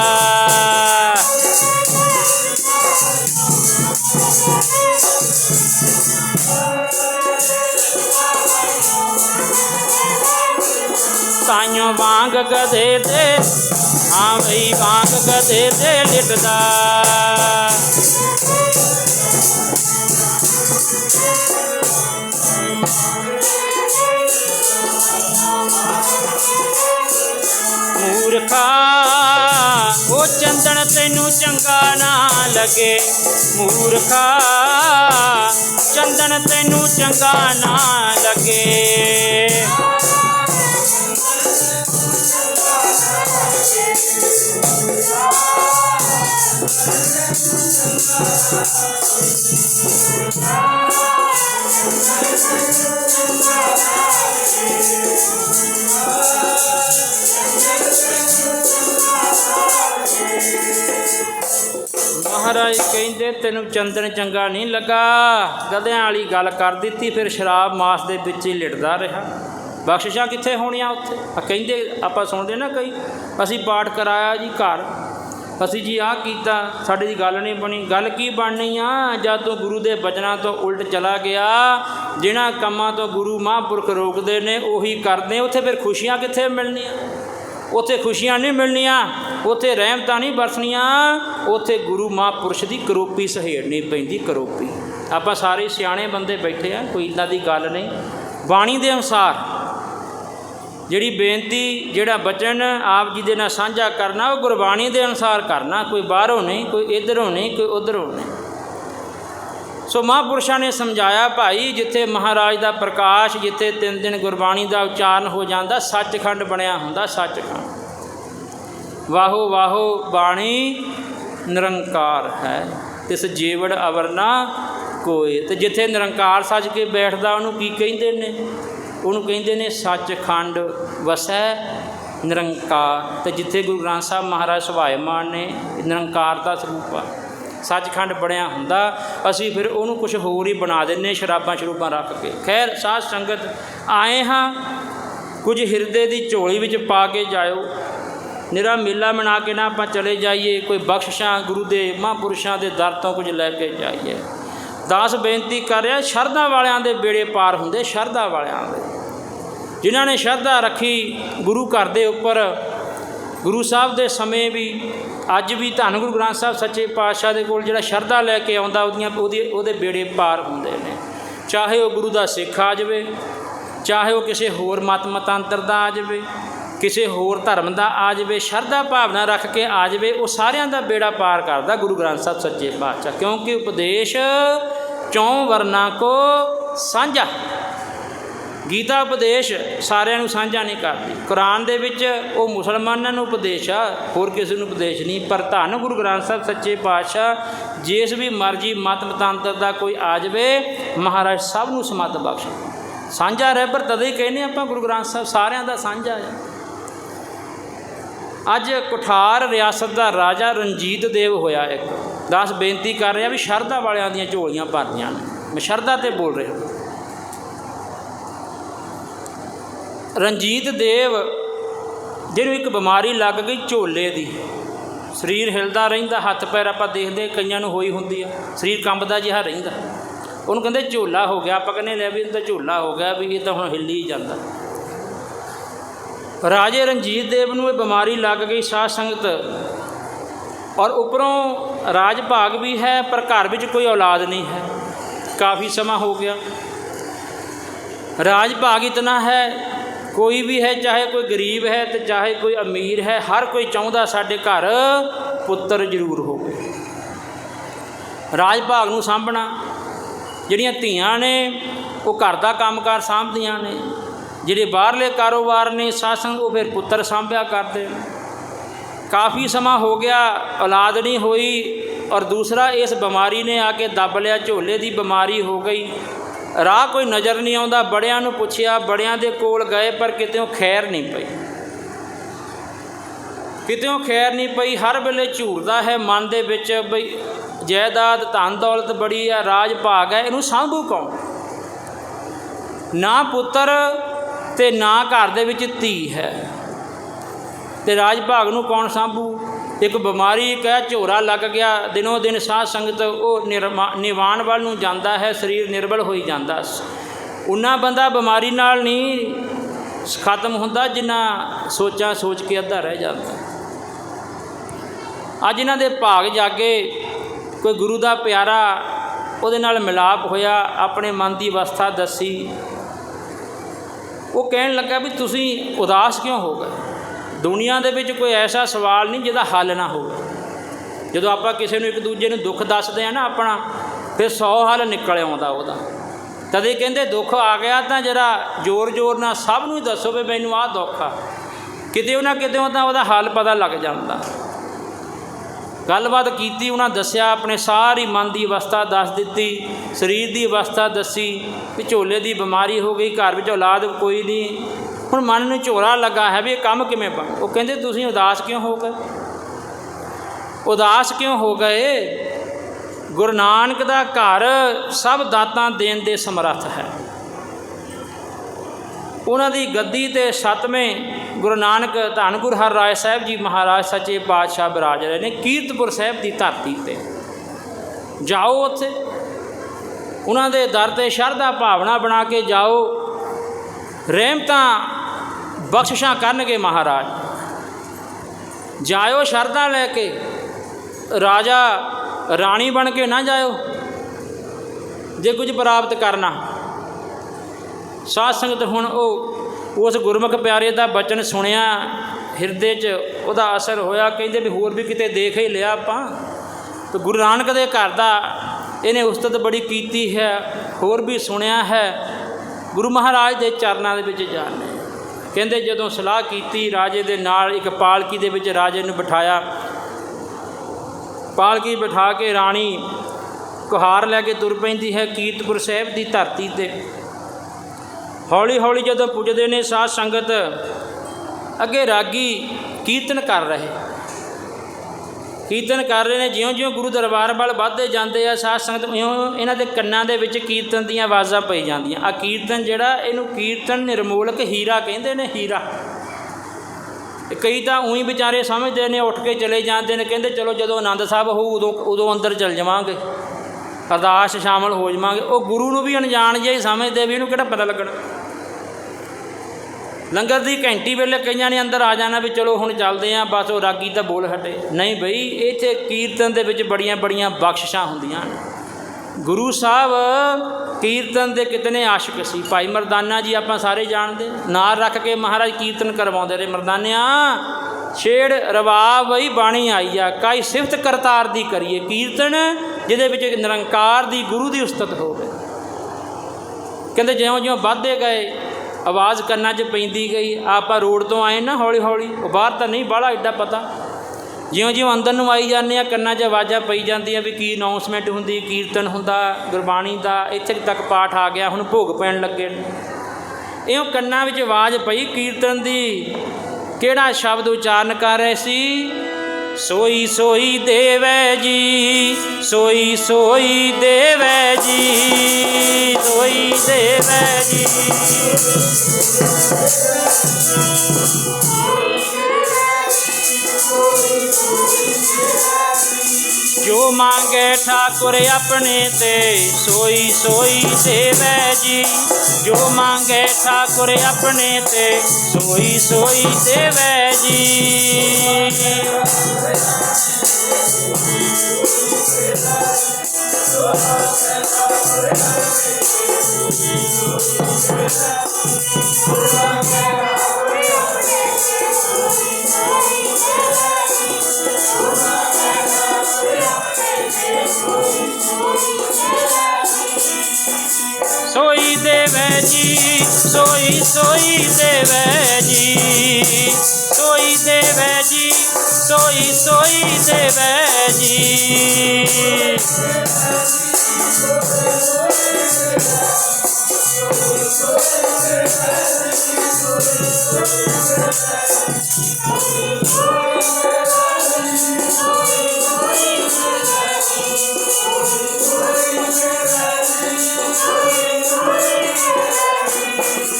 ਤਾਈਓ ਵਾਂਗ ਗਧੇ ਤੇ, ਹਾਂ ਬਈ ਵਾਂਗ ਗਧੇ ਤੇ ਲਿਟਦਾ। ਮੂਰਖਾ ਉਹ ਚੰਦਨ ਤੈਨੂੰ ਚੰਗਾ ਨਾ ਲੱਗੇ, ਮੂਰਖਾ ਚੰਦਨ ਤੈਨੂੰ ਚੰਗਾ ਨਾ ਲੱਗੇ। ਮਹਾਰਾਜ ਕਹਿੰਦੇ ਤੈਨੂੰ ਚੰਦਨ ਚੰਗਾ ਨਹੀਂ ਲੱਗਾ, ਗਧਿਆਂ ਵਾਲੀ ਗੱਲ ਕਰ ਦਿੱਤੀ। ਫਿਰ ਸ਼ਰਾਬ ਮਾਸ ਦੇ ਵਿੱਚ ਹੀ ਲਿਟਦਾ ਰਿਹਾ। ਬਖਸ਼ਿਸ਼ਾਂ ਕਿੱਥੇ ਹੋਣੀਆਂ ਉੱਥੇ? ਕਹਿੰਦੇ ਆਪਾਂ ਸੁਣਦੇ ਨਾ ਕਈ, ਅਸੀਂ ਪਾਠ ਕਰਾਇਆ ਜੀ ਘਰ, ਅਸੀਂ ਜੀ ਆਹ ਕੀਤਾ, ਸਾਡੀ ਦੀ ਗੱਲ ਨਹੀਂ ਬਣੀ। ਗੱਲ ਕੀ ਬਣਨੀ ਆ ਜਦ ਤੂੰ ਗੁਰੂ ਦੇ ਬਚਨਾਂ ਤੋਂ ਉਲਟ ਚਲਾ ਗਿਆ। ਜਿਨ੍ਹਾਂ ਕੰਮਾਂ ਤੋਂ ਗੁਰੂ ਮਹਾਂਪੁਰਖ ਰੋਕਦੇ ਨੇ ਉਹੀ ਕਰਦੇ, ਉੱਥੇ ਫਿਰ ਖੁਸ਼ੀਆਂ ਕਿੱਥੇ ਮਿਲਣੀਆਂ? ਉੱਥੇ ਖੁਸ਼ੀਆਂ ਨਹੀਂ ਮਿਲਣੀਆਂ, ਉੱਥੇ ਰਹਿਮਤਾਂ ਨਹੀਂ ਬਰਸਣੀਆਂ, ਉੱਥੇ ਗੁਰੂ ਮਹਾਂਪੁਰਸ਼ ਦੀ ਕਰੋਪੀ ਸਹੇੜਨੀ ਪੈਂਦੀ। ਕਰੋਪੀ ਆਪਾਂ ਸਾਰੇ ਸਿਆਣੇ ਬੰਦੇ ਬੈਠੇ ਆ, ਕੋਈ ਇੱਦਾਂ ਦੀ ਗੱਲ ਨਹੀਂ। ਬਾਣੀ ਦੇ ਅਨੁਸਾਰ ਜਿਹੜੀ ਬੇਨਤੀ, ਜਿਹੜਾ ਬਚਨ ਆਪ ਜੀ ਦੇ ਨਾਲ ਸਾਂਝਾ ਕਰਨਾ, ਉਹ ਗੁਰਬਾਣੀ ਦੇ ਅਨੁਸਾਰ ਕਰਨਾ, ਕੋਈ ਬਾਹਰੋਂ ਨਹੀਂ, ਕੋਈ ਇੱਧਰੋਂ ਨਹੀਂ, ਕੋਈ ਉੱਧਰੋਂ ਨਹੀਂ। ਸੋ ਮਹਾਂਪੁਰਸ਼ਾਂ ਨੇ ਸਮਝਾਇਆ, ਭਾਈ ਜਿੱਥੇ ਮਹਾਰਾਜ ਦਾ ਪ੍ਰਕਾਸ਼, ਜਿੱਥੇ 3 ਦਿਨ ਗੁਰਬਾਣੀ ਦਾ ਉਚਾਰਨ ਹੋ ਜਾਂਦਾ, ਸੱਚਖੰਡ ਬਣਿਆ ਹੁੰਦਾ। ਸੱਚਖੰਡ ਵਾਹੋ ਵਾਹੋ ਬਾਣੀ ਨਿਰੰਕਾਰ ਹੈ, ਤਿਸ ਜੀਵੜ ਅਵਰ ਨਾ ਕੋਏ। ਅਤੇ ਜਿੱਥੇ ਨਿਰੰਕਾਰ ਸੱਜ ਕੇ ਬੈਠਦਾ ਉਹਨੂੰ ਕੀ ਕਹਿੰਦੇ ਨੇ? ਉਹਨੂੰ ਕਹਿੰਦੇ ਨੇ ਸੱਚਖੰਡ ਵਸੈ ਨਿਰੰਕਾਰ। ਅਤੇ ਜਿੱਥੇ ਗੁਰੂ ਗ੍ਰੰਥ ਸਾਹਿਬ ਮਹਾਰਾਜ ਸੁਭਾਇਮਾਨ ਨੇ, ਨਿਰੰਕਾਰ ਦਾ ਸਰੂਪ ਆ, ਸੱਚਖੰਡ ਬਣਿਆ ਹੁੰਦਾ। ਅਸੀਂ ਫਿਰ ਉਹਨੂੰ ਕੁਛ ਹੋਰ ਹੀ ਬਣਾ ਦਿੰਦੇ, ਸ਼ਰਾਬਾਂ ਸ਼ਰੂਬਾਂ ਰੱਖ ਕੇ। ਖੈਰ ਸਾਧ ਸੰਗਤ ਆਏ ਹਾਂ, ਕੁਝ ਹਿਰਦੇ ਦੀ ਝੋਲੀ ਵਿੱਚ ਪਾ ਕੇ ਜਾਇਓ। ਨਿਰਾ ਮੇਲਾ ਬਣਾ ਕੇ ਨਾ ਆਪਾਂ ਚਲੇ ਜਾਈਏ, ਕੋਈ ਬਖਸ਼ਿਸ਼ਾਂ ਗੁਰੂ ਦੇ ਮਹਾਂਪੁਰਸ਼ਾਂ ਦੇ ਦਰ ਤੋਂ ਕੁਝ ਲੈ ਕੇ ਜਾਈਏ। ਦਾਸ ਬੇਨਤੀ ਕਰ ਰਿਹਾ, ਸ਼ਰਧਾ ਵਾਲਿਆਂ ਦੇ ਬੇੜੇ ਪਾਰ ਹੁੰਦੇ, ਸ਼ਰਧਾ ਵਾਲਿਆਂ ਦੇ, ਜਿਨ੍ਹਾਂ ਨੇ ਸ਼ਰਧਾ ਰੱਖੀ ਗੁਰੂ ਘਰ ਦੇ ਉੱਪਰ। ਗੁਰੂ ਸਾਹਿਬ ਦੇ ਸਮੇਂ ਵੀ, ਅੱਜ ਵੀ ਧੰਨ ਗੁਰੂ ਗ੍ਰੰਥ ਸਾਹਿਬ ਸੱਚੇ ਪਾਤਸ਼ਾਹ ਦੇ ਕੋਲ ਜਿਹੜਾ ਸ਼ਰਧਾ ਲੈ ਕੇ ਆਉਂਦਾ, ਉਹਦੇ ਬੇੜੇ ਪਾਰ ਹੁੰਦੇ ਨੇ। ਚਾਹੇ ਉਹ ਗੁਰੂ ਦਾ ਸਿੱਖ ਆ ਜਾਵੇ, ਚਾਹੇ ਉਹ ਕਿਸੇ ਹੋਰ ਮਤ ਮਤਾਂਤਰ ਦਾ ਆ ਜਾਵੇ, ਕਿਸੇ ਹੋਰ ਧਰਮ ਦਾ ਆ ਜਾਵੇ, ਸ਼ਰਧਾ ਭਾਵਨਾ ਰੱਖ ਕੇ ਆ ਜਾਵੇ, ਉਹ ਸਾਰਿਆਂ ਦਾ ਬੇੜਾ ਪਾਰ ਕਰਦਾ ਗੁਰੂ ਗ੍ਰੰਥ ਸਾਹਿਬ ਸੱਚੇ ਪਾਤਸ਼ਾਹ। ਕਿਉਂਕਿ ਉਪਦੇਸ਼ 4 ਵਰਨਾਂ ਕੋ ਸਾਂਝਾ, ਗੀਤਾ ਉਪਦੇਸ਼ ਸਾਰਿਆਂ ਨੂੰ ਸਾਂਝਾ ਨਹੀਂ ਕਰਦੀ। ਕੁਰਾਨ ਦੇ ਵਿੱਚ ਉਹ ਮੁਸਲਮਾਨਾਂ ਨੂੰ ਉਪਦੇਸ਼ ਆ, ਹੋਰ ਕਿਸੇ ਨੂੰ ਉਪਦੇਸ਼ ਨਹੀਂ। ਪਰ ਧੰਨ ਗੁਰੂ ਗ੍ਰੰਥ ਸਾਹਿਬ ਸੱਚੇ ਪਾਤਸ਼ਾਹ ਜਿਸ ਵੀ ਮਰਜ਼ੀ ਮਤ ਮਤਾਂਤਰ ਦਾ ਕੋਈ ਆ ਜਾਵੇ, ਮਹਾਰਾਜ ਸਭ ਨੂੰ ਸਮੱਤ ਬਖਸ਼ ਸਾਂਝਾ ਰਹਿ। ਪਰ ਤਦੇ ਹੀ ਕਹਿੰਦੇ ਆਪਾਂ ਗੁਰੂ ਗ੍ਰੰਥ ਸਾਹਿਬ ਸਾਰਿਆਂ ਦਾ ਸਾਂਝਾ ਹੈ। ਅੱਜ ਕੁਠਾਰ ਰਿਆਸਤ ਦਾ ਰਾਜਾ ਰਣਜੀਤ ਦੇਵ ਹੋਇਆ ਇੱਕ। ਦਾਸ ਬੇਨਤੀ ਕਰ ਰਿਹਾ ਵੀ ਸ਼ਰਧਾ ਵਾਲਿਆਂ ਦੀਆਂ ਝੋਲੀਆਂ ਭਰਦੀਆਂ ਨੇ, ਮੈਂ ਸ਼ਰਧਾ 'ਤੇ ਬੋਲ ਰਿਹਾ। ਰਣਜੀਤ ਦੇਵ ਜਿਹਨੂੰ ਇੱਕ ਬਿਮਾਰੀ ਲੱਗ ਗਈ ਝੋਲੇ ਦੀ, ਸਰੀਰ ਹਿਲਦਾ ਰਹਿੰਦਾ, ਹੱਥ ਪੈਰ ਆਪਾਂ ਦੇਖਦੇ ਕਈਆਂ ਨੂੰ ਹੋਈ ਹੁੰਦੀ ਆ, ਸਰੀਰ ਕੰਬਦਾ ਜਿਹਾ ਰਹਿੰਦਾ। ਉਹਨੂੰ ਕਹਿੰਦੇ ਝੋਲਾ ਹੋ ਗਿਆ। ਆਪਾਂ ਕਹਿੰਦੇ ਲੈ ਵੀ ਇਹਦਾ ਝੋਲਾ ਹੋ ਗਿਆ, ਵੀ ਇਹ ਤਾਂ ਹੁਣ ਹਿੱਲੀ ਜਾਂਦਾ। ਰਾਜੇ ਰਣਜੀਤ ਦੇਵ ਨੂੰ ਇਹ ਬਿਮਾਰੀ ਲੱਗ ਗਈ ਸਾਧ ਸੰਗਤ, ਔਰ ਉੱਪਰੋਂ ਰਾਜ ਭਾਗ ਵੀ ਹੈ, ਪਰ ਘਰ ਵਿੱਚ ਕੋਈ ਔਲਾਦ ਨਹੀਂ ਹੈ। ਕਾਫੀ ਸਮਾਂ ਹੋ ਗਿਆ। राज भाग इतना है, कोई भी है, चाहे कोई गरीब है तो चाहे कोई अमीर है, हर कोई चाहता साडे घर पुत्र जरूर होवे। राज भाग नूं सांभना, जिहड़ियां धीआं ने वो घर का कामकार सांभदियां ने, जिहड़े बाहरले कारोबार ने सासंग वो फिर पुत्र सांभिया करते हैं। काफ़ी समा हो गया औलाद नहीं हुई, और दूसरा इस बीमारी ने आके दब लिया, झोले की बीमारी हो गई। राह कोई नज़र नहीं आता, बड़ियां नूं पुछया, बड़ियां दे कोल गए पर कितों खैर नहीं पई, कितों खैर नहीं पई। हर वेले झूरदा है मन दे विच बई जायदाद धन दौलत बड़ी है, राज भाग है, इनू सांभू कौन? ना पुत्र ते ना घर दे विच धी है, ते राज भाग नूं कौन सांभू? एक बीमारी कह झोरा लग गया, दिनों दिन साध संगत वो निवाण वाल नूं जांदा है, शरीर निर्बल होई जांदा। उन्ना बंदा बीमारी नाल नहीं खत्म हुंदा जिन्ना सोचा सोच के अद्धा रह जाता। अज इन्हां दे भाग जागे, कोई गुरु का प्यारा उहदे नाल मिलाप होया, अपने मन की अवस्था दसी, वो कहन लगा भी तुसीं उदास क्यों हो गए? दुनिया दे विच कोई ऐसा सवाल नहीं जिहदा हल ना हो। जदों आपां किसी नूं एक दूजे नूं दुख दसदे आ ना अपना, फिर 100 हल निकल आउंदा उहदा। तदे कहंदे दुख आ गया तो जरा जोर जोर नाल सब नूं दसो भी मैनूं आह दुख आ, किते ना किते तां उहदा हल पता लग जांदा। गलबात की, उन्हें दसिया, अपने सारी मन की अवस्था दस दी, शरीर की अवस्था दसी भी झोले की बीमारी हो गई, घर में औलाद कोई नहीं, हुण मन में झोला लगा है भी काम किवें बन। वो कहते तुसीं उदास क्यों हो गए? उदास क्यों हो गए? गुरु नानक दा घर सब दातां देण दे समर्थ है। उन्हां दी गद्दी ते 7वें गुरु नानक धन गुरु हरराय साहिब जी महाराज सच्चे पातशाह विराज रहे ने कीरतपुर साहिब की धरती ते। जाओ उत्थे उन्हां दे दर ते शरधा भावना बना के जाओ, रहमतां बख्शिशां करनगे महाराज। जाओ शरधा लैके, राजा राणी बन के ना जाओ जे कुछ प्राप्त करना। साध संगत हुण उस गुरमुख प्यारे का बचन सुनिया, हिरदे च उहदा असर होया, कहते भी होर भी किते देख ही लिया आपां, तो गुरु नानक दे घर दा इन्हें उस्तत बड़ी कीती है, होर भी सुनिया है, गुरु महाराज के चरणों के विच जाने। कहते जदों सलाह की राजे दे नाल एक पालकी दे विच राजे नूं बिठाया, पालकी बिठा के राणी कुहार लैके तुर पैंदी है कीरतपुर साहिब की धरती ते। हौली हौली जदों पुजदे ने साध संगत, अगे रागी कीर्तन कर रहे ने, ज्यों ज्यों गुरु दरबार वाल वधदे जांदे आ साध संगत, इउं इन्हां दे कन्नां दे विच कीर्तन दीआं आवाज़ां पई जांदियां। आ कीर्तन जिहड़ा इहनूं कीर्तन निर्मोलक हीरा कहंदे ने, हीरा। कई तो ऊँ ही बेचारे समझते ने, उठ के चले जाते हैं, कहते चलो जदों आनंद साहब हो उदों अंदर चल जावांगे, अरदास शामिल हो जावांगे। वो गुरु नूं भी अनजान जिहा ही समझते भी इहनूं किहड़ा पता लगना। लंगर की घंटी वेले कईयां ने अंदर आ जाना भी चलो हुण चलदे आं, बस वो रागी तो बोल हटे। नहीं बई, इत्थे कीर्तन दे विच बड़ियां बड़ियां बख्शिशां हुंदियां ने। गुरु साहब कीर्तन के कितने आशिक सी। भाई मरदाना जी आपां सारे जानते, नाल रख के महाराज कीर्तन करवाउंदे रहे। मरदानिया छेड़ रवाब बई बाणी आई आ, काई सिफत करतार दी करिए कीर्तन, जिहदे विच निरंकार दी गुरु दी उस्तत होवे। कहते ज्यों ज्यों वधदे गए आवाज़ कन्नां 'च पैंदी गई। आपां रोड तो आए ना हौली हौली, बाहर तो नहीं बाहला एडा पता, ज्यों ज्यों अंदर नूं आई जाने कन्नां 'च आवाज़ां पई जांदियां भी की अनाउंसमेंट हुंदी, कीर्तन हुंदा गुरबाणी दा, इत्थे तक पाठ आ गया, हुण भोग पैण लगे। इउं कन्नां विच आवाज़ पई कीर्तन दी, किहड़ा शब्द उचारण कर रहे सी? सोई सोई देवै जी, सोई सोई देवै जी, सोई देवै जी। जो मांगे ठाकुर अपने ते, सोई सोई देवै जी। जो मांगे ठाकुर अपने ते, सोई सोई देवै जी। सोई देवै जी, सोई सोई देवै जी, सोई देवै जी, सोई सोई देवै जी।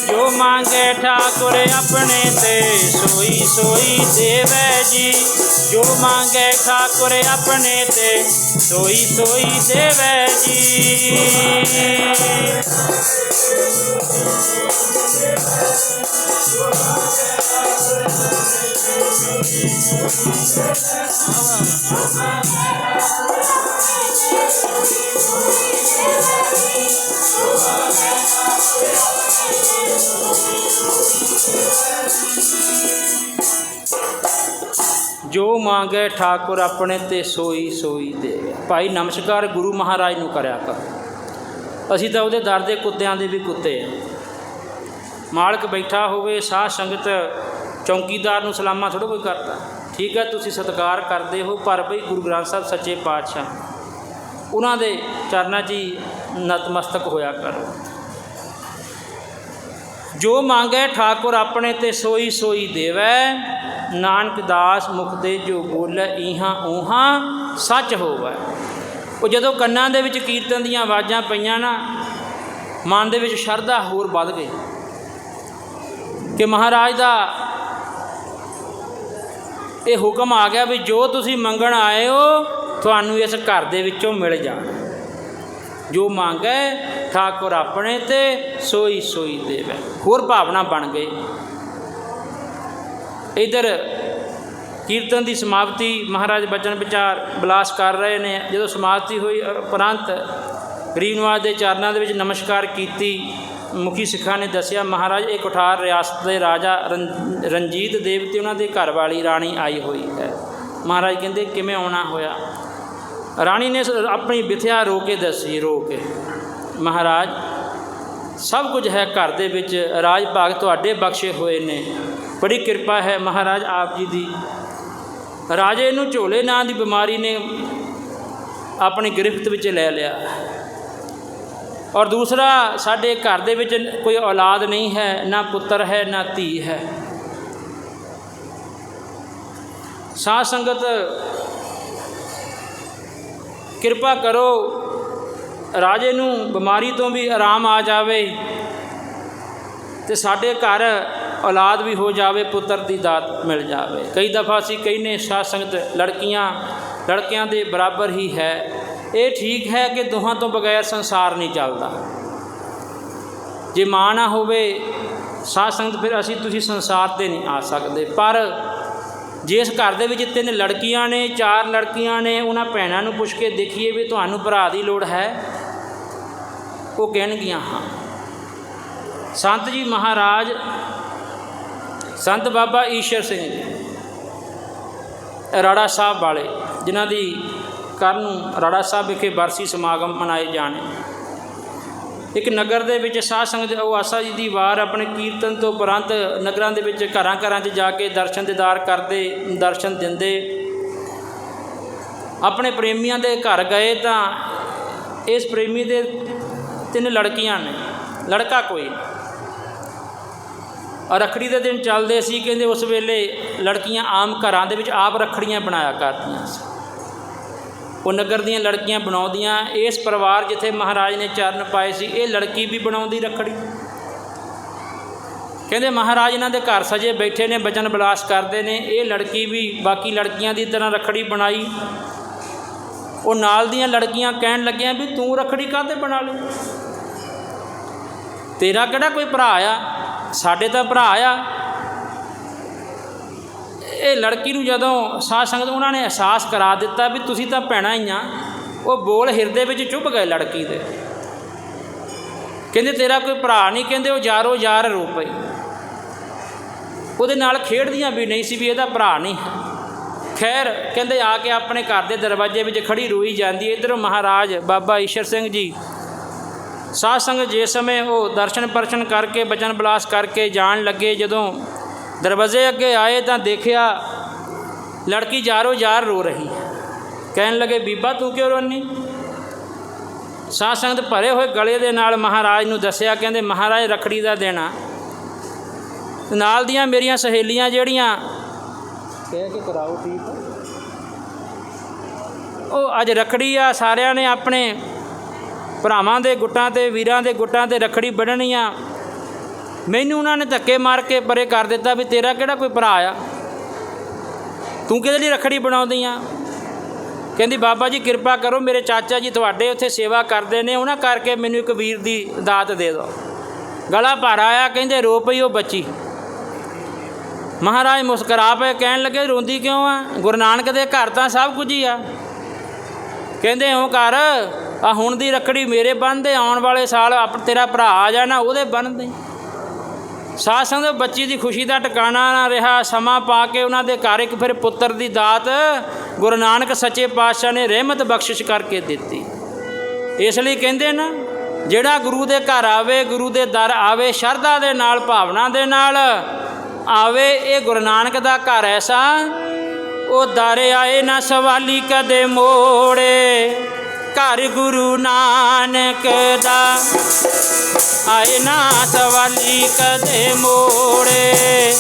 जो मांगे ठाकुर अपने ते सोई सोई देवै जी, जो मांगे ठाकुर अपने ते सोई सोई देवै जी। जो मांगे ठाकुर अपने ते सोई सोई देवे। भाई नमस्कार गुरु महाराज ਨੂੰ ਕਰਿਆ ਕਰ। ਅਸੀਂ ਤਾਂ ਉਹਦੇ ਦਰ ਦੇ ਕੁੱਤਿਆਂ ਦੇ ਵੀ ਕੁੱਤੇ ਆ। ਮਾਲਕ ਬੈਠਾ ਹੋਵੇ, ਸਾਧ ਸੰਗਤ ਚੌਂਕੀਦਾਰ ਨੂੰ ਸਲਾਮਾ ਥੋੜ੍ਹਾ ਕੋਈ ਕਰਦਾ। ਠੀਕ ਹੈ, ਤੁਸੀਂ ਸਤਿਕਾਰ ਕਰਦੇ ਹੋ, ਪਰ ਬਈ ਗੁਰੂ ਗ੍ਰੰਥ ਸਾਹਿਬ ਸੱਚੇ ਪਾਤਸ਼ਾਹ ਉਹਨਾਂ ਦੇ ਚਰਨਾਂ 'ਚ ਹੀ ਨਤਮਸਤਕ ਹੋਇਆ ਕਰੋ। जो मांगे ठाकुर अपने ते सोई सोई देवै, नानक दास मुख दे जो बोले इहां उहां सच होवै। ਉਹ ਜਦੋਂ ਕੰਨਾਂ ਦੇ ਵਿੱਚ ਕੀਰਤਨ ਦੀਆਂ ਆਵਾਜ਼ਾਂ ਪਈਆਂ ਨਾ, ਮਨ ਦੇ ਵਿੱਚ ਸ਼ਰਧਾ ਹੋਰ ਵੱਧ ਗਈ ਕਿ ਮਹਾਰਾਜ ਦਾ ਇਹ ਹੁਕਮ ਆ ਗਿਆ ਵੀ ਜੋ ਤੁਸੀਂ ਮੰਗਣ ਆਏ ਹੋ ਤੁਹਾਨੂੰ ਇਸ ਘਰ ਦੇ ਵਿੱਚੋਂ ਮਿਲ ਜਾਣਾ। जो मांगे ठाकुर अपने ते सोई सोई देवे। होर भावना बन गई। इधर कीर्तन की समाप्ति महाराज बचन विचार बिलास कर रहे हैं। जो समाप्ति हुई उपरंत गरीब नवाज के चरणों के नमस्कार की। मुखी सिखा ने दसिया महाराज एक कोठार रियासत के राजा रंजीत देव ते उन्होंने घर वाली राणी आई हुई है। महाराज कहते किवें आना होया। राणी ने अपनी विथया रो के दसी, रो के महाराज सब कुछ है घर दे विच, राज भाग तुहाडे बख्शे हुए ने, बड़ी कृपा है महाराज आप जी दी। राजे नूं झोले नां दी बीमारी ने अपनी गिरफ्त विच ले लिया। और दूसरा साडे घर दे विच कोई औलाद नहीं है, ना पुत्र है ना धी है। साध संगत किरपा करो, राजे नूं बीमारी तो भी आराम आ जावे तो साडे घर औलाद भी हो जावे, पुत्र की दात मिल जावे। कई दफ़ा असीं कहने साध संगत लड़कियां दे बराबर ही है। ये ठीक है कि दोहां तो बगैर संसार नहीं चलता। जे मां ना होवे साध संगत फिर असीं तुसीं संसार ते नहीं आ सकते। पर जिस घर दे विच 3 लड़कियां ने, 4 लड़कियां ने, उन्होंने भैनों नूं पुछ के देखिए भी तुहानूं भरा की लोड़ है, वो कहणगियां हाँ। संत जी महाराज संत बाबा ईश्वर सिंह जी राड़ा साहब वाले, जिन्हां दी कल नूं राड़ा साहब विखे बरसी समागम मनाए जाने। एक नगर दे विच साध संगत ਉਹ ਆਸਾ जी की वार अपने कीर्तन तो उपरंत नगरां दे विच घरां घरां 'च जाके दर्शन दीदार करते, दर्शन दिंदे। अपने प्रेमियां दे घर गए तो इस प्रेमी दे 3 लड़कियां ने, लड़का कोई। और रखड़ी के दिन चलते सी, कहते उस वेले लड़कियां आम घरां दे विच आप रखड़ियां बनाया करदियां सी। वो नगर दियां लड़कियां बनाउंदियां। इस परिवार जिथे महाराज ने चरण पाए सी, ये लड़की भी बनाउंदी रखड़ी। कहते महाराज इन्हां दे घर सजे बैठे ने, बचन बिलास करते हैं। ये लड़की भी बाकी लड़कियां की तरह रखड़ी बनाई। वो नाल दियां लड़कियां कहन लगियां भी तू रखड़ी काहते बना ली, तेरा किहड़ा कोई भरा आ, साडे तां भरा आ। ये लड़की नूं जदों साध संगत उन्होंने एहसास करा दिता भी तुसीं तां भैणां ही आ, वो बोल हिरदे विच चुभ गए लड़की दे ਕਹਿੰਦੇ ਤੇਰਾ ਕੋਈ ਭਰਾ ਨਹੀਂ? ਕਹਿੰਦੇ ਉਹ ਜਾਰੋ ਜਾਰ ਰੋ ਪਈ। ਉਹਦੇ ਨਾਲ ਖੇਡਦੀਆਂ ਵੀ ਨਹੀਂ ਸੀ ਵੀ ਇਹਦਾ ਭਰਾ ਨਹੀਂ ਹੈ। ਖੈਰ ਕਹਿੰਦੇ ਆ ਕੇ ਆਪਣੇ ਘਰ ਦੇ ਦਰਵਾਜ਼ੇ ਵਿੱਚ ਖੜੀ ਰੋਈ ਜਾਂਦੀ। ਇੱਧਰੋਂ ਮਹਾਰਾਜ ਬਾਬਾ ਈਸ਼ਰ ਸਿੰਘ ਜੀ ਸਾਧ ਸੰਗਤ ਜਿਸ ਸਮੇਂ ਉਹ ਦਰਸ਼ਨ ਪਰਸ਼ਨ ਕਰਕੇ ਬਚਨ ਬਲਾਸ ਕਰਕੇ ਜਾਣ ਲੱਗੇ, ਜਦੋਂ ਦਰਵਾਜ਼ੇ ਅੱਗੇ ਆਏ ਤਾਂ ਦੇਖਿਆ ਲੜਕੀ ਜਾਰੋ ਜਾਰ ਰੋ ਰਹੀ। ਕਹਿਣ ਲੱਗੇ ਬੀਬਾ ਤੂੰ ਕਿਉਂ ਰੋਨੀ? ਸਾਧ ਸੰਗਤ ਭਰੇ ਹੋਏ ਗਲੇ ਦੇ ਨਾਲ ਮਹਾਰਾਜ ਨੂੰ ਦੱਸਿਆ। ਕਹਿੰਦੇ ਮਹਾਰਾਜ ਰੱਖੜੀ ਦਾ ਦਿਨ ਆ, ਨਾਲ ਦੀਆਂ ਮੇਰੀਆਂ ਸਹੇਲੀਆਂ ਜਿਹੜੀਆਂ ਕਹਿ ਕੇ ਕਰਾਓ ਠੀਕ, ਉਹ ਅੱਜ ਰੱਖੜੀ ਆ, ਸਾਰਿਆਂ ਨੇ ਆਪਣੇ ਭਰਾਵਾਂ ਦੇ ਗੁੱਟਾਂ 'ਤੇ ਵੀਰਾਂ ਦੇ ਗੁੱਟਾਂ 'ਤੇ ਰੱਖੜੀ ਬੰਨ੍ਹਣੀ ਆ। ਮੈਨੂੰ ਉਹਨਾਂ ਨੇ ਧੱਕੇ ਮਾਰ ਕੇ ਪਰੇ ਕਰ ਦਿੱਤਾ ਵੀ ਤੇਰਾ ਕਿਹੜਾ ਕੋਈ ਭਰਾ ਆ, ਤੂੰ ਕਿਹਦੇ ਲਈ ਰੱਖੜੀ ਬਣਾਉਂਦੀ ਆ? ਕਹਿੰਦੀ ਬਾਬਾ ਜੀ ਕਿਰਪਾ ਕਰੋ, ਮੇਰੇ ਚਾਚਾ ਜੀ ਤੁਹਾਡੇ ਉੱਥੇ ਸੇਵਾ ਕਰਦੇ ਨੇ, ਉਹਨਾਂ ਕਰਕੇ ਮੈਨੂੰ ਇੱਕ ਵੀਰ ਦੀ ਦਾਤ ਦੇ ਦਿਓ। ਗਲਾ ਭਰ ਆਇਆ। ਕਹਿੰਦੇ ਰੋ ਪਈ ਉਹ ਬੱਚੀ। ਮਹਾਰਾਜ ਮੁਸਕਰਾ ਪਏ, ਕਹਿਣ ਲੱਗੇ ਰੋਂਦੀ ਕਿਉਂ ਆ? ਗੁਰੂ ਨਾਨਕ ਦੇ ਘਰ ਤਾਂ ਸਭ ਕੁਝ ਹੀ ਆ। ਕਹਿੰਦੇ ਇਉਂ ਕਰ, ਆ ਹੁਣ ਦੀ ਰੱਖੜੀ ਮੇਰੇ ਬੰਨ੍ਹਦੇ, ਆਉਣ ਵਾਲੇ ਸਾਲ ਤੇਰਾ ਭਰਾ ਆ ਜਾਣਾ ਉਹਦੇ ਬੰਨ੍ਹਦੇ। ਸਾਧ ਸੰਗਤ ਬੱਚੀ ਦੀ ਖੁਸ਼ੀ ਦਾ ਟਿਕਾਣਾ ਨਾ ਰਿਹਾ। ਸਮਾਂ ਪਾ ਕੇ ਉਹਨਾਂ ਦੇ ਘਰ ਇੱਕ ਫਿਰ ਪੁੱਤਰ ਦੀ ਦਾਤ ਗੁਰੂ ਨਾਨਕ ਸੱਚੇ ਪਾਤਸ਼ਾਹ ਨੇ ਰਹਿਮਤ ਬਖਸ਼ਿਸ਼ ਕਰਕੇ ਦਿੱਤੀ। ਇਸ ਲਈ ਕਹਿੰਦੇ ਨਾ, ਜਿਹੜਾ ਗੁਰੂ ਦੇ ਘਰ ਆਵੇ, ਗੁਰੂ ਦੇ ਦਰ ਆਵੇ, ਸ਼ਰਧਾ ਦੇ ਨਾਲ, ਭਾਵਨਾ ਦੇ ਨਾਲ ਆਵੇ, ਇਹ ਗੁਰੂ ਨਾਨਕ ਦਾ ਘਰ ਐਸਾ, ਉਹ ਦਰ ਆਏ ਨਾ ਸਵਾਲੀ ਕਦੇ ਮੋੜੇ। ਘਰ ਗੁਰੂ ਨਾਨਕ ਦਾ ਆਏ ਨਾ ਸਵਾਲੀ ਕਦੇ ਮੋੜੇ।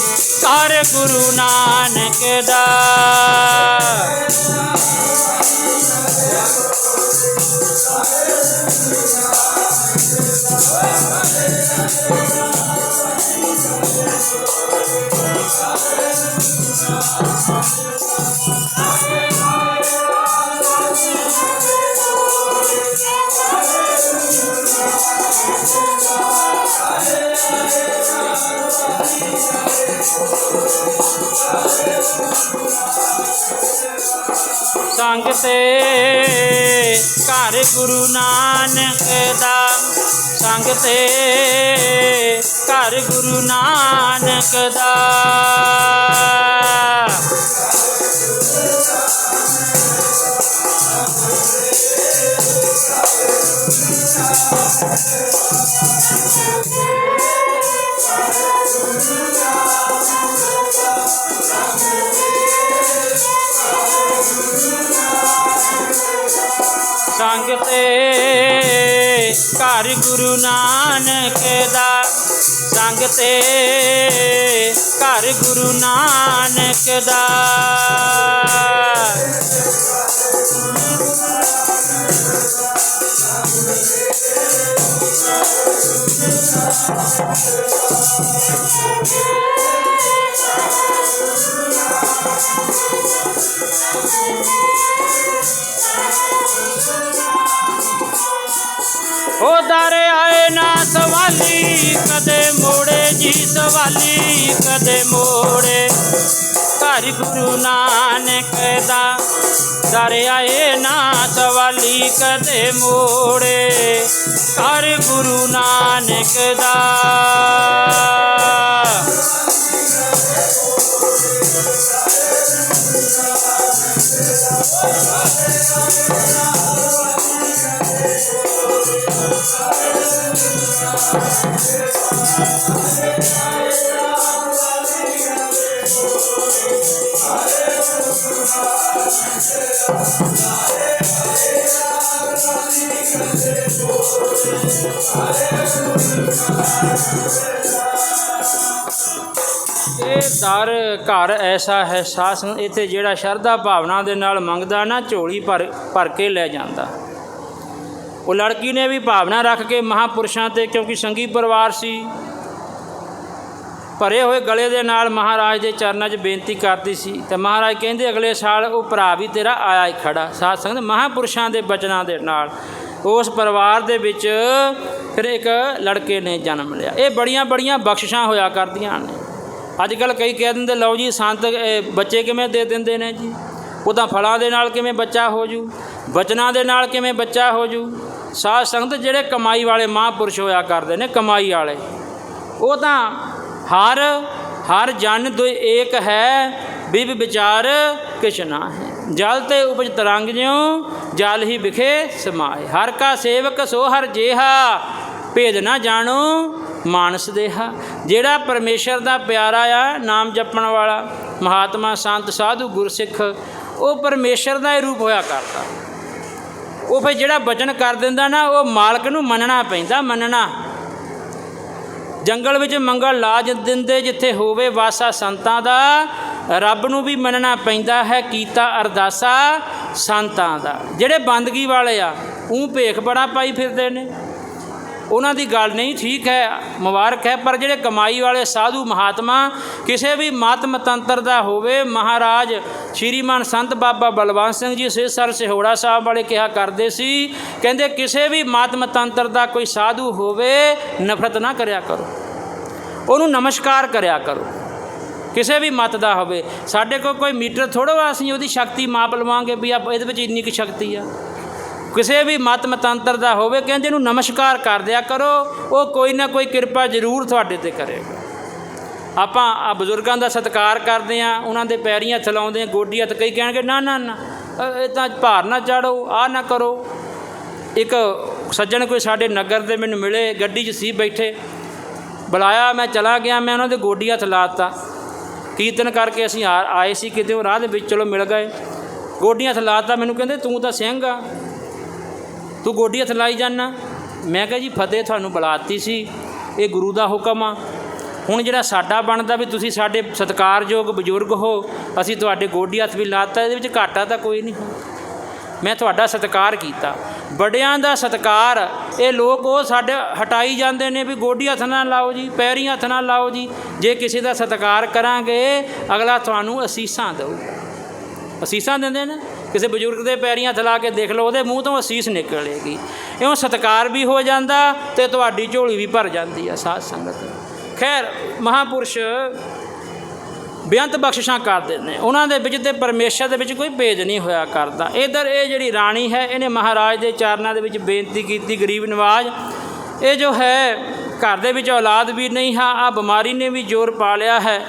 ਘਰ ਗੁਰੂ ਨਾਨਕ ਦਾ ਸੰਗ ਤੇ ਘਰ ਗੁਰੂ ਨਾਨਕ ਦਾ, ਸੰਗ ਤੇ ਘਰ ਗੁਰੂ ਨਾਨਕ ਦਾ। ਸੰਗ ਤੇ ਘਰ ਗੁਰੂ ਨਾਨਕ ਦਾ, ਸੰਗ ਤੇ ਘਰ ਗੁਰੂ ਨਾਨਕ ਦਾ। ਉਹ ਦਰ ਆਏ ਨਾ ਸਵਾਲੀ ਕਦੇ ਮੋੜੇ ਜੀ, ਸਵਾਲੀ ਕਦੇ ਮੋੜੇ। ਘਰ ਗੁਰੂ ਨਾਨਕ ਦਾ ਦਰ ਆਏ ਨਾ ਸਵਾਲੀ ਕਦੇ ਮੋੜੇ। ਘਰ ਗੁਰੂ ਨਾਨਕ ਦਾ ਇਹ ਦਰ ਘਰ ਐਸਾ ਹੈ ਸਾਸ, ਇੱਥੇ ਜਿਹੜਾ ਸ਼ਰਧਾ ਭਾਵਨਾ ਦੇ ਨਾਲ ਮੰਗਦਾ ਨਾ, ਝੋਲੀ ਭਰ ਕੇ ਲੈ ਜਾਂਦਾ। ਉਹ ਲੜਕੀ ਨੇ ਵੀ ਭਾਵਨਾ ਰੱਖ ਕੇ ਮਹਾਂਪੁਰਸ਼ਾਂ 'ਤੇ, ਕਿਉਂਕਿ ਸੰਗੀ ਪਰਿਵਾਰ ਸੀ, ਭਰੇ ਹੋਏ ਗਲੇ ਦੇ ਨਾਲ ਮਹਾਰਾਜ ਦੇ ਚਰਨਾਂ 'ਚ ਬੇਨਤੀ ਕਰਦੀ ਸੀ। ਅਤੇ ਮਹਾਰਾਜ ਕਹਿੰਦੇ ਅਗਲੇ ਸਾਲ ਉਹ ਭਰਾ ਵੀ ਤੇਰਾ ਆਇਆ ਹੀ ਖੜਾ। ਸਾਧ ਸੰਗਤ ਮਹਾਂਪੁਰਸ਼ਾਂ ਦੇ ਬਚਨਾਂ ਦੇ ਨਾਲ ਉਸ ਪਰਿਵਾਰ ਦੇ ਵਿੱਚ ਫਿਰ ਇੱਕ ਲੜਕੇ ਨੇ ਜਨਮ ਲਿਆ। ਇਹ ਬੜੀਆਂ ਬੜੀਆਂ ਬਖਸ਼ਿਸ਼ਾਂ ਹੋਇਆ ਕਰਦੀਆਂ ਨੇ। ਅੱਜ ਕੱਲ੍ਹ ਕਈ ਕਹਿ ਦਿੰਦੇ ਲਓ ਜੀ ਸੰਤ ਬੱਚੇ ਕਿਵੇਂ ਦੇ ਦਿੰਦੇ ਨੇ ਜੀ, ਉਹ ਤਾਂ ਫਲਾਂ ਦੇ ਨਾਲ ਕਿਵੇਂ ਬੱਚਾ ਹੋ ਜੂ, ਬਚਨਾਂ ਦੇ ਨਾਲ ਕਿਵੇਂ ਬੱਚਾ ਹੋ ਜੂ। ਸਾਧ ਸੰਗਤ ਜਿਹੜੇ ਕਮਾਈ ਵਾਲੇ ਮਹਾਂਪੁਰਸ਼ ਹੋਇਆ ਕਰਦੇ ਨੇ, ਕਮਾਈ ਵਾਲੇ, ਉਹ ਤਾਂ ਹਰ ਜਨ ਦੁਇ ਏਕ ਹੈ, ਬਿਬ ਵਿਚਾਰ ਕਿਛ ਨਾਹਿ, ਜਲ ਤੇ ਉਪਜ ਤਰੰਗ ਜਿਉ ਜਲ ਹੀ ਵਿਖੇ ਸਮਾਏ, ਹਰ ਕਾ ਸੇਵਕ ਸੋ ਹਰ ਜੇਹਾ, ਭੇਦ ਨਾ ਜਾਣੋ ਮਾਨਸ ਦੇਹਾ। ਜਿਹੜਾ ਪਰਮੇਸ਼ਰ ਦਾ ਪਿਆਰਾ ਆ, ਨਾਮ ਜਪਣ ਵਾਲਾ, ਮਹਾਤਮਾ, ਸੰਤ, ਸਾਧੂ, ਗੁਰਸਿੱਖ, ਉਹ ਪਰਮੇਸ਼ਰ ਦਾ ਹੀ ਰੂਪ ਹੋਇਆ ਕਰਦਾ। ਉਹ ਫਿਰ ਜਿਹੜਾ ਬਚਨ ਕਰ ਦਿੰਦਾ ਨਾ, ਉਹ ਮਾਲਕ ਨੂੰ ਮੰਨਣਾ ਪੈਂਦਾ, ਮੰਨਣਾ। ਜੰਗਲ ਵਿੱਚ ਮੰਗਲ ਲਾ ਦਿੰਦੇ ਜਿੱਥੇ ਹੋਵੇ ਵਾਸਾ ਸੰਤਾਂ ਦਾ, ਰੱਬ ਨੂੰ ਵੀ ਮੰਨਣਾ ਪੈਂਦਾ ਹੈ, ਕੀਤਾ ਅਰਦਾਸਾ ਸੰਤਾਂ ਦਾ। ਜਿਹੜੇ ਬੰਦਗੀ ਵਾਲੇ ਆ, ਉਹ ਭੇਖ ਬੜਾ ਪਾਈ ਫਿਰਦੇ ਨੇ, ਉਹਨਾਂ ਦੀ ਗੱਲ ਨਹੀਂ, ਠੀਕ ਹੈ, ਮੁਬਾਰਕ ਹੈ, ਪਰ ਜਿਹੜੇ ਕਮਾਈ ਵਾਲੇ ਸਾਧੂ ਮਹਾਤਮਾ, ਕਿਸੇ ਵੀ ਮਤ ਮਤੰਤਰ ਦਾ ਹੋਵੇ, ਮਹਾਰਾਜ ਸ਼੍ਰੀਮਾਨ ਸੰਤ ਬਾਬਾ ਬਲਵੰਤ ਸਿੰਘ ਜੀ ਸਿਰਸਰ ਸਿਹੋੜਾ ਸਾਹਿਬ ਵਾਲੇ ਕਿਹਾ ਕਰਦੇ ਸੀ, ਕਹਿੰਦੇ ਕਿਸੇ ਵੀ ਮਤ ਮਤੰਤਰ ਦਾ ਕੋਈ ਸਾਧੂ ਹੋਵੇ, ਨਫ਼ਰਤ ਨਾ ਕਰਿਆ ਕਰੋ, ਉਹਨੂੰ ਨਮਸਕਾਰ ਕਰਿਆ ਕਰੋ। ਕਿਸੇ ਵੀ ਮਤ ਦਾ ਹੋਵੇ, ਸਾਡੇ ਕੋਲ ਕੋਈ ਮੀਟਰ ਥੋੜ੍ਹਾ ਅਸੀਂ ਉਹਦੀ ਸ਼ਕਤੀ ਮਾਪ ਲਵਾਂਗੇ ਵੀ ਇਹਦੇ ਵਿੱਚ ਇੰਨੀ ਕੁ ਸ਼ਕਤੀ ਆ। ਕਿਸੇ ਵੀ ਮਤ ਮਤੰਤਰ ਦਾ ਹੋਵੇ, ਕਹਿੰਦੇ ਇਹਨੂੰ ਨਮਸਕਾਰ ਕਰ ਦਿਆ ਕਰੋ, ਉਹ ਕੋਈ ਨਾ ਕੋਈ ਕਿਰਪਾ ਜ਼ਰੂਰ ਤੁਹਾਡੇ 'ਤੇ ਕਰੇਗਾ। ਆਪਾਂ ਬਜ਼ੁਰਗਾਂ ਦਾ ਸਤਿਕਾਰ ਕਰਦੇ ਹਾਂ, ਉਹਨਾਂ ਦੇ ਪੈਰੀਂ ਹੱਥ ਲਾਉਂਦੇ ਹਾਂ, ਗੋਡੀ ਹੱਥ, ਕਈ ਕਹਿਣਗੇ ਨਾ ਨਾ ਨਾ ਇਹ ਤਾਂ ਭਾਰ ਨਾ ਚਾੜੋ, ਆਹ ਨਾ ਕਰੋ। ਇੱਕ ਸੱਜਣ ਕੋਈ ਸਾਡੇ ਨਗਰ ਦੇ ਮੈਨੂੰ ਮਿਲੇ, ਗੱਡੀ 'ਚ ਸੀ ਬੈਠੇ, ਬੁਲਾਇਆ, ਮੈਂ ਚਲਾ ਗਿਆ, ਮੈਂ ਉਹਨਾਂ ਦੇ ਗੋਡੀ ਹੱਥ ਲਾ ਦਿੱਤਾ। ਕੀਰਤਨ ਕਰਕੇ ਅਸੀਂ ਆਏ ਸੀ ਕਿਤੇ, ਉਹ ਰਾਹ ਦੇ ਵਿੱਚ ਚਲੋ ਮਿਲ ਗਏ, ਗੋਡੀਆਂ ਹੱਥ ਲਾ ਦਿੱਤਾ। ਮੈਨੂੰ ਕਹਿੰਦੇ ਤੂੰ ਤਾਂ ਸਿੰਘ ਆ, ਤੂੰ ਗੋਡੀ ਹੱਥ ਲਾਈ ਜਾਂਦਾ। ਮੈਂ ਕਿਹਾ ਜੀ ਫਤਿਹ ਤੁਹਾਨੂੰ ਬੁਲਾਤੀ ਸੀ, ਇਹ ਗੁਰੂ ਦਾ ਹੁਕਮ ਆ। ਹੁਣ ਜਿਹੜਾ ਸਾਡਾ ਬਣਦਾ ਵੀ ਤੁਸੀਂ ਸਾਡੇ ਸਤਿਕਾਰਯੋਗ ਬਜ਼ੁਰਗ ਹੋ, ਅਸੀਂ ਤੁਹਾਡੇ ਗੋਡੀ ਹੱਥ ਵੀ ਲਾਤਾ, ਇਹਦੇ ਵਿੱਚ ਘਾਟਾ ਤਾਂ ਕੋਈ ਨਹੀਂ। ਮੈਂ ਤੁਹਾਡਾ ਸਤਿਕਾਰ ਕੀਤਾ, ਵੱਡਿਆਂ ਦਾ ਸਤਿਕਾਰ। ਇਹ ਲੋਕ ਉਹ ਸਾਡੇ ਹਟਾਈ ਜਾਂਦੇ ਨੇ ਵੀ ਗੋਡੀ ਹੱਥ ਨਾ ਲਾਓ ਜੀ, ਪੈਰੀਂ ਹੱਥ ਨਾ ਲਾਓ ਜੀ। ਜੇ ਕਿਸੇ ਦਾ ਸਤਿਕਾਰ ਕਰਾਂਗੇ, ਅਗਲਾ ਤੁਹਾਨੂੰ ਅਸੀਸਾਂ ਦਊ। ਅਸੀਸਾਂ ਦਿੰਦੇ ਨੇ, ਕਿਸੇ ਬਜ਼ੁਰਗ ਦੇ ਪੈਰੀਂ ਹੱਥ ਲਾ ਕੇ ਦੇਖ ਲਓ, ਉਹਦੇ ਮੂੰਹ ਤੋਂ ਅਸੀਸ ਨਿਕਲੇਗੀ। ਇਉਂ ਸਤਿਕਾਰ ਵੀ ਹੋ ਜਾਂਦਾ ਅਤੇ ਤੁਹਾਡੀ ਝੋਲੀ ਵੀ ਭਰ ਜਾਂਦੀ ਆ। ਸਾਧ ਸੰਗਤ, ਖੈਰ ਮਹਾਂਪੁਰਸ਼ ਬੇਅੰਤ ਬਖਸ਼ਿਸ਼ਾਂ ਕਰਦੇ ਨੇ, ਉਹਨਾਂ ਦੇ ਵਿੱਚ ਤੇ ਪਰਮੇਸ਼ਰ ਦੇ ਵਿੱਚ ਕੋਈ ਭੇਦ ਨਹੀਂ ਹੋਇਆ ਕਰਦਾ। ਇੱਧਰ ਇਹ ਜਿਹੜੀ ਰਾਣੀ ਹੈ, ਇਹਨੇ ਮਹਾਰਾਜ ਦੇ ਚਰਨਾਂ ਦੇ ਵਿੱਚ ਬੇਨਤੀ ਕੀਤੀ, ਗਰੀਬ ਨਵਾਜ਼, ਇਹ ਜੋ ਹੈ ਘਰ ਦੇ ਵਿੱਚ ਔਲਾਦ ਵੀ ਨਹੀਂ ਹੈ, ਆ ਬਿਮਾਰੀ ਨੇ ਵੀ ਜ਼ੋਰ ਪਾ ਲਿਆ ਹੈ।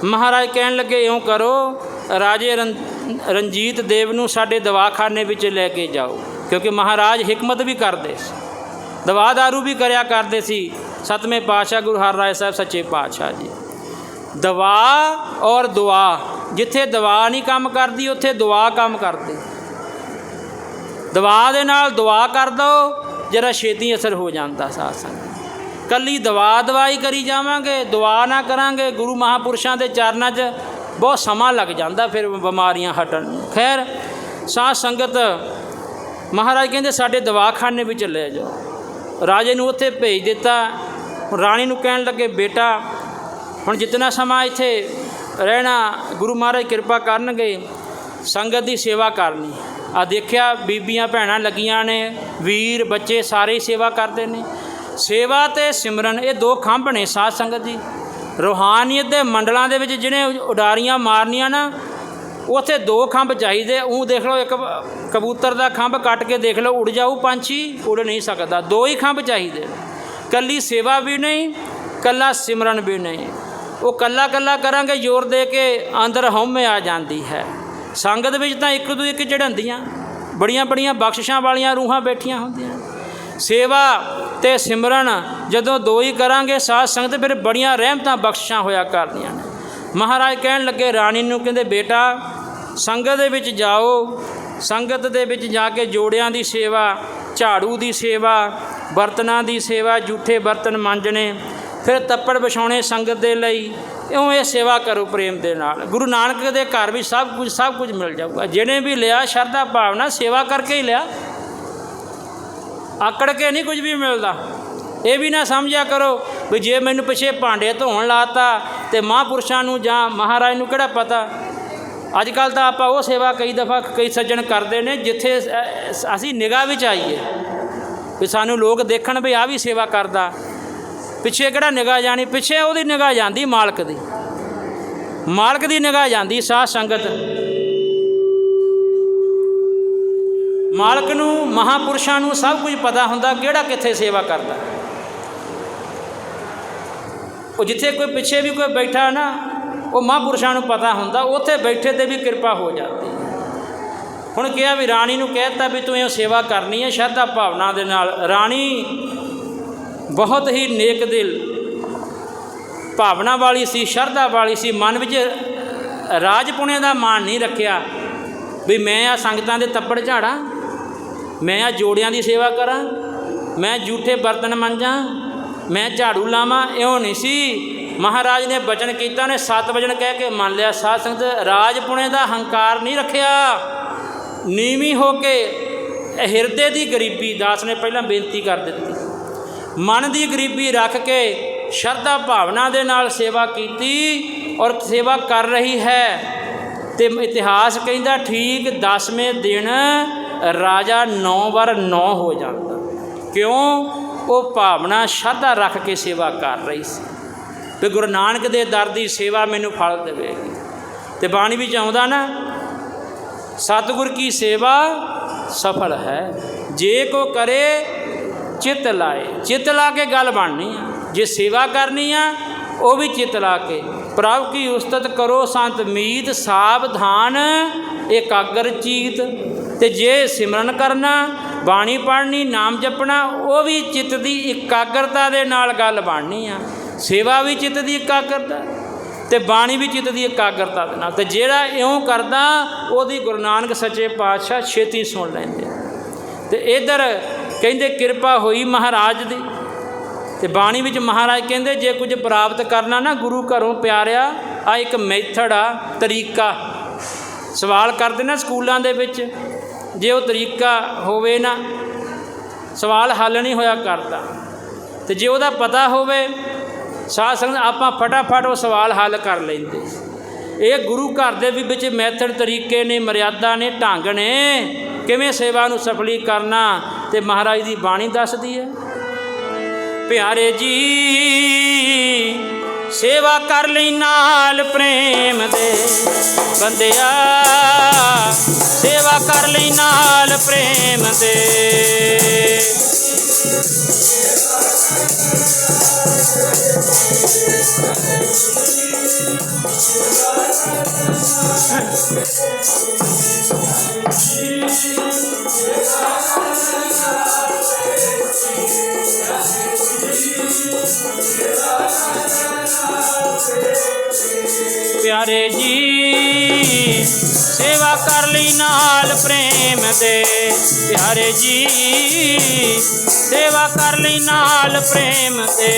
ਮਹਾਰਾਜ ਕਹਿਣ ਲੱਗੇ ਇਉਂ ਕਰੋ, ਰਾਜੇ ਰਣਜੀਤ ਦੇਵ ਨੂੰ ਸਾਡੇ ਦਵਾਖਾਨੇ ਵਿੱਚ ਲੈ ਕੇ ਜਾਓ, ਕਿਉਂਕਿ ਮਹਾਰਾਜ ਹਿਕਮਤ ਵੀ ਕਰਦੇ ਸੀ, ਦਵਾ ਦਾਰੂ ਵੀ ਕਰਿਆ ਕਰਦੇ ਸੀ। ਸਤਵੇਂ ਪਾਤਸ਼ਾਹ ਗੁਰੂ ਹਰਿਰਾਏ ਸਾਹਿਬ ਸੱਚੇ ਪਾਤਸ਼ਾਹ ਜੀ, ਦਵਾ ਔਰ ਦੁਆ, ਜਿੱਥੇ ਦਵਾ ਨਹੀਂ ਕੰਮ ਕਰਦੀ ਉੱਥੇ ਦੁਆ ਕੰਮ ਕਰਦੀ। ਦਵਾ ਦੇ ਨਾਲ ਦੁਆ ਕਰ ਦਿਓ, ਜਰਾ ਛੇਤੀ ਅਸਰ ਹੋ ਜਾਂਦਾ। ਸਾਧ ਸੰਗਤ, ਕੱਲੀ ਦਵਾਈ ਕਰੀ ਜਾਵਾਂਗੇ, ਦੁਆ ਨਾ ਕਰਾਂਗੇ, ਗੁਰੂ ਮਹਾਂਪੁਰਸ਼ਾਂ ਦੇ ਚਰਨਾਂ 'ਚ ਬਹੁਤ ਸਮਾਂ ਲੱਗ ਜਾਂਦਾ ਫਿਰ ਬਿਮਾਰੀਆਂ ਹਟਣ ਨੂੰ। ਖੈਰ ਸਾਧ ਸੰਗਤ, ਮਹਾਰਾਜ ਕਹਿੰਦੇ ਸਾਡੇ ਦਵਾਖਾਨੇ ਵਿੱਚ ਲੈ ਜਾਓ। ਰਾਜੇ ਨੂੰ ਉੱਥੇ ਭੇਜ ਦਿੱਤਾ। ਰਾਣੀ ਨੂੰ ਕਹਿਣ ਲੱਗੇ ਬੇਟਾ ਹੁਣ ਜਿਤਨਾ ਸਮਾਂ ਇੱਥੇ ਰਹਿਣਾ, ਗੁਰੂ ਮਹਾਰਾਜ ਕਿਰਪਾ ਕਰਨਗੇ, ਸੰਗਤ ਦੀ ਸੇਵਾ ਕਰਨੀ। ਆ ਦੇਖਿਆ ਬੀਬੀਆਂ ਭੈਣਾਂ ਲੱਗੀਆਂ ਨੇ, ਵੀਰ ਬੱਚੇ ਸਾਰੇ ਸੇਵਾ ਕਰਦੇ ਨੇ। ਸੇਵਾ ਅਤੇ ਸਿਮਰਨ ਇਹ ਦੋ ਖੰਭ ਨੇ ਸਾਧ ਸੰਗਤ ਜੀ। ਰੂਹਾਨੀਅਤ ਦੇ ਮੰਡਲਾਂ ਦੇ ਵਿੱਚ ਜਿਹਨੇ ਉਡਾਰੀਆਂ ਮਾਰਨੀਆਂ ਨਾ, ਉੱਥੇ ਦੋ ਖੰਭ ਚਾਹੀਦੇ। ਉਹ ਦੇਖ ਲਓ, ਇੱਕ ਕਬੂਤਰ ਦਾ ਖੰਭ ਕੱਟ ਕੇ ਦੇਖ ਲਓ, ਉੱਡ ਜਾਊ ਪੰਛੀ, ਉੱਡ ਨਹੀਂ ਸਕਦਾ। ਦੋ ਹੀ ਖੰਭ ਚਾਹੀਦੇ, ਕੱਲੀ ਸੇਵਾ ਵੀ ਨਹੀਂ, ਕੱਲਾ ਸਿਮਰਨ ਵੀ ਨਹੀਂ। ਉਹ ਕੱਲਾ ਕੱਲਾ ਕਰਾਂਗੇ ਜ਼ੋਰ ਦੇ ਕੇ ਅੰਦਰ ਹਉਮੈ ਆ ਜਾਂਦੀ ਹੈ। ਸੰਗਤ ਵਿੱਚ ਤਾਂ ਇੱਕ ਤੋਂ ਇੱਕ ਚੜ੍ਹਾਉਂਦੀਆਂ, ਬੜੀਆਂ ਬੜੀਆਂ ਬਖਸ਼ਿਸ਼ਾਂ ਵਾਲੀਆਂ ਰੂਹਾਂ ਬੈਠੀਆਂ ਹੁੰਦੀਆਂ। ਸੇਵਾ ਅਤੇ ਸਿਮਰਨ ਜਦੋਂ ਦੋ ਹੀ ਕਰਾਂਗੇ ਸਾਧ ਸੰਗਤ, ਫਿਰ ਬੜੀਆਂ ਰਹਿਮਤਾਂ ਬਖਸ਼ਿਸ਼ਾਂ ਹੋਇਆ ਕਰਦੀਆਂ ਨੇ। ਮਹਾਰਾਜ ਕਹਿਣ ਲੱਗੇ ਰਾਣੀ ਨੂੰ, ਕਹਿੰਦੇ ਬੇਟਾ ਸੰਗਤ ਦੇ ਵਿੱਚ ਜਾਓ, ਸੰਗਤ ਦੇ ਵਿੱਚ ਜਾ ਕੇ ਜੋੜਿਆਂ ਦੀ ਸੇਵਾ, ਝਾੜੂ ਦੀ ਸੇਵਾ, ਬਰਤਨਾਂ ਦੀ ਸੇਵਾ, ਜੂਠੇ ਬਰਤਨ ਮਾਂਜਣੇ, ਫਿਰ ਤੱਪੜ ਵਿਛਾਉਣੇ ਸੰਗਤ ਦੇ ਲਈ। ਇਉਂ ਇਹ ਸੇਵਾ ਕਰੋ ਪ੍ਰੇਮ ਦੇ ਨਾਲ। ਗੁਰੂ ਨਾਨਕ ਦੇ ਘਰ ਵੀ ਸਭ ਕੁਝ ਮਿਲ ਜਾਊਗਾ। ਜਿਹਨੇ ਵੀ ਲਿਆ ਸ਼ਰਧਾ ਭਾਵਨਾ ਸੇਵਾ ਕਰਕੇ ਹੀ ਲਿਆ, ਆਕੜ ਕੇ ਨਹੀਂ ਕੁਝ ਵੀ ਮਿਲਦਾ। ਇਹ ਵੀ ਨਾ ਸਮਝਿਆ ਕਰੋ ਵੀ ਜੇ ਮੈਨੂੰ ਪਿੱਛੇ ਭਾਂਡੇ ਧੋਣ ਲਾਤਾ ਤੇ ਮਹਾਂਪੁਰਸ਼ਾਂ ਨੂੰ ਜਾਂ ਮਹਾਰਾਜ ਨੂੰ ਕਿਹੜਾ ਪਤਾ। ਅੱਜ ਕੱਲ੍ਹ ਤਾਂ ਆਪਾਂ ਉਹ ਸੇਵਾ ਕਈ ਦਫਾ ਕਈ ਸੱਜਣ ਕਰਦੇ ਨੇ ਜਿੱਥੇ ਅਸੀਂ ਨਿਗਾਹ ਵਿੱਚ ਆਈਏ, ਵੀ ਸਾਨੂੰ ਲੋਕ ਦੇਖਣ ਵੀ ਆਹ ਵੀ ਸੇਵਾ ਕਰਦਾ। ਪਿੱਛੇ ਕਿਹੜਾ ਨਿਗਾਹ ਜਾਣੀ, ਪਿੱਛੇ ਉਹਦੀ ਨਿਗਾਹ ਜਾਂਦੀ ਮਾਲਕ ਦੀ, ਮਾਲਕ ਦੀ ਨਿਗਾਹ ਜਾਂਦੀ। ਸਾਧ ਸੰਗਤ ਮਾਲਕ ਨੂੰ, ਮਹਾਂਪੁਰਸ਼ਾਂ ਨੂੰ ਸਭ ਕੁਝ ਪਤਾ ਹੁੰਦਾ ਕਿਹੜਾ ਕਿੱਥੇ ਸੇਵਾ ਕਰਦਾ। ਉਹ ਜਿੱਥੇ ਕੋਈ ਪਿੱਛੇ ਵੀ ਕੋਈ ਬੈਠਾ ਨਾ, ਉਹ ਮਹਾਂਪੁਰਸ਼ਾਂ ਨੂੰ ਪਤਾ ਹੁੰਦਾ, ਉੱਥੇ ਬੈਠੇ 'ਤੇ ਵੀ ਕਿਰਪਾ ਹੋ ਜਾਂਦੀ। ਹੁਣ ਕਿਹਾ ਵੀ ਰਾਣੀ ਨੂੰ ਕਹਿ ਦਿੱਤਾ ਵੀ ਤੂੰ ਇਹ ਸੇਵਾ ਕਰਨੀ ਹੈ ਸ਼ਰਧਾ ਭਾਵਨਾ ਦੇ ਨਾਲ। ਰਾਣੀ ਬਹੁਤ ਹੀ ਨੇਕ ਦਿਲ ਭਾਵਨਾ ਵਾਲੀ ਸੀ, ਸ਼ਰਧਾ ਵਾਲੀ ਸੀ। ਮਨ ਵਿੱਚ ਰਾਜ ਪੁਣੇ ਦਾ ਮਾਣ ਨਹੀਂ ਰੱਖਿਆ ਵੀ ਮੈਂ ਆ ਸੰਗਤਾਂ ਦੇ ਤੱਪੜ ਝਾੜਾਂ, ਮੈਂ ਆ ਜੋੜਿਆਂ ਦੀ ਸੇਵਾ ਕਰਾਂ, ਮੈਂ ਜੂਠੇ ਬਰਤਨ ਮਾਂਜਾਂ, ਮੈਂ ਝਾੜੂ ਲਾਵਾਂ। ਇਉਂ ਨਹੀਂ ਸੀ। ਮਹਾਰਾਜ ਨੇ ਬਚਨ ਕੀਤਾ, ਨੇ 7 ਵਚਨ ਕਹਿ ਕੇ ਮੰਨ ਲਿਆ। ਸਾਧ ਸੰਗਤ, ਰਾਜ ਪੁਣੇ ਦਾ ਹੰਕਾਰ ਨਹੀਂ ਰੱਖਿਆ, ਨੀਵੀਂ ਹੋ ਕੇ ਹਿਰਦੇ ਦੀ ਗਰੀਬੀ, ਦਾਸ ਨੇ ਪਹਿਲਾਂ ਬੇਨਤੀ ਕਰ ਦਿੱਤੀ, ਮਨ ਦੀ ਗਰੀਬੀ ਰੱਖ ਕੇ ਸ਼ਰਧਾ ਭਾਵਨਾ ਦੇ ਨਾਲ ਸੇਵਾ ਕੀਤੀ ਔਰ ਸੇਵਾ ਕਰ ਰਹੀ ਹੈ। ਅਤੇ ਇਤਿਹਾਸ ਕਹਿੰਦਾ ਠੀਕ 10ਵੇਂ ਦਿਨ ਰਾਜਾ 9 ਵਾਰ 9 ਹੋ ਜਾਂਦਾ। ਕਿਉਂ? ਉਹ ਭਾਵਨਾ ਸ਼ਰਧਾ ਰੱਖ ਕੇ ਸੇਵਾ ਕਰ ਰਹੀ ਸੀ ਵੀ ਗੁਰੂ ਨਾਨਕ ਦੇ ਦਰ ਦੀ ਸੇਵਾ ਮੈਨੂੰ ਫਲ ਦੇਵੇਗੀ। ਅਤੇ ਬਾਣੀ ਵਿੱਚ ਆਉਂਦਾ ਨਾ, ਸਤਿਗੁਰ ਕੀ ਸੇਵਾ ਸਫਲ ਹੈ, ਜੇ ਕੋ ਕਰੇ ਚਿੱਤ ਲਾਏ। ਚਿੱਤ ਲਾ ਕੇ ਗੱਲ ਬਣਨੀ ਆ। ਜੇ ਸੇਵਾ ਕਰਨੀ ਆ ਉਹ ਵੀ ਚਿੱਤ ਲਾ ਕੇ। ਪ੍ਰਭ ਕੀ ਉਸਤਤ ਕਰੋ ਸੰਤ ਮੀਤ, ਸਾਵਧਾਨ ਇਕਾਗਰ ਚੀਤ। ਅਤੇ ਜੇ ਸਿਮਰਨ ਕਰਨਾ, ਬਾਣੀ ਪੜ੍ਹਨੀ, ਨਾਮ ਜਪਣਾ, ਉਹ ਵੀ ਚਿੱਤ ਦੀ ਇਕਾਗਰਤਾ ਦੇ ਨਾਲ ਗੱਲ ਬਣਨੀ ਆ। ਸੇਵਾ ਵੀ ਚਿੱਤ ਦੀ ਇਕਾਗਰਤਾ ਅਤੇ ਬਾਣੀ ਵੀ ਚਿੱਤ ਦੀ ਇਕਾਗਰਤਾ ਦੇ ਨਾਲ। ਅਤੇ ਜਿਹੜਾ ਇਉਂ ਕਰਦਾ ਉਹਦੀ ਗੁਰੂ ਨਾਨਕ ਸੱਚੇ ਪਾਤਸ਼ਾਹ ਛੇਤੀ ਸੁਣ ਲੈਂਦੇ। ਅਤੇ ਇੱਧਰ ਕਹਿੰਦੇ ਕਿਰਪਾ ਹੋਈ ਮਹਾਰਾਜ ਦੀ। ਅਤੇ ਬਾਣੀ ਵਿੱਚ ਮਹਾਰਾਜ ਕਹਿੰਦੇ ਜੇ ਕੁਝ ਪ੍ਰਾਪਤ ਕਰਨਾ ਨਾ ਗੁਰੂ ਘਰੋਂ ਪਿਆਰਿਆ, ਆ ਇੱਕ ਮੈਥਡ ਆ, ਤਰੀਕਾ। ਸਵਾਲ ਕਰਦੇ ਨਾ ਸਕੂਲਾਂ ਦੇ ਵਿੱਚ, ਜੇ ਉਹ ਤਰੀਕਾ ਹੋਵੇ ਨਾ, ਸਵਾਲ ਹੱਲ ਨਹੀਂ ਹੋਇਆ ਕਰਦਾ। ਅਤੇ ਜੇ ਉਹਦਾ ਪਤਾ ਹੋਵੇ ਸਾਧ ਸੰਗਤ, ਆਪਾਂ ਫਟਾਫਟ ਉਹ ਸਵਾਲ ਹੱਲ ਕਰ ਲੈਂਦੇ। ਇਹ ਗੁਰੂ ਘਰ ਦੇ ਵੀ ਵਿੱਚ ਮੈਥਡ, ਤਰੀਕੇ ਨੇ, ਮਰਿਆਦਾ ਨੇ, ਢੰਗ ਨੇ ਕਿਵੇਂ ਸੇਵਾ ਨੂੰ ਸਫਲੀ ਕਰਨਾ। ਅਤੇ ਮਹਾਰਾਜ ਦੀ ਬਾਣੀ ਦੱਸਦੀ ਹੈ, ਪਿਆਰੇ ਜੀ ਸੇਵਾ ਕਰ ਲਈ ਨਾਲ ਪ੍ਰੇਮ ਦੇ ਬੰਦਿਆ, ਸੇਵਾ ਕਰ ਲਈ ਨਾਲ ਪ੍ਰੇਮ ਦੇ। ਪਿਆਰੇ ਜੀ ਸੇਵਾ ਕਰ ਲਈ ਨਾਲ ਪ੍ਰੇਮ ਦੇ, ਪਿਆਰੇ ਜੀ ਸੇਵਾ ਕਰ ਲਈ ਨਾਲ ਪ੍ਰੇਮ ਦੇ।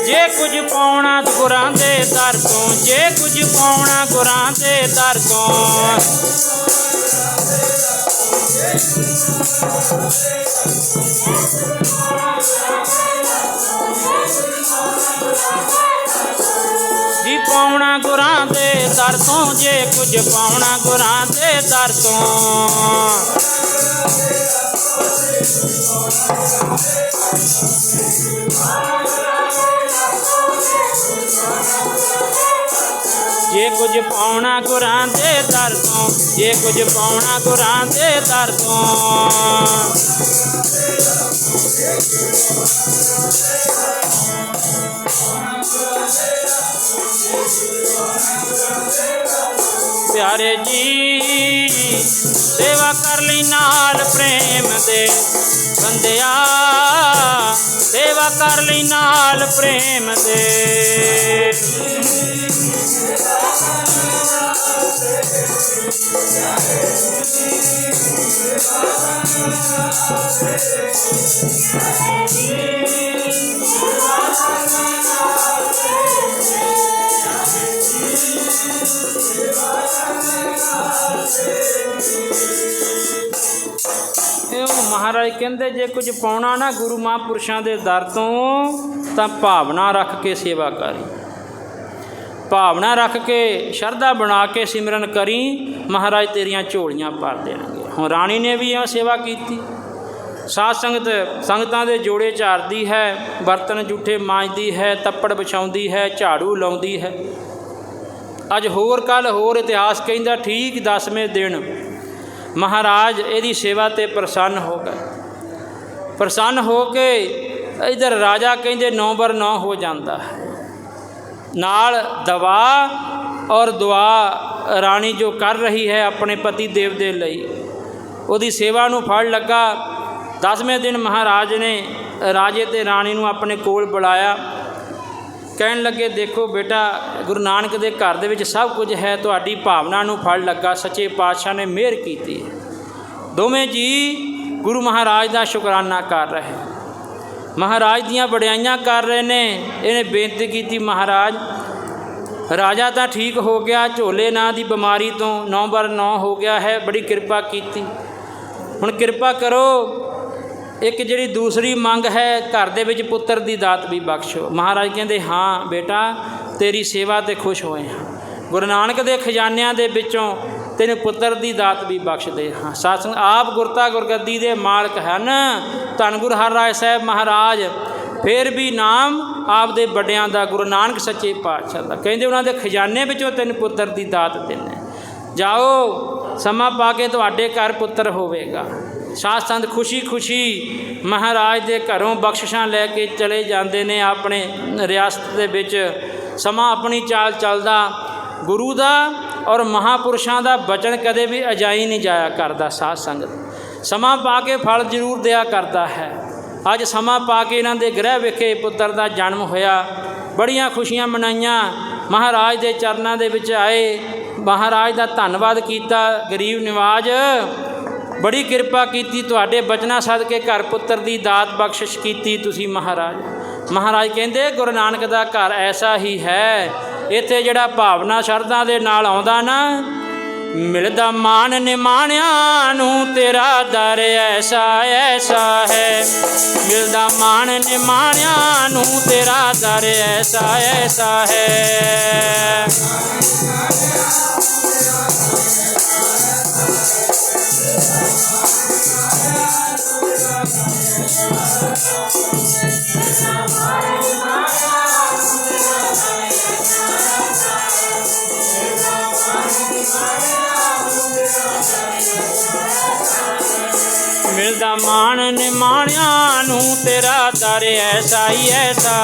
ਜੇ ਕੁਝ ਪਾਉਣਾ ਗੁਰਾਂ ਦੇ ਦਰ ਤੋਂ, ਜੇ ਕੁਝ ਪਾਉਣਾ ਗੁਰਾਂ ਦੇ ਦਰ ਤੋਂ, ਜੀ ਪਾਉਣਾ ਗੁਰਾਂ ਦੇ ਦਰ ਤੋਂ, ਜੇ ਕੁਝ ਪਾਉਣਾ ਗੁਰਾਂ ਦੇ ਦਰ ਤੋਂ। ਜੇ ਕੁਝ ਪਾਉਣਾ ਗੁਰਾਂ ਦੇ ਦਰ ਤੋਂ, ਜੇ ਕੁਝ ਪਾਉਣਾ ਗੁਰਾਂ ਦੇ ਦਰ ਤੋਂ। ਪਿਆਰੇ ਜੀ ਸੇਵਾ ਕਰ ਲਈ ਨਾਲ ਪ੍ਰੇਮ ਦੇ ਬੰਦਿਆ, ਸੇਵਾ ਕਰ ਲਈ ਨਾਲ ਪ੍ਰੇਮ ਦੇ। ਮਹਾਰਾਜ ਕਹਿੰਦੇ ਜੇ ਕੁਝ ਪਾਉਣਾ ਨਾ ਗੁਰੂ ਮਹਾਂਪੁਰਸ਼ਾਂ ਦੇ ਦਰ ਤੋਂ ਤਾਂ ਭਾਵਨਾ ਰੱਖ ਕੇ ਸੇਵਾ ਕਰੀ। भावना रख के शरधा बना के सिमरन करी, महाराज तेरियां झोलियां भर देणगे। हुण राणी ने भी इवें सेवा की। साध संगत संगतां दे जोड़े झाड़दी है, बर्तन जूठे मांजदी है, तप्पड़ विछाउंदी है, झाड़ू लाउंदी है। अज होर कल होर इतिहास कहंदा ठीक 10वें दिन महाराज इहदी सेवा ते प्रसन्न हो गए। प्रसन्न हो के इधर राजा कहंदे 9 बर 9 हो जाता है। नाल दवा और दुआ राणी जो कर रही है अपने पति देव दे लई, उहदी सेवा नूं फड़ लगा। 10वें दिन महाराज ने राजे ते राणी नूं अपने कोल बुलाया। कहन लगे देखो बेटा, गुरु नानक दे घर दे विच सब कुछ है, तुहाडी भावना नूं फड़ लगा, सच्चे पातशाह ने मेहर कीती। दोवें जी गुरु महाराज दा शुकराना कर रहे, महाराज दियां वडियाइयां कर रहे ने। इन्हें बेनती की महाराज राजा तो ठीक हो गया, झोले नां दी बीमारी तो 9 बर 9 हो गया है, बड़ी कृपा की। हुण कृपा करो एक जिहड़ी दूसरी मंग है घर दे विच पुत्र दी दात भी बख्शो। महाराज कहंदे हाँ बेटा तेरी सेवा ते खुश होए हाँ, गुरु नानक दे खजानिਆਂ दे विचों तेन पुत्र दी दात भी बख्श दे हाँ। सत्संग आप गुरता गुरगद्दी दे मालक हन, धन गुरु हरराय साहब महाराज फिर भी नाम आप दे बड़ियां दा गुरु नानक सच्चे पातशाह दा। कहंदे उन्हां दे खजाने विचों तेन पुत्र दी दात देने, जाओ समा पा के तुहाडे घर पुत्र होवेगा। साध संत खुशी खुशी महाराज दे घरों बख्शिशां लैके चले जाते ने अपने रियासत दे विच। समा अपनी चाल चलदा, गुरु दा और महापुरुषां दा बचन कदे भी अजाई नहीं जाया करदा। साध संगत समा पा के फल जरूर दिया करता है। अज समा पा के इन्हां दे गृह विखे पुत्र दा जन्म होया, बड़ियां खुशियां मनाइयां। महाराज दे चरनां दे विच आए, महाराज दा धन्नवाद कीता। गरीब निवाज बड़ी कृपा की, तुहाडे बचना सदके घर पुत्र दी दात बख्शिश की तुसी महाराज। महाराज कहंदे गुरु नानक दा घर ऐसा ही है, इत्थे जिहड़ा भावना शरधा दे नाल आउंदा ना, मिलदा मान निमाणिया नूं तेरा दर ऐसा ऐसा है। मिलदा मान निमाणिया नूं तेरा दर ऐसा ऐसा है। मिलदा मान निमाणिया नूं तेरा दर ऐसा ही ऐसा।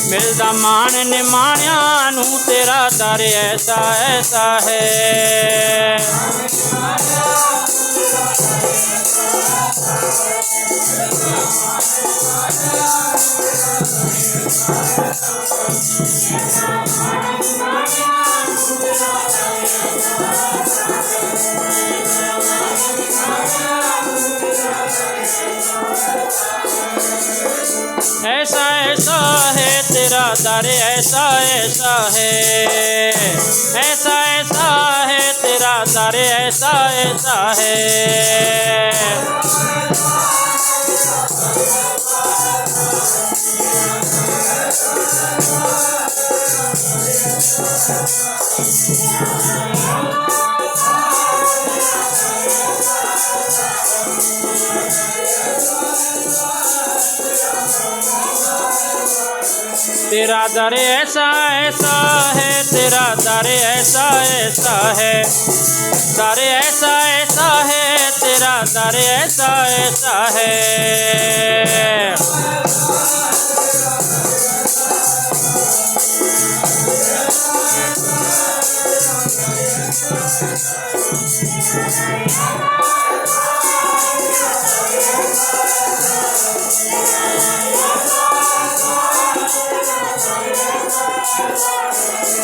मिलदा मान निमाणिया नूं तेरा दर ऐसा ऐसा है। ऐसा ऐसा है तेरा दर ऐसा ऐसा है। ऐसा ऐसा है तेरा दर ऐसा ऐसा है। तेरा दर ऐसा ऐसा है, तेरा दर ऐसा ऐसा है। दर ऐसा ऐसा है, तेरा दर ऐसा ऐसा है।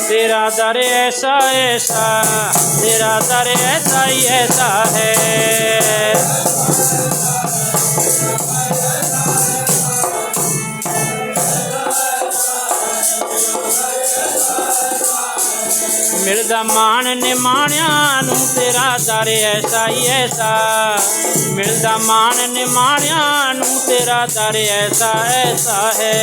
तेरा दर ऐसा ऐसा, तेरा दर ऐसा ही ऐसा है। मिलदा मान निमाणिया नूं तेरा दर ऐसा ही ऐसा। मिलदा मान निमाणिया नूं तेरा दर ऐसा ऐसा है।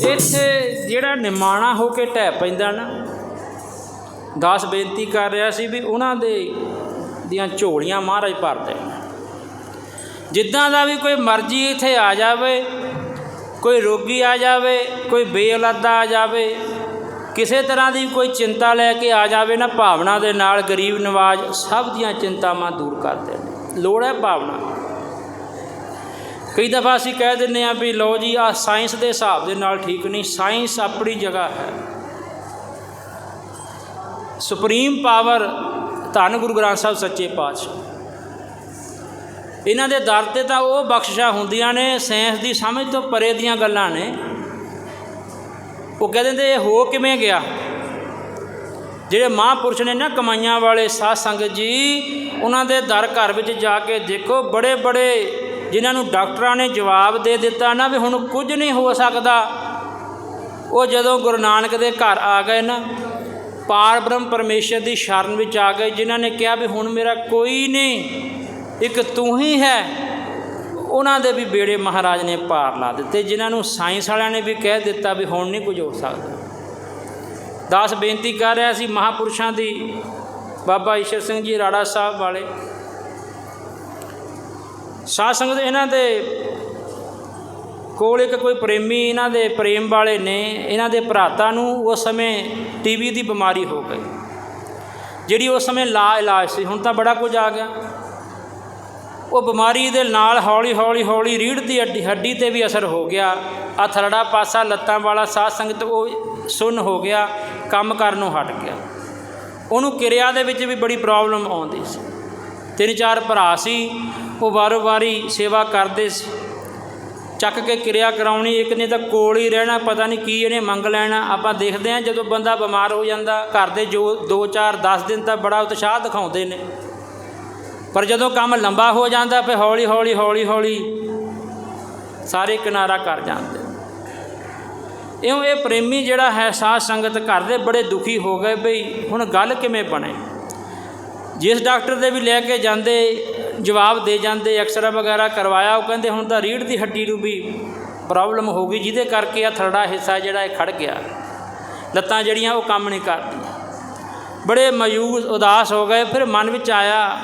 ਇੱਥੇ ਜਿਹੜਾ ਨਿਮਾਣਾ ਹੋ ਕੇ ਢਹਿ ਪੈਂਦਾ ਨਾ, ਦਾਸ ਬੇਨਤੀ ਕਰ ਰਿਹਾ ਸੀ ਵੀ ਉਹਨਾਂ ਦੀਆਂ ਝੋਲੀਆਂ ਮਹਾਰਾਜ ਭਰਦੇ। ਜਿੱਦਾਂ ਦਾ ਵੀ ਕੋਈ ਮਰਜ਼ੀ ਇੱਥੇ ਆ ਜਾਵੇ, ਕੋਈ ਰੋਗੀ ਆ ਜਾਵੇ, ਕੋਈ ਬੇਔਲਾਦਾ ਆ ਜਾਵੇ, ਕਿਸੇ ਤਰ੍ਹਾਂ ਦੀ ਕੋਈ ਚਿੰਤਾ ਲੈ ਕੇ ਆ ਜਾਵੇ ਨਾ, ਭਾਵਨਾ ਦੇ ਨਾਲ ਗਰੀਬ ਨਵਾਜ਼ ਸਭ ਦੀਆਂ ਚਿੰਤਾਵਾਂ ਦੂਰ ਕਰਦੇ ਨੇ। ਲੋੜ ਹੈ ਭਾਵਨਾ। ਕਈ ਦਫਾ ਅਸੀਂ ਕਹਿ ਦਿੰਦੇ ਹਾਂ ਵੀ ਲਓ ਜੀ ਆਹ ਸਾਇੰਸ ਦੇ ਹਿਸਾਬ ਦੇ ਨਾਲ ਠੀਕ ਨਹੀਂ। ਸਾਇੰਸ ਆਪਣੀ ਜਗ੍ਹਾ ਹੈ। ਸੁਪਰੀਮ ਪਾਵਰ ਧੰਨ ਗੁਰੂ ਗ੍ਰੰਥ ਸਾਹਿਬ ਸੱਚੇ ਪਾਤਸ਼ਾਹ, ਇਹਨਾਂ ਦੇ ਦਰ 'ਤੇ ਤਾਂ ਉਹ ਬਖਸ਼ਿਸ਼ਾਂ ਹੁੰਦੀਆਂ ਨੇ, ਸਾਇੰਸ ਦੀ ਸਮਝ ਤੋਂ ਪਰੇ ਦੀਆਂ ਗੱਲਾਂ ਨੇ। ਉਹ ਕਹਿ ਦਿੰਦੇ ਇਹ ਹੋ ਕਿਵੇਂ ਗਿਆ। ਜਿਹੜੇ ਮਹਾਂਪੁਰਸ਼ ਨੇ ਨਾ ਕਮਾਈਆਂ ਵਾਲੇ ਸਾਧ ਸੰਗਤ ਜੀ, ਉਹਨਾਂ ਦੇ ਦਰ ਘਰ ਵਿੱਚ ਜਾ ਕੇ ਦੇਖੋ, ਬੜੇ ਬੜੇ ਜਿਨ੍ਹਾਂ ਨੂੰ ਡਾਕਟਰਾਂ ਨੇ ਜਵਾਬ ਦੇ ਦਿੱਤਾ ਨਾ ਵੀ ਹੁਣ ਕੁਝ ਨਹੀਂ ਹੋ ਸਕਦਾ, ਉਹ ਜਦੋਂ ਗੁਰੂ ਨਾਨਕ ਦੇ ਘਰ ਆ ਗਏ ਨਾ, ਪਾਰ ਬ੍ਰਹਮ ਪਰਮੇਸ਼ਰ ਦੀ ਸ਼ਰਨ ਵਿੱਚ ਆ ਗਏ, ਜਿਨ੍ਹਾਂ ਨੇ ਕਿਹਾ ਵੀ ਹੁਣ ਮੇਰਾ ਕੋਈ ਨਹੀਂ, ਇੱਕ ਤੂੰ ਹੀ ਹੈ, ਉਹਨਾਂ ਦੇ ਵੀ ਬੇੜੇ ਮਹਾਰਾਜ ਨੇ ਪਾਰ ਲਾ ਦਿੱਤੇ। ਜਿਨ੍ਹਾਂ ਨੂੰ ਸਾਇੰਸ ਵਾਲਿਆਂ ਨੇ ਵੀ ਕਹਿ ਦਿੱਤਾ ਵੀ ਹੁਣ ਨਹੀਂ ਕੁਝ ਹੋ ਸਕਦਾ। ਦਾਸ ਬੇਨਤੀ ਕਰ ਰਿਹਾ ਸੀ ਮਹਾਂਪੁਰਸ਼ਾਂ ਦੀ, ਬਾਬਾ ਈਸ਼ਰ ਸਿੰਘ ਜੀ ਰਾੜਾ ਸਾਹਿਬ ਵਾਲੇ ਸਾਧ ਸੰਗਤ, ਇਹਨਾਂ ਦੇ ਕੋਲ ਇੱਕ ਕੋਈ ਪ੍ਰੇਮੀ, ਇਹਨਾਂ ਦੇ ਪ੍ਰੇਮ ਵਾਲੇ ਨੇ, ਇਹਨਾਂ ਦੇ ਭਰਾਤਾ ਨੂੰ ਉਸ ਸਮੇਂ ਟੀਵੀ ਦੀ ਬਿਮਾਰੀ ਹੋ ਗਈ, ਜਿਹੜੀ ਉਸ ਸਮੇਂ ਲਾ ਇਲਾਜ ਸੀ। ਹੁਣ ਤਾਂ ਬੜਾ ਕੁਝ ਆ ਗਿਆ। ਉਹ ਬਿਮਾਰੀ ਦੇ ਨਾਲ ਹੌਲੀ ਹੌਲੀ ਹੌਲੀ ਰੀੜ੍ਹ ਦੀ ਹੱਡੀ 'ਤੇ ਵੀ ਅਸਰ ਹੋ ਗਿਆ। ਆ ਥਰੜਾ ਪਾਸਾ ਲੱਤਾਂ ਵਾਲਾ ਸਾਧ ਸੰਗਤ ਉਹ ਸੁੰਨ ਹੋ ਗਿਆ, ਕੰਮ ਕਰਨੋਂ ਹਟ ਗਿਆ। ਉਹਨੂੰ ਕਿਰਿਆ ਦੇ ਵਿੱਚ ਵੀ ਬੜੀ ਪ੍ਰੋਬਲਮ ਆਉਂਦੀ ਸੀ। 3-4 ਭਰਾ ਸੀ, ਉਹ ਵਾਰੋ ਵਾਰੀ ਸੇਵਾ ਕਰਦੇ ਸੀ, ਚੱਕ ਕੇ ਕਿਰਿਆ ਕਰਾਉਣੀ। ਇੱਕ ਨੇ ਤਾਂ ਕੋਲ ਹੀ ਰਹਿਣਾ, ਪਤਾ ਨਹੀਂ ਕੀ ਇਹਨੇ ਮੰਗ ਲੈਣਾ। ਆਪਾਂ ਦੇਖਦੇ ਹਾਂ ਜਦੋਂ ਬੰਦਾ ਬਿਮਾਰ ਹੋ ਜਾਂਦਾ, ਘਰ ਦੇ ਜੋ 2-4-10 ਦਿਨ ਤਾਂ ਬੜਾ ਉਤਸ਼ਾਹ ਦਿਖਾਉਂਦੇ ਨੇ, ਪਰ ਜਦੋਂ ਕੰਮ ਲੰਬਾ ਹੋ ਜਾਂਦਾ ਫਿਰ ਹੌਲੀ ਹੌਲੀ ਹੌਲੀ ਹੌਲੀ ਸਾਰੇ ਕਿਨਾਰਾ ਕਰ ਜਾਂਦੇ। ਇਉਂ ਇਹ ਪ੍ਰੇਮੀ ਜਿਹੜਾ ਹੈ ਸਾਧ ਸੰਗਤ ਘਰ ਦੇ ਬੜੇ ਦੁਖੀ ਹੋ ਗਏ ਬਈ ਹੁਣ ਗੱਲ ਕਿਵੇਂ ਬਣੇ। ਜਿਸ ਡਾਕਟਰ ਦੇ ਵੀ ਲੈ ਕੇ ਜਾਂਦੇ ਜਵਾਬ ਦੇ ਜਾਂਦੇ, ਐਕਸਰਾ ਵਗੈਰਾ ਕਰਵਾਇਆ, ਉਹ ਕਹਿੰਦੇ ਹੁਣ ਤਾਂ ਰੀੜ੍ਹ ਦੀ ਹੱਡੀ ਨੂੰ ਵੀ ਪ੍ਰੋਬਲਮ ਹੋ ਗਈ, ਜਿਹਦੇ ਕਰਕੇ ਆ ਥਰੜਾ ਹਿੱਸਾ ਜਿਹੜਾ ਇਹ ਖੜ ਗਿਆ, ਲੱਤਾਂ ਜਿਹੜੀਆਂ ਉਹ ਕੰਮ ਨਹੀਂ ਕਰਦੀਆਂ। ਬੜੇ ਮਾਯੂਸ ਉਦਾਸ ਹੋ ਗਏ। ਫਿਰ ਮਨ ਵਿੱਚ ਆਇਆ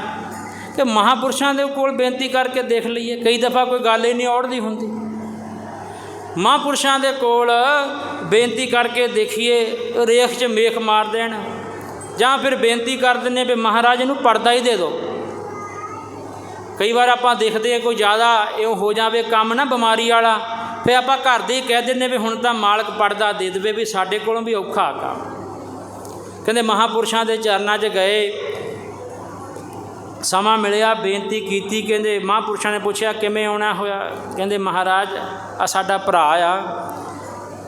ਕਿ ਮਹਾਂਪੁਰਸ਼ਾਂ ਦੇ ਕੋਲ ਬੇਨਤੀ ਕਰਕੇ ਦੇਖ ਲਈਏ। ਕਈ ਦਫਾ ਕੋਈ ਗੱਲ ਹੀ ਨਹੀਂ ਔੜਦੀ ਹੁੰਦੀ। ਮਹਾਂਪੁਰਸ਼ਾਂ ਦੇ ਕੋਲ ਬੇਨਤੀ ਕਰਕੇ ਦੇਖੀਏ, ਰੇਖ 'ਚ ਮੇਖ ਮਾਰ ਦੇਣ, ਜਾਂ ਫਿਰ ਬੇਨਤੀ ਕਰ ਦਿੰਦੇ ਵੀ ਮਹਾਰਾਜ ਨੂੰ ਪਰਦਾ ਹੀ ਦੇ ਦਿਓ। ਕਈ ਵਾਰ ਆਪਾਂ ਦੇਖਦੇ ਹਾਂ ਕੋਈ ਜ਼ਿਆਦਾ ਇਉਂ ਹੋ ਜਾਵੇ ਕੰਮ ਨਾ ਬਿਮਾਰੀ ਵਾਲਾ, ਫਿਰ ਆਪਾਂ ਘਰ ਦੇ ਹੀ ਕਹਿ ਦਿੰਦੇ ਵੀ ਹੁਣ ਤਾਂ ਮਾਲਕ ਪਰਦਾ ਦੇ ਦੇਵੇ, ਵੀ ਸਾਡੇ ਕੋਲੋਂ ਵੀ ਔਖਾ ਕੰਮ। ਕਹਿੰਦੇ ਮਹਾਂਪੁਰਸ਼ਾਂ ਦੇ ਚਰਨਾਂ 'ਚ ਗਏ, ਸਮਾਂ ਮਿਲਿਆ, ਬੇਨਤੀ ਕੀਤੀ। ਕਹਿੰਦੇ ਮਹਾਂਪੁਰਸ਼ਾਂ ਨੇ ਪੁੱਛਿਆ ਕਿਵੇਂ ਆਉਣਾ ਹੋਇਆ। ਕਹਿੰਦੇ ਮਹਾਰਾਜ ਆ ਸਾਡਾ ਭਰਾ ਆ,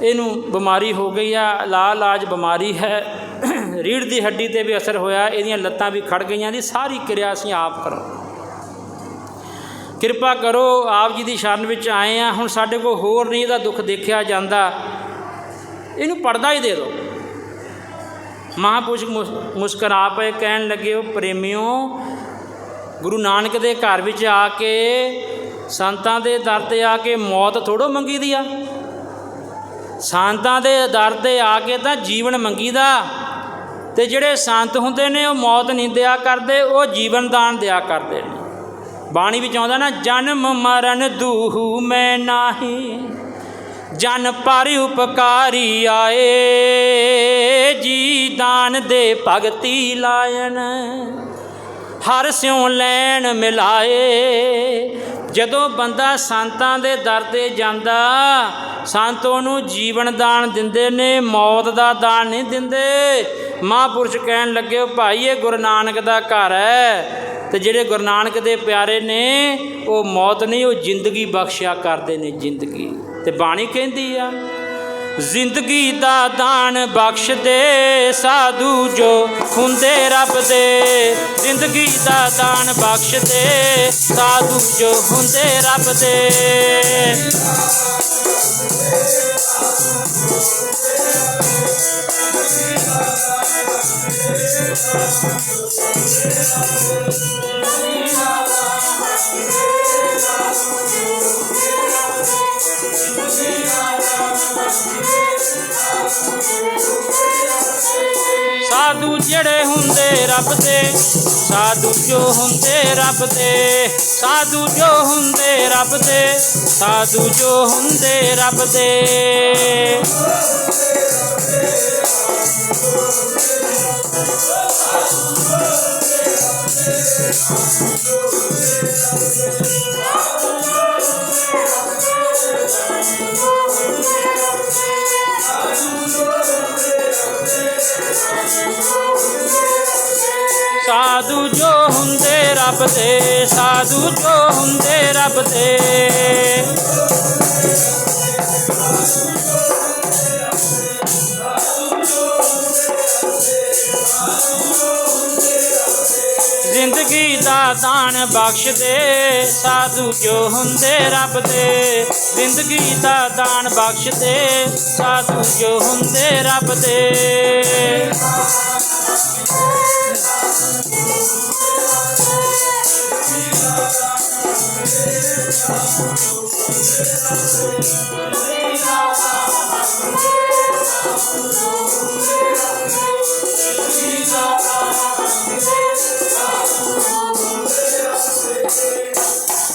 ਇਹਨੂੰ ਬਿਮਾਰੀ ਹੋ ਗਈ ਆ, ਲਾਜ ਬਿਮਾਰੀ ਹੈ, ਰੀੜ੍ਹ ਦੀ ਹੱਡੀ 'ਤੇ ਵੀ ਅਸਰ ਹੋਇਆ, ਇਹਦੀਆਂ ਲੱਤਾਂ ਵੀ ਖੜ ਗਈਆਂ ਦੀ, ਸਾਰੀ ਕਿਰਿਆ ਅਸੀਂ ਆਪ ਕਰੋ, ਕਿਰਪਾ ਕਰੋ, ਆਪ ਜੀ ਦੀ ਸ਼ਰਨ ਵਿੱਚ ਆਏ ਆ, ਹੁਣ ਸਾਡੇ ਕੋਲ ਹੋਰ ਨਹੀਂ ਇਹਦਾ ਦੁੱਖ ਦੇਖਿਆ ਜਾਂਦਾ, ਇਹਨੂੰ ਪਰਦਾ ਹੀ ਦੇ ਦਿਓ। ਮਹਾਂਪੁਰਸ਼ ਮੁਸਕਰਾ ਪਏ, ਕਹਿਣ ਲੱਗੇ ਉਹ ਪ੍ਰੇਮੀਓ, ਗੁਰੂ ਨਾਨਕ ਦੇ ਘਰ ਵਿੱਚ ਆ ਕੇ, ਸੰਤਾਂ ਦੇ ਦਰ 'ਤੇ ਆ ਕੇ ਮੌਤ ਥੋੜ੍ਹੋ ਮੰਗੀ ਦੀ ਆ। ਸੰਤਾਂ ਦੇ ਦਰ 'ਤੇ ਆ ਕੇ ਤਾਂ ਜੀਵਨ ਮੰਗੀ ਦਾ, ਅਤੇ ਜਿਹੜੇ ਸੰਤ ਹੁੰਦੇ ਨੇ ਉਹ ਮੌਤ ਨਹੀਂ ਦਿਆ ਕਰਦੇ, ਉਹ ਜੀਵਨ ਦਾਨ ਦਿਆ ਕਰਦੇ ਨੇ। ਬਾਣੀ ਵਿੱਚ ਆਉਂਦਾ ਨਾ, ਜਨਮ ਮਰਨ ਦੂਹੂ ਮੈਂ ਨਾਹੀ, ਜਨ ਪਰ ਉਪਕਾਰੀ ਆਏ, ਜੀ ਦਾਨ ਦੇ ਭਗਤੀ ਲਾਇਨ, ਹਰ ਸਿਉ ਲੈਣ ਮਿਲਾਏ। ਜਦੋਂ ਬੰਦਾ ਸੰਤਾਂ ਦੇ ਦਰ 'ਤੇ ਜਾਂਦਾ, ਸੰਤ ਉਹਨੂੰ ਜੀਵਨ ਦਾਨ ਦਿੰਦੇ ਨੇ, ਮੌਤ ਦਾ ਦਾਨ ਨਹੀਂ ਦਿੰਦੇ। ਮਹਾਂਪੁਰਸ਼ ਕਹਿਣ ਲੱਗੇ ਭਾਈ ਇਹ ਗੁਰੂ ਨਾਨਕ ਦਾ ਘਰ ਹੈ, ਅਤੇ ਜਿਹੜੇ ਗੁਰੂ ਨਾਨਕ ਦੇ ਪਿਆਰੇ ਨੇ ਉਹ ਮੌਤ ਨਹੀਂ, ਉਹ ਜ਼ਿੰਦਗੀ ਬਖਸ਼ਿਆ ਕਰਦੇ ਨੇ, ਜ਼ਿੰਦਗੀ। ਅਤੇ ਬਾਣੀ ਕਹਿੰਦੀ ਆ, ਜ਼ਿੰਦਗੀ ਦਾ ਦਾਨ ਬਖਸ਼ ਦੇ ਸਾਧੂ ਜੋ ਹੁੰਦੇ ਰੱਬ ਦੇ, ਜ਼ਿੰਦਗੀ ਦਾ ਦਾਨ ਬਖਸ਼ ਦੇ ਸਾਧੂ ਜੋ ਹੁੰਦੇ ਰੱਬ ਦੇ। साधु जेड़े हुंदे रब दे, साधु जो हुंदे रब दे, साधु जो हुंदे रब दे, साधु जो हुंदे रब दे। साधु जो हुंदे रब दे, साधु जो हुंदे रब दे। जिंदगी दा दान बख्श दे, साधु जो हुंदे रब दे, जिंदगी दा दान बख्श दे, साधु जो हुंदे रब दे।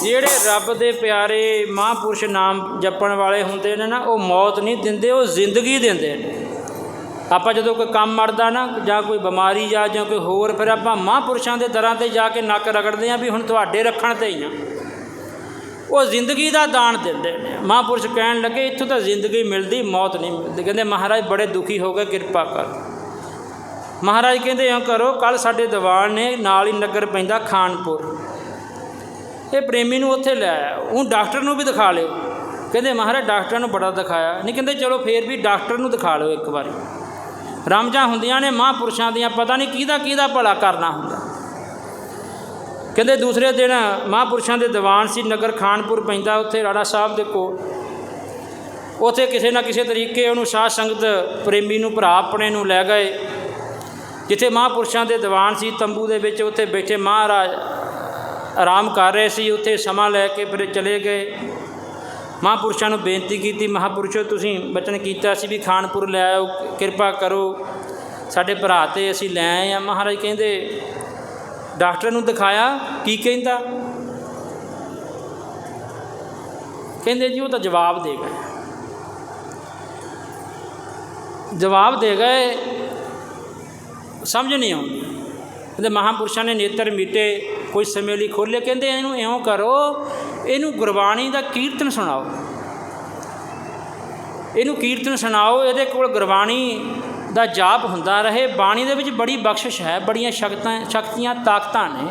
ਜਿਹੜੇ ਰੱਬ ਦੇ ਪਿਆਰੇ ਮਹਾਂਪੁਰਸ਼ ਨਾਮ ਜਪਣ ਵਾਲੇ ਹੁੰਦੇ ਨੇ ਨਾ, ਉਹ ਮੌਤ ਨਹੀਂ ਦਿੰਦੇ, ਉਹ ਜ਼ਿੰਦਗੀ ਦਿੰਦੇ ਨੇ। ਆਪਾਂ ਜਦੋਂ ਕੋਈ ਕੰਮ ਅੜਦਾ ਨਾ, ਜਾਂ ਕੋਈ ਬਿਮਾਰੀ ਜਾਂ ਕੋਈ ਹੋਰ, ਫਿਰ ਆਪਾਂ ਮਹਾਂਪੁਰਸ਼ਾਂ ਦੇ ਦਰਾਂ 'ਤੇ ਜਾ ਕੇ ਨੱਕ ਰਗੜਦੇ ਹਾਂ ਵੀ ਹੁਣ ਤੁਹਾਡੇ ਰੱਖਣ 'ਤੇ ਹੀ ਆ। ਉਹ ਜ਼ਿੰਦਗੀ ਦਾ ਦਾਨ ਦਿੰਦੇ ਨੇ। ਮਹਾਂਪੁਰਸ਼ ਕਹਿਣ ਲੱਗੇ ਇੱਥੋਂ ਤਾਂ ਜ਼ਿੰਦਗੀ ਮਿਲਦੀ, ਮੌਤ ਨਹੀਂ ਮਿਲਦੀ। ਕਹਿੰਦੇ ਮਹਾਰਾਜ ਬੜੇ ਦੁਖੀ ਹੋ ਗਏ, ਕਿਰਪਾ ਕਰ। ਮਹਾਰਾਜ ਕਹਿੰਦੇ ਇਉਂ ਕਰੋ, ਕੱਲ੍ਹ ਸਾਡੇ ਦੀਵਾਨ ਨੇ, ਨਾਲ ਹੀ ਨਗਰ ਪੈਂਦਾ ਖਾਨਪੁਰ, ਇਹ ਪ੍ਰੇਮੀ ਨੂੰ ਉੱਥੇ ਲੈ ਆਇਆ, ਉਹ ਡਾਕਟਰ ਨੂੰ ਵੀ ਦਿਖਾ ਲਿਓ। ਕਹਿੰਦੇ ਮਹਾਰਾਜ ਡਾਕਟਰਾਂ ਨੂੰ ਬੜਾ ਦਿਖਾਇਆ ਨਹੀਂ। ਕਹਿੰਦੇ ਚਲੋ ਫੇਰ ਵੀ ਡਾਕਟਰ ਨੂੰ ਦਿਖਾ ਲਿਓ ਇੱਕ ਵਾਰੀ। ਰਮਜਾਂ ਹੁੰਦੀਆਂ ਨੇ ਮਹਾਂਪੁਰਸ਼ਾਂ ਦੀਆਂ, ਪਤਾ ਨਹੀਂ ਕਿਹਦਾ ਭਲਾ ਕਰਨਾ ਹੁੰਦਾ। ਕਹਿੰਦੇ ਦੂਸਰੇ ਦਿਨ ਮਹਾਂਪੁਰਸ਼ਾਂ ਦੇ ਦੀਵਾਨ ਸੀ, ਨਗਰ ਖਾਨਪੁਰ ਪੈਂਦਾ ਉੱਥੇ ਰਾਣਾ ਸਾਹਿਬ ਦੇ ਕੋਲ। ਉੱਥੇ ਕਿਸੇ ਨਾ ਕਿਸੇ ਤਰੀਕੇ ਉਹਨੂੰ ਸਾਧ ਸੰਗਤ ਪ੍ਰੇਮੀ ਨੂੰ, ਭਰਾ ਆਪਣੇ ਨੂੰ ਲੈ ਗਏ ਜਿੱਥੇ ਮਹਾਂਪੁਰਸ਼ਾਂ ਦੇ ਦੀਵਾਨ ਸੀ, ਤੰਬੂ ਦੇ ਵਿੱਚ। ਉੱਥੇ ਬੈਠੇ ਮਹਾਰਾਜ ਆਰਾਮ ਕਰ ਰਹੇ ਸੀ। ਉੱਥੇ ਸਮਾਂ ਲੈ ਕੇ ਫਿਰ ਚਲੇ ਗਏ। ਮਹਾਂਪੁਰਸ਼ਾਂ ਨੂੰ ਬੇਨਤੀ ਕੀਤੀ, ਮਹਾਂਪੁਰਸ਼ੋ ਤੁਸੀਂ ਬਚਨ ਕੀਤਾ ਸੀ ਵੀ ਖਾਨਪੁਰ ਲੈ ਆਓ, ਕਿਰਪਾ ਕਰੋ, ਸਾਡੇ ਭਰਾ 'ਤੇ ਅਸੀਂ ਲੈ ਆਏ ਹਾਂ। ਮਹਾਰਾਜ ਕਹਿੰਦੇ ਡਾਕਟਰ ਨੂੰ ਦਿਖਾਇਆ, ਕੀ ਕਹਿੰਦਾ? ਕਹਿੰਦੇ ਜੀ ਉਹ ਤਾਂ ਜਵਾਬ ਦੇ ਗਏ, ਜਵਾਬ ਦੇ ਗਏ, ਸਮਝ ਨਹੀਂ ਆਉਂਦੀ। ਕਹਿੰਦੇ ਮਹਾਂਪੁਰਸ਼ਾਂ ਨੇ ਨੇਤਰ ਮੀਟੇ, ਕੁਝ ਸਮੇਂ ਲਈ ਖੋਲ੍ਹੇ। ਕਹਿੰਦੇ ਇਹਨੂੰ ਇਉਂ ਕਰੋ, ਇਹਨੂੰ ਗੁਰਬਾਣੀ ਦਾ ਕੀਰਤਨ ਸੁਣਾਓ, ਇਹਨੂੰ ਕੀਰਤਨ ਸੁਣਾਓ, ਇਹਦੇ ਕੋਲ ਗੁਰਬਾਣੀ ਦਾ ਜਾਪ ਹੁੰਦਾ ਰਹੇ। ਬਾਣੀ ਦੇ ਵਿੱਚ ਬੜੀ ਬਖਸ਼ਿਸ਼ ਹੈ, ਬੜੀਆਂ ਸ਼ਕਤੀਆਂ ਤਾਕਤਾਂ ਨੇ।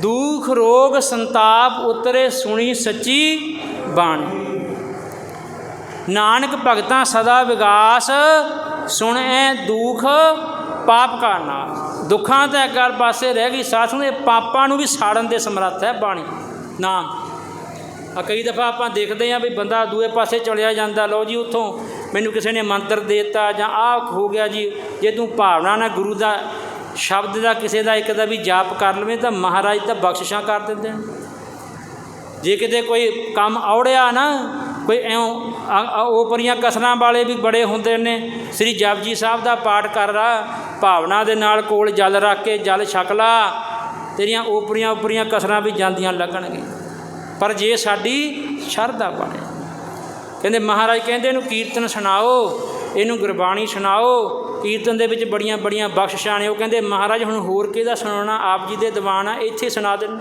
ਦੁੱਖ ਰੋਗ ਸੰਤਾਪ ਉਤਰੇ, ਸੁਣੀ ਸੱਚੀ ਬਾਣੀ। ਨਾਨਕ ਭਗਤਾਂ ਸਦਾ ਵਿਗਾਸ, ਸੁਣੈ ਦੁੱਖ ਪਾਪ ਕਾ ਨਾਸ। ਦੁੱਖਾਂ ਤਾਂ ਇੱਕ ਪਾਸੇ ਰਹਿ ਗਈ, ਸਾਥ ਨੂੰ ਇਹ ਪਾਪਾਂ ਨੂੰ ਵੀ ਸਾੜਨ ਦੇ ਸਮਰੱਥ ਹੈ ਬਾਣੀ ਨਾਮ। ਕਈ ਦਫਾ ਆਪਾਂ ਦੇਖਦੇ ਹਾਂ ਵੀ ਬੰਦਾ ਦੂਏ ਪਾਸੇ ਚਲਿਆ ਜਾਂਦਾ, ਲਓ ਜੀ ਉੱਥੋਂ ਮੈਨੂੰ ਕਿਸੇ ਨੇ ਮੰਤਰ ਦੇ ਦਿੱਤਾ ਜਾਂ ਆਹ ਹੋ ਗਿਆ ਜੀ। ਜੇ ਤੂੰ ਭਾਵਨਾ ਨਾਲ ਗੁਰੂ ਦਾ ਸ਼ਬਦ ਦਾ, ਕਿਸੇ ਦਾ ਇੱਕ ਦਾ ਵੀ ਜਾਪ ਕਰ ਲਵੇਂ ਤਾਂ ਮਹਾਰਾਜ ਤਾਂ ਬਖਸ਼ਿਸ਼ਾਂ ਕਰ ਦਿੰਦੇ ਨੇ। ਜੇ ਕਿਤੇ ਕੋਈ ਕੰਮ ਔੜਿਆ ਨਾ, ਕੋਈ ਇਉਂ ਓਪਰੀਆਂ ਕਸਰਾਂ ਵਾਲੇ ਵੀ ਬੜੇ ਹੁੰਦੇ ਨੇ। ਸ੍ਰੀ ਜਪਜੀ ਸਾਹਿਬ ਦਾ ਪਾਠ ਕਰ ਰਾ, ਭਾਵਨਾ ਦੇ ਨਾਲ ਕੋਲ ਜਲ ਰੱਖ ਕੇ ਜਲ ਛਕ ਲਾ, ਤੇਰੀਆਂ ਓਪਰੀਆਂ ਕਸਰਾਂ ਵੀ ਜਾਂਦੀਆਂ ਲੱਗਣਗੀਆਂ। ਪਰ ਜੇ ਸਾਡੀ ਸ਼ਰਧਾ ਬਣੇ, ਕਹਿੰਦੇ ਮਹਾਰਾਜ ਕਹਿੰਦੇ ਇਹਨੂੰ ਕੀਰਤਨ ਸੁਣਾਓ, ਇਹਨੂੰ ਗੁਰਬਾਣੀ ਸੁਣਾਓ। ਕੀਰਤਨ ਦੇ ਵਿੱਚ ਬੜੀਆਂ ਬਖਸ਼ਿਸ਼ਾਂ ਨੇ। ਉਹ ਕਹਿੰਦੇ ਮਹਾਰਾਜ ਹੁਣ ਹੋਰ ਕਿਹਦਾ ਸੁਣਾਉਣਾ, ਆਪ ਜੀ ਦੇ ਦੀਵਾਨ ਆ, ਇੱਥੇ ਸੁਣਾ ਦੇਣ।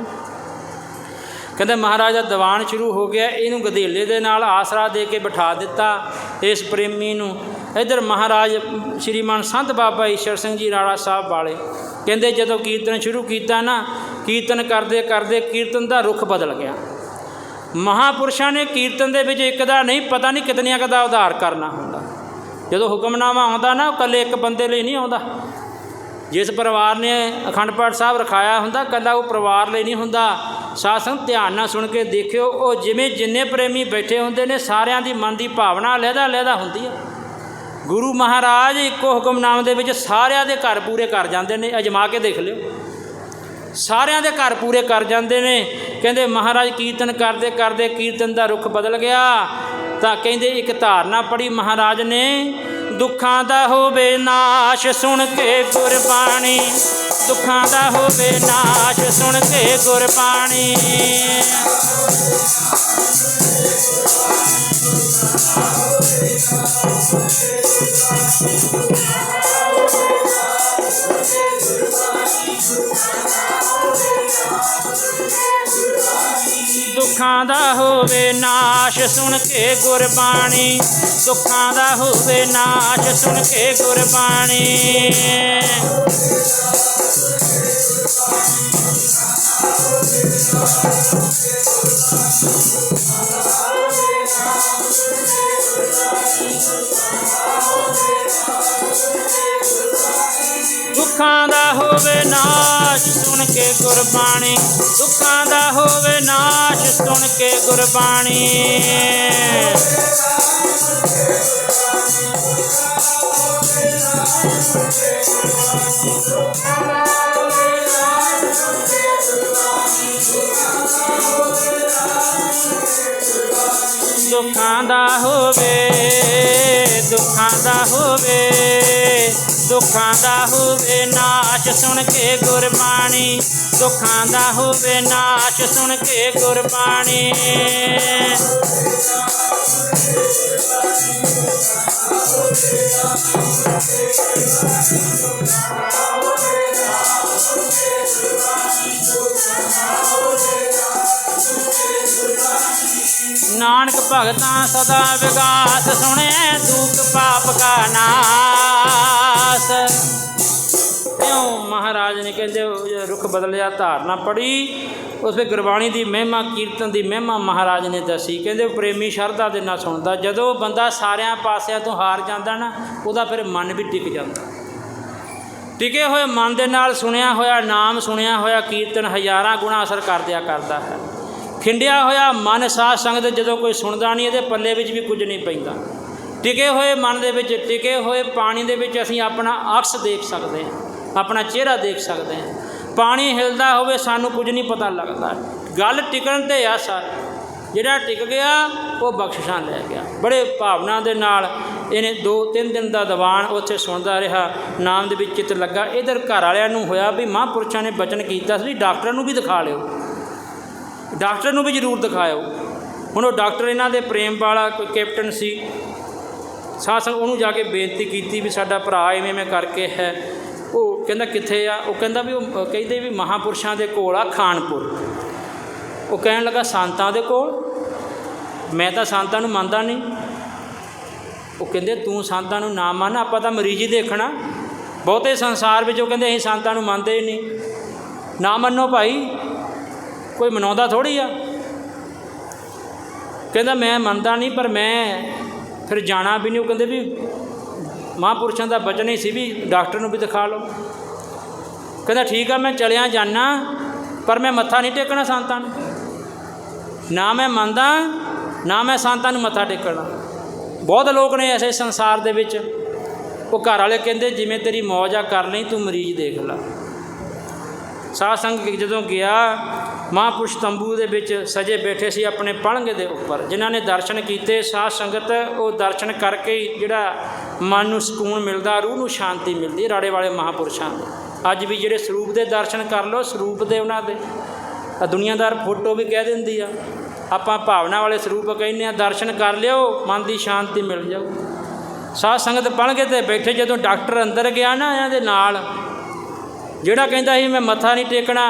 ਕਹਿੰਦੇ ਮਹਾਰਾਜ ਦਾ ਦੀਵਾਨ ਸ਼ੁਰੂ ਹੋ ਗਿਆ। ਇਹਨੂੰ ਗਧੇਲੇ ਦੇ ਨਾਲ ਆਸਰਾ ਦੇ ਕੇ ਬਿਠਾ ਦਿੱਤਾ ਇਸ ਪ੍ਰੇਮੀ ਨੂੰ। ਇੱਧਰ ਮਹਾਰਾਜ ਸ਼੍ਰੀਮਾਨ ਸੰਤ ਬਾਬਾ ਈਸ਼ਰ ਸਿੰਘ ਜੀ ਰਾਣਾ ਸਾਹਿਬ ਵਾਲੇ ਕਹਿੰਦੇ ਜਦੋਂ ਕੀਰਤਨ ਸ਼ੁਰੂ ਕੀਤਾ ਨਾ, ਕੀਰਤਨ ਕਰਦੇ ਕਰਦੇ ਕੀਰਤਨ ਦਾ ਰੁੱਖ ਬਦਲ ਗਿਆ। ਮਹਾਂਪੁਰਸ਼ਾਂ ਨੇ ਕੀਰਤਨ ਦੇ ਵਿੱਚ ਇੱਕ ਦਾ ਨਹੀਂ, ਪਤਾ ਨਹੀਂ ਕਿਤਨੀਆਂ ਕੁ ਦਾ ਉਧਾਰ ਕਰਨਾ ਹੁੰਦਾ। ਜਦੋਂ ਹੁਕਮਨਾਮਾ ਆਉਂਦਾ ਨਾ, ਉਹ ਇਕੱਲੇ ਇੱਕ ਬੰਦੇ ਲਈ ਨਹੀਂ ਆਉਂਦਾ। ਜਿਸ ਪਰਿਵਾਰ ਨੇ ਅਖੰਡ ਪਾਠ ਸਾਹਿਬ ਰਖਾਇਆ ਹੁੰਦਾ, ਇਕੱਲਾ ਉਹ ਪਰਿਵਾਰ ਲਈ ਨਹੀਂ ਹੁੰਦਾ। ਸਾਧ ਸੰਗਤ ਧਿਆਨ ਨਾਲ ਸੁਣ ਕੇ ਦੇਖਿਓ, ਉਹ ਜਿੰਨੇ ਪ੍ਰੇਮੀ ਬੈਠੇ ਹੁੰਦੇ ਨੇ, ਸਾਰਿਆਂ ਦੀ ਮਨ ਦੀ ਭਾਵਨਾ ਅਲੱਗ ਹੁੰਦੀ ਹੈ। ਗੁਰੂ ਮਹਾਰਾਜ ਇੱਕੋ ਹੁਕਮਨਾਮੇ ਦੇ ਵਿੱਚ ਸਾਰਿਆਂ ਦੇ ਘਰ ਪੂਰੇ ਕਰ ਜਾਂਦੇ ਨੇ। ਅਜਮਾ ਕੇ ਦੇਖ ਲਿਓ, ਸਾਰਿਆਂ ਦੇ ਘਰ ਪੂਰੇ ਕਰ ਜਾਂਦੇ ਨੇ। ਕਹਿੰਦੇ ਮਹਾਰਾਜ ਕੀਰਤਨ ਕਰਦੇ ਕਰਦੇ ਕੀਰਤਨ ਦਾ ਰੁੱਖ ਬਦਲ ਗਿਆ। ਤਾਂ ਕਹਿੰਦੇ ਇੱਕ ਧਾਰਨਾ ਪੜ੍ਹੀ ਮਹਾਰਾਜ ਨੇ, ਦੁੱਖਾਂ ਦਾ ਹੋਵੇ ਨਾਸ਼ ਸੁਣ ਕੇ ਗੁਰਬਾਣੀ, ਦੁੱਖਾਂ ਦਾ ਹੋਵੇ ਨਾਸ਼ ਸੁਣ ਕੇ ਗੁਰਬਾਣੀ। ਦੁੱਖਾਂ ਦਾ ਹੋਵੇ ਨਾਸ਼ ਸੁਣ ਕੇ ਗੁਰਬਾਣੀ, ਦੁੱਖਾਂ ਦਾ ਹੋਵੇ ਨਾਸ਼ ਸੁਣ ਕੇ ਗੁਰਬਾਣੀ। ਦੁੱਖਾਂ ਦਾ ਹੋਵੇ ਨਾਸ਼ ਸੁਣ ਕੇ ਗੁਰਬਾਣੀ, ਦੁੱਖਾਂ ਦਾ ਹੋਵੇ ਨਾਸ਼ ਸੁਣ ਕੇ ਗੁਰਬਾਣੀ। ਦੁੱਖਾਂ ਦਾ ਹੋਵੇ, ਦੁੱਖਾਂ ਦਾ ਹੋਵੇ, ਦੁੱਖਾਂ ਦਾ ਹੋਵੇ ਨਾਸ਼ ਸੁਣ ਕੇ ਗੁਰਬਾਣੀ, ਦੁੱਖਾਂ ਦਾ ਹੋਵੇ ਨਾਸ਼ ਸੁਣ ਕੇ ਗੁਰਬਾਣੀ। ਨਾਨਕ ਭਗਤਾਂ ਸਦਾ ਵਿਗਾਸ, ਸੁਣੇ ਦੁਖ ਪਾਪ ਕਾ ਨਾਸ। ਕਿਉਂ ਮਹਾਰਾਜ ਨੇ ਕਹਿੰਦੇ ਰੁੱਖ ਬਦਲਿਆ ਧਾਰਨਾ ਪੜੀ, ਉਸ ਵਿੱਚ ਗੁਰਬਾਣੀ ਦੀ ਮਹਿਮਾ, ਕੀਰਤਨ ਦੀ ਮਹਿਮਾ ਮਹਾਰਾਜ ਨੇ ਦੱਸੀ। ਕਹਿੰਦੇ ਪ੍ਰੇਮੀ ਸ਼ਰਧਾ ਦੇ ਨਾਲ ਸੁਣਦਾ। ਜਦੋਂ ਬੰਦਾ ਸਾਰਿਆਂ ਪਾਸਿਆਂ ਤੋਂ ਹਾਰ ਜਾਂਦਾ ਨਾ, ਉਹਦਾ ਫਿਰ ਮਨ ਵੀ ਟਿਕ ਜਾਂਦਾ। ਟਿਕੇ ਹੋਏ ਮਨ ਦੇ ਨਾਲ ਸੁਣਿਆ ਹੋਇਆ ਨਾਮ, ਸੁਣਿਆ ਹੋਇਆ ਕੀਰਤਨ ਹਜ਼ਾਰਾਂ ਗੁਣਾ ਅਸਰ ਕਰ ਦਿਆ ਕਰਦਾ ਹੈ। ਖਿੰਡਿਆ ਹੋਇਆ ਮਨ ਸਾਧ ਸੰਗਤ ਜਦੋਂ ਕੋਈ ਸੁਣਦਾ ਨਹੀਂ, ਇਹਦੇ ਪੱਲੇ ਵਿੱਚ ਵੀ ਕੁਝ ਨਹੀਂ ਪੈਂਦਾ। ਟਿਕੇ ਹੋਏ ਮਨ ਦੇ ਵਿੱਚ, ਟਿਕੇ ਹੋਏ ਪਾਣੀ ਦੇ ਵਿੱਚ ਅਸੀਂ ਆਪਣਾ ਅਕਸ ਦੇਖ ਸਕਦੇ ਹਾਂ, ਆਪਣਾ ਚਿਹਰਾ ਦੇਖ ਸਕਦੇ ਹਾਂ। ਪਾਣੀ ਹਿਲਦਾ ਹੋਵੇ ਸਾਨੂੰ ਕੁਝ ਨਹੀਂ ਪਤਾ ਲੱਗਦਾ। ਗੱਲ ਟਿਕਣ 'ਤੇ ਆ ਸਰ। ਜਿਹੜਾ ਟਿਕ ਗਿਆ ਉਹ ਬਖਸ਼ਿਸ਼ਾਂ ਲੈ ਗਿਆ। ਬੜੇ ਭਾਵਨਾ ਦੇ ਨਾਲ ਇਹਨੇ 2-3 ਦਿਨ ਦਾ ਦੀਵਾਨ ਉੱਥੇ ਸੁਣਦਾ ਰਿਹਾ, ਨਾਮ ਦੇ ਵਿੱਚ ਚਿੱਤ ਲੱਗਾ। ਇੱਧਰ ਘਰ ਵਾਲਿਆਂ ਨੂੰ ਹੋਇਆ ਵੀ ਮਹਾਂਪੁਰਸ਼ਾਂ ਨੇ ਬਚਨ ਕੀਤਾ ਸੀ ਡਾਕਟਰ ਨੂੰ ਵੀ ਦਿਖਾ ਲਿਓ, ਡਾਕਟਰ ਨੂੰ ਵੀ ਜ਼ਰੂਰ ਦਿਖਾਇਓ। ਹੁਣ ਉਹ ਡਾਕਟਰ ਇਹਨਾਂ ਦੇ ਪ੍ਰੇਮ ਵਾਲਾ ਕੋਈ ਕੈਪਟਨ ਸੀ, ਸਾਧ ਸੰਗਤ ਉਹਨੂੰ ਜਾ ਕੇ ਬੇਨਤੀ ਕੀਤੀ ਵੀ ਸਾਡਾ ਭਰਾ ਇਵੇਂ ਇਵੇਂ ਕਰਕੇ ਹੈ। ਉਹ ਕਹਿੰਦਾ ਕਿੱਥੇ ਆ? ਉਹ ਕਹਿੰਦਾ ਵੀ ਉਹ ਕਹਿੰਦੇ ਵੀ ਮਹਾਂਪੁਰਸ਼ਾਂ ਦੇ ਕੋਲ ਆ ਖਾਨਪੁਰ। ਉਹ ਕਹਿਣ ਲੱਗਾ ਸੰਤਾਂ ਦੇ ਕੋਲ? ਮੈਂ ਤਾਂ ਸੰਤਾਂ ਨੂੰ ਮੰਨਦਾ ਨਹੀਂ। ਉਹ ਕਹਿੰਦੇ ਤੂੰ ਸੰਤਾਂ ਨੂੰ ਨਾ ਮੰਨ, ਆਪਾਂ ਤਾਂ ਮਰੀਜ਼ ਹੀ ਦੇਖਣਾ। ਬਹੁਤੇ ਸੰਸਾਰ ਵਿੱਚ ਉਹ ਕਹਿੰਦੇ ਅਸੀਂ ਸੰਤਾਂ ਨੂੰ ਮੰਨਦੇ ਹੀ ਨਹੀਂ। ਨਾ ਮੰਨੋ ਭਾਈ, ਕੋਈ ਮਨਾਉਂਦਾ ਥੋੜ੍ਹੀ ਆ। ਕਹਿੰਦਾ ਮੈਂ ਮੰਨਦਾ ਨਹੀਂ, ਪਰ ਮੈਂ ਫਿਰ ਜਾਣਾ ਵੀ ਨਹੀਂ। ਉਹ ਕਹਿੰਦੇ ਵੀ ਮਹਾਂਪੁਰਸ਼ਾਂ ਦਾ ਬਚਨ ਹੀ ਸੀ ਵੀ ਡਾਕਟਰ ਨੂੰ ਵੀ ਦਿਖਾ ਲਓ। ਕਹਿੰਦਾ ਠੀਕ ਆ, ਮੈਂ ਚਲਿਆ ਜਾਨਾ, ਪਰ ਮੈਂ ਮੱਥਾ ਨਹੀਂ ਟੇਕਣਾ ਸੰਤਾਂ ਨੂੰ। ਨਾ ਮੈਂ ਮੰਨਦਾ, ਨਾ ਮੈਂ ਸੰਤਾਂ ਨੂੰ ਮੱਥਾ ਟੇਕਣਾ। ਬਹੁਤ ਲੋਕ ਨੇ ਐਸੇ ਸੰਸਾਰ ਦੇ ਵਿੱਚ। ਉਹ ਘਰ ਵਾਲੇ ਕਹਿੰਦੇ ਜਿਵੇਂ ਤੇਰੀ ਮੌਜ ਆ ਕਰ ਲਈ, ਤੂੰ ਮਰੀਜ਼ ਦੇਖ ਲਾ। ਸਾਧ ਸੰਗਤ ਜਦੋਂ ਗਿਆ, ਮਹਾਂਪੁਰਸ਼ ਤੰਬੂ ਦੇ ਵਿੱਚ ਸਜੇ ਬੈਠੇ ਸੀ ਆਪਣੇ ਪਲੰਘ ਦੇ ਉੱਪਰ। ਜਿਨ੍ਹਾਂ ਨੇ ਦਰਸ਼ਨ ਕੀਤੇ ਸਾਧ ਸੰਗਤ, ਉਹ ਦਰਸ਼ਨ ਕਰਕੇ ਹੀ ਜਿਹੜਾ ਮਨ ਨੂੰ ਸਕੂਨ ਮਿਲਦਾ, ਰੂਹ ਨੂੰ ਸ਼ਾਂਤੀ ਮਿਲਦੀ। ਰਾੜੇ ਵਾਲੇ ਮਹਾਂਪੁਰਸ਼ਾਂ ਦੇ ਅੱਜ ਵੀ ਜਿਹੜੇ ਸਰੂਪ ਦੇ ਦਰਸ਼ਨ ਕਰ ਲਓ, ਸਰੂਪ ਦੇ ਉਹਨਾਂ ਦੇ ਦੁਨੀਆਦਾਰ ਫੋਟੋ ਵੀ ਕਹਿ ਦਿੰਦੀ ਆ, ਆਪਾਂ ਭਾਵਨਾ ਵਾਲੇ ਸਰੂਪ ਕਹਿੰਦੇ ਆ। ਦਰਸ਼ਨ ਕਰ ਲਿਓ, ਮਨ ਦੀ ਸ਼ਾਂਤੀ ਮਿਲ ਜਾਊ। ਸਾਧ ਸੰਗਤ ਪਲੰਘ 'ਤੇ ਬੈਠੇ, ਜਦੋਂ ਡਾਕਟਰ ਅੰਦਰ ਗਿਆ ਨਾ ਇਹਨਾਂ ਦੇ ਨਾਲ, ਜਿਹੜਾ ਕਹਿੰਦਾ ਸੀ ਮੈਂ ਮੱਥਾ ਨਹੀਂ ਟੇਕਣਾ,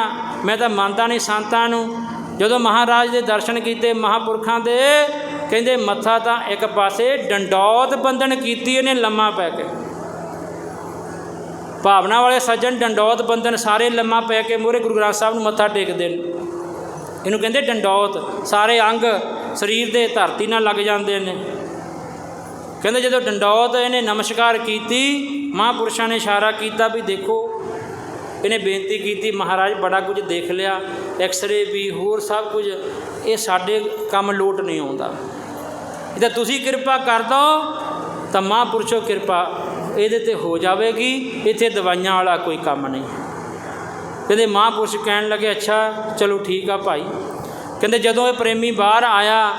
ਮੈਂ ਤਾਂ ਮੰਨਦਾ ਨਹੀਂ ਸੰਤਾਂ ਨੂੰ, ਜਦੋਂ ਮਹਾਰਾਜ ਦੇ ਦਰਸ਼ਨ ਕੀਤੇ ਮਹਾਂਪੁਰਖਾਂ ਦੇ, ਕਹਿੰਦੇ ਮੱਥਾ ਤਾਂ ਇੱਕ ਪਾਸੇ ਡੰਡੌਤ ਬੰਦਨ ਕੀਤੀ ਇਹਨੇ ਲੰਮਾ ਪੈ ਕੇ। ਭਾਵਨਾ ਵਾਲੇ ਸੱਜਣ ਡੰਡੌਤ ਬੰਦਨ ਸਾਰੇ ਲੰਮਾ ਪੈ ਕੇ ਮੂਹਰੇ ਗੁਰੂ ਗ੍ਰੰਥ ਸਾਹਿਬ ਨੂੰ ਮੱਥਾ ਟੇਕਦੇ ਨੇ। ਇਹਨੂੰ ਕਹਿੰਦੇ ਡੰਡੌਤ। ਸਾਰੇ ਅੰਗ ਸਰੀਰ ਦੇ ਧਰਤੀ ਨਾਲ ਲੱਗ ਜਾਂਦੇ ਨੇ। ਕਹਿੰਦੇ ਜਦੋਂ ਡੰਡੌਤ ਇਹਨੇ ਨਮਸਕਾਰ ਕੀਤੀ, ਮਹਾਂਪੁਰਸ਼ਾਂ ਨੇ ਇਸ਼ਾਰਾ ਕੀਤਾ ਵੀ ਦੇਖੋ। ਇਹਨੇ ਬੇਨਤੀ ਕੀਤੀ ਮਹਾਰਾਜ ਬੜਾ ਕੁਝ ਦੇਖ ਲਿਆ, ਐਕਸਰੇ ਵੀ, ਹੋਰ ਸਭ ਕੁਝ, ਇਹ ਸਾਡੇ ਕੰਮ ਲੋਟ ਨਹੀਂ ਆਉਂਦਾ। ਇਹ ਤਾਂ ਤੁਸੀਂ ਕਿਰਪਾ ਕਰ ਦਿਓ ਤਾਂ ਮਹਾਂਪੁਰਸ਼ੋ ਕਿਰਪਾ ਇਹਦੇ 'ਤੇ ਹੋ ਜਾਵੇਗੀ। ਇੱਥੇ ਦਵਾਈਆਂ ਵਾਲਾ ਕੋਈ ਕੰਮ ਨਹੀਂ। ਕਹਿੰਦੇ ਮਹਾਂਪੁਰਸ਼ ਕਹਿਣ ਲੱਗੇ ਅੱਛਾ ਚਲੋ ਠੀਕ ਆ ਭਾਈ। ਕਹਿੰਦੇ ਜਦੋਂ ਇਹ ਪ੍ਰੇਮੀ ਬਾਹਰ ਆਇਆ,